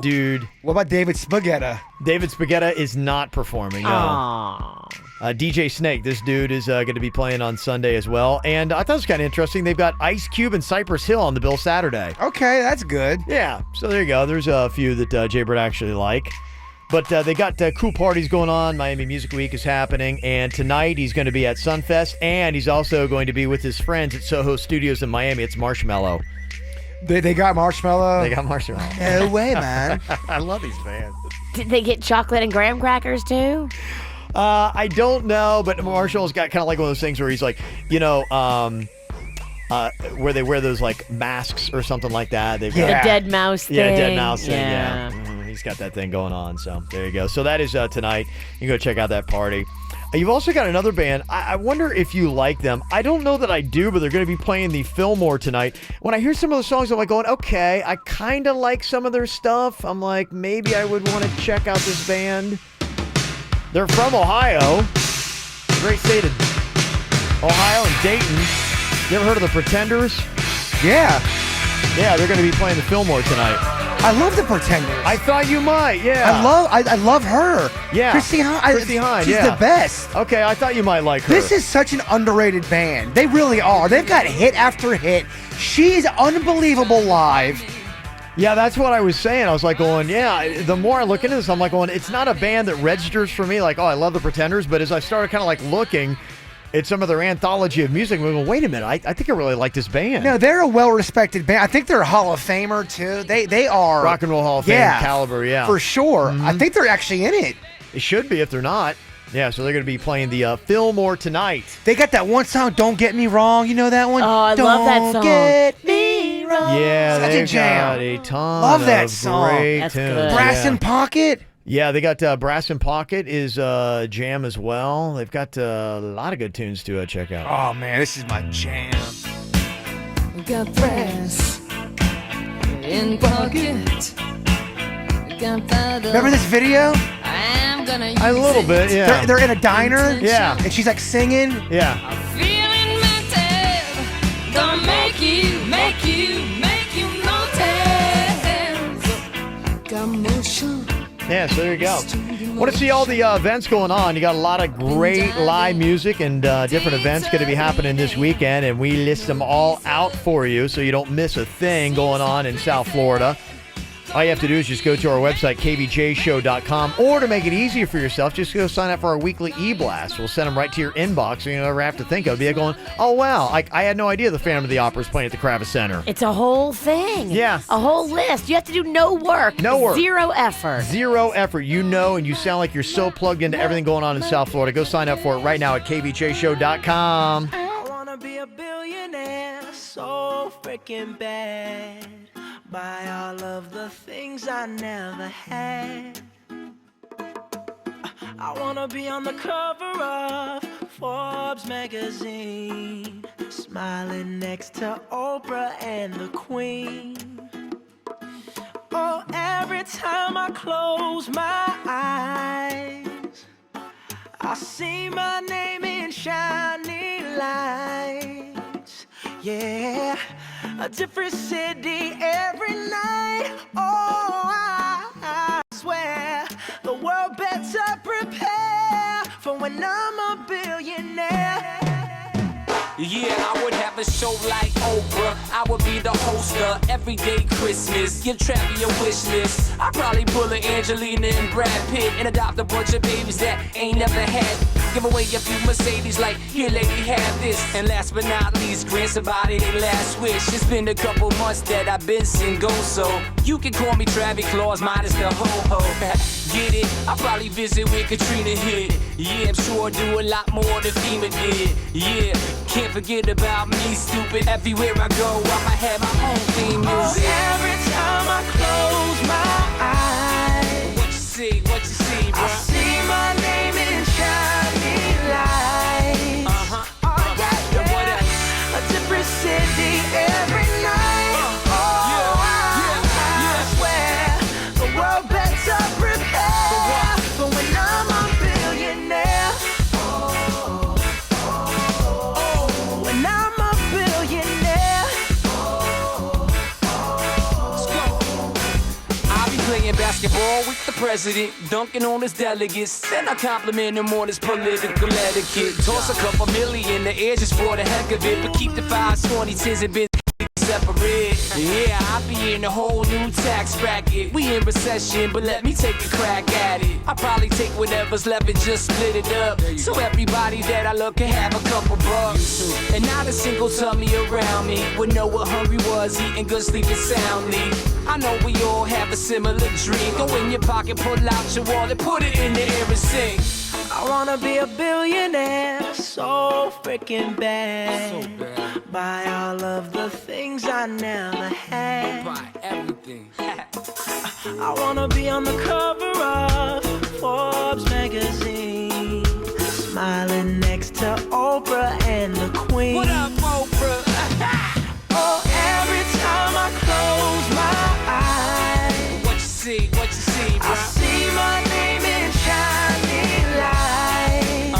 Dude. What about David Spaghetti? David Spaghetti is not performing. No. DJ Snake, this dude is going to be playing on Sunday as well. And I thought it was kind of interesting. They've got Ice Cube and Cypress Hill on the bill Saturday. Okay, that's good. Yeah, so there you go. There's a few that Jaybird actually like. But they got cool parties going on. Miami Music Week is happening. And tonight he's going to be at Sunfest. And he's also going to be with his friends at Soho Studios in Miami. It's Marshmello. They got Marshmello? They got Marshmello. No way, man. I love these bands. Did they get chocolate and graham crackers too? I don't know, but Marshall's got kind of like one of those things where he's like, where they wear those like masks or something like that. They've got, the dead mouse thing. Yeah, dead mouse thing. Yeah. He's got that thing going on. So there you go. So that is tonight. You can go check out that party. You've also got another band. I wonder if you like them. I don't know that I do, but they're going to be playing the Fillmore tonight. When I hear some of the songs, I'm like going, okay, I kind of like some of their stuff. I'm like, maybe I would want to check out this band. They're from Ohio. Great state of Ohio and Dayton. You ever heard of the Pretenders? Yeah. Yeah, they're going to be playing the Fillmore tonight. I love the Pretenders. I thought you might, yeah. I love her. Yeah. Christy Hine. She's yeah. the best. Okay, I thought you might like her. This is such an underrated band. They really are. They've got hit after hit. She's unbelievable live. Yeah, that's what I was saying. I was like going, yeah, the more I look into this, I'm like going, it's not a band that registers for me like, oh, I love the Pretenders, but as I started kind of like looking at some of their anthology of music, I'm going, wait a minute, I think I really like this band. No, they're a well-respected band. I think they're a Hall of Famer, too. They are. Rock and Roll Hall of Fame caliber, yeah. For sure. I think they're actually in it. It should be if they're not. Yeah, so they're going to be playing the Fillmore tonight. They got that one song, Don't Get Me Wrong. You know that one? Oh, I love that song. Don't get me wrong. Yeah, Such they a jam. got a ton Love that of song. great That's tunes. good. Brass in Pocket. Yeah, they got Brass in Pocket is jam as well. They've got a lot of good tunes to check out. Oh, man, this is my jam. We got brass in pocket. Remember this video? I'm gonna use A little bit, yeah. They're in a diner. Yeah. And she's like singing. Yeah. feeling mental. Gonna make you notice. Got motion. Yeah, so there you go. Want to see all the events going on. You got a lot of great live music and different events going to be happening this weekend, and we list them all out for you so you don't miss a thing going on in South Florida. All you have to do is just go to our website, kvjshow.com, or to make it easier for yourself, just go sign up for our weekly e-blast. We'll send them right to your inbox so you never have to think of it. Be going, oh, wow, I had no idea the Phantom of the Opera is playing at the Kravis Center. It's a whole thing. Yeah. A whole list. You have to do no work. No work. Zero effort. Zero effort. You know, and you sound like you're so plugged into everything going on in South Florida. Go sign up for it right now at kvjshow.com. I wanna be a billionaire, so freaking bad. Buy all of the things I never had. I wanna be on the cover of Forbes magazine, smiling next to Oprah and the Queen. Oh, every time I close my eyes, I see my name in shining lights. Yeah, a different city every night. Oh, I swear the world better prepare for when I'm a billionaire. Yeah, I would have a show like Oprah. I would be the host of Everyday Christmas. Give Travi a wish list. I'd probably pull a Angelina and Brad Pitt and adopt a bunch of babies that ain't never had. Give away a few Mercedes like, here lady, have this. And last but not least, grant somebody their last wish. It's been a couple months that I've been single, so you can call me Travis Claus minus the ho-ho. Get it? I'll probably visit where Katrina hit. Yeah, I'm sure I'll do a lot more than FEMA did. Yeah, can't forget about me, stupid. Everywhere I go, I'ma have my own theme music. Every time I close my eyes, what you see, bro? I see my name in shining lights. Alright, yeah. A different city every night. I swear the world better prepare for when I'm a billionaire. When I'm a billionaire. Let's go. I'll be playing basketball with the president, dunking on his delegates. Then I compliment him on his political etiquette. Toss a couple million in the air just for the heck of it, but keep the 5s, 20s, 10s, and bins separate. Yeah, I'll be in a whole new tax bracket. We in recession, but let me take a crack at it. I'll probably take whatever's left and just split it up, so everybody that I love can have a couple bucks. And not a single tummy around me would know what hungry was, eating good, sleeping soundly. I know we all have a similar dream. Go in your pocket, pull out your wallet, put it in the air and sing. I wanna be a billionaire, so freaking bad. Buy all of the things I never had. Buy everything. I wanna be on the cover of Forbes magazine, smiling next to Oprah and the Queen. What up, Oprah? Oh, every time I close my eyes, What you see, bro? I see my name in shining lights.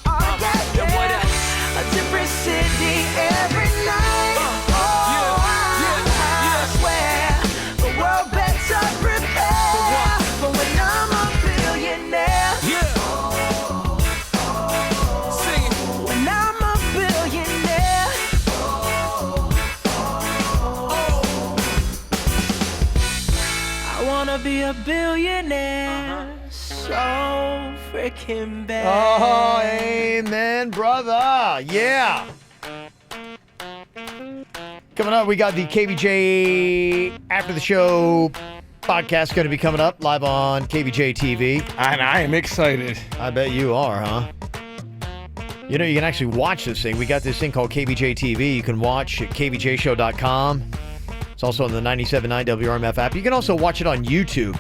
Oh, yeah, And what up? a different city every night. I swear the world better prepare for when I'm a billionaire. Sing it. When I'm a billionaire. I wanna be a billionaire so freaking bad. Oh, amen, brother. Yeah. Coming up, we got the KVJ After the Show podcast going to be coming up live on KVJ TV. And I am excited. I bet you are, huh? You know, you can actually watch this thing. We got this thing called KVJ TV. You can watch at kvjshow.com. It's also on the 97.9 WRMF app. You can also watch it on YouTube.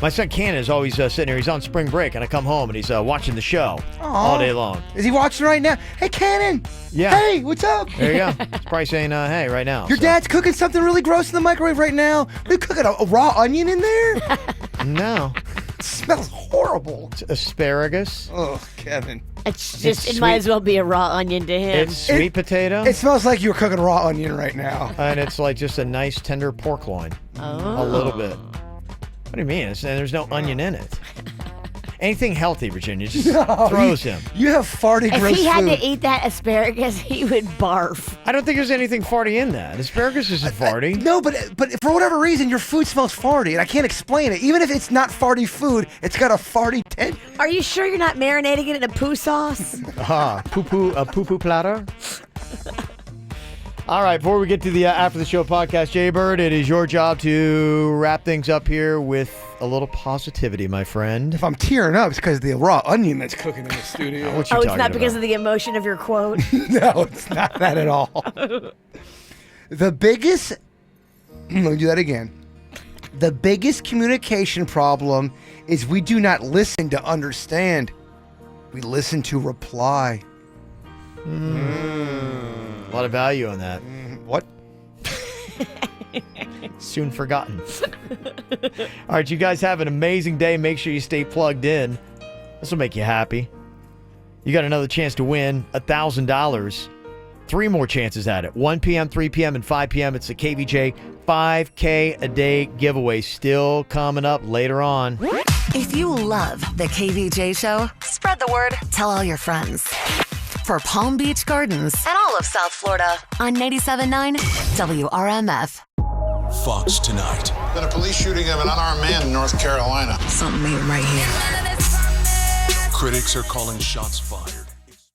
My son Cannon is always sitting here. He's on spring break, and I come home, and he's watching the show all day long. Is he watching right now? Hey, Cannon. Yeah. Hey, what's up? There you go. He's probably saying, hey, right now. Your dad's cooking something really gross in the microwave right now. Are you cooking a raw onion in there? No. It smells horrible. It's asparagus. Oh, Kevin. It's just, it might as well be a raw onion to him. It's sweet potato. It smells like you're cooking raw onion right now. And it's like just a nice tender pork loin. Oh. A little bit. What do you mean? There's no onion in it. Anything healthy, Virginia, just throws him. You have farty If gross he had food. to eat that asparagus, he would barf. I don't think there's anything farty in that. Asparagus isn't farty. No, but for whatever reason, your food smells farty, and I can't explain it. Even if it's not farty food, it's got a farty tendency. Are you sure you're not marinating it in a poo sauce? A poo-poo platter. All right, before we get to the After the Show podcast, Jay Bird, it is your job to wrap things up here with a little positivity, my friend. If I'm tearing up, it's because of the raw onion that's cooking in the studio. What you Oh, it's talking not because about? of the emotion of your quote? No, it's not that at all. The biggest... Let me do that again. The biggest communication problem is we do not listen to understand. We listen to reply. A lot of value on that. What? Soon forgotten. All right, you guys have an amazing day. Make sure you stay plugged in. This will make you happy. You got another chance to win $1,000. 3 more chances at it. 1 p.m., 3 p.m., and 5 p.m. It's the KVJ 5K a day giveaway still coming up later on. If you love the KVJ show, spread the word, tell all your friends. For Palm Beach Gardens and all of South Florida on 97.9 WRMF. Fox tonight. Been a police shooting of an unarmed man in North Carolina. Something ain't right here. Critics are calling shots fired.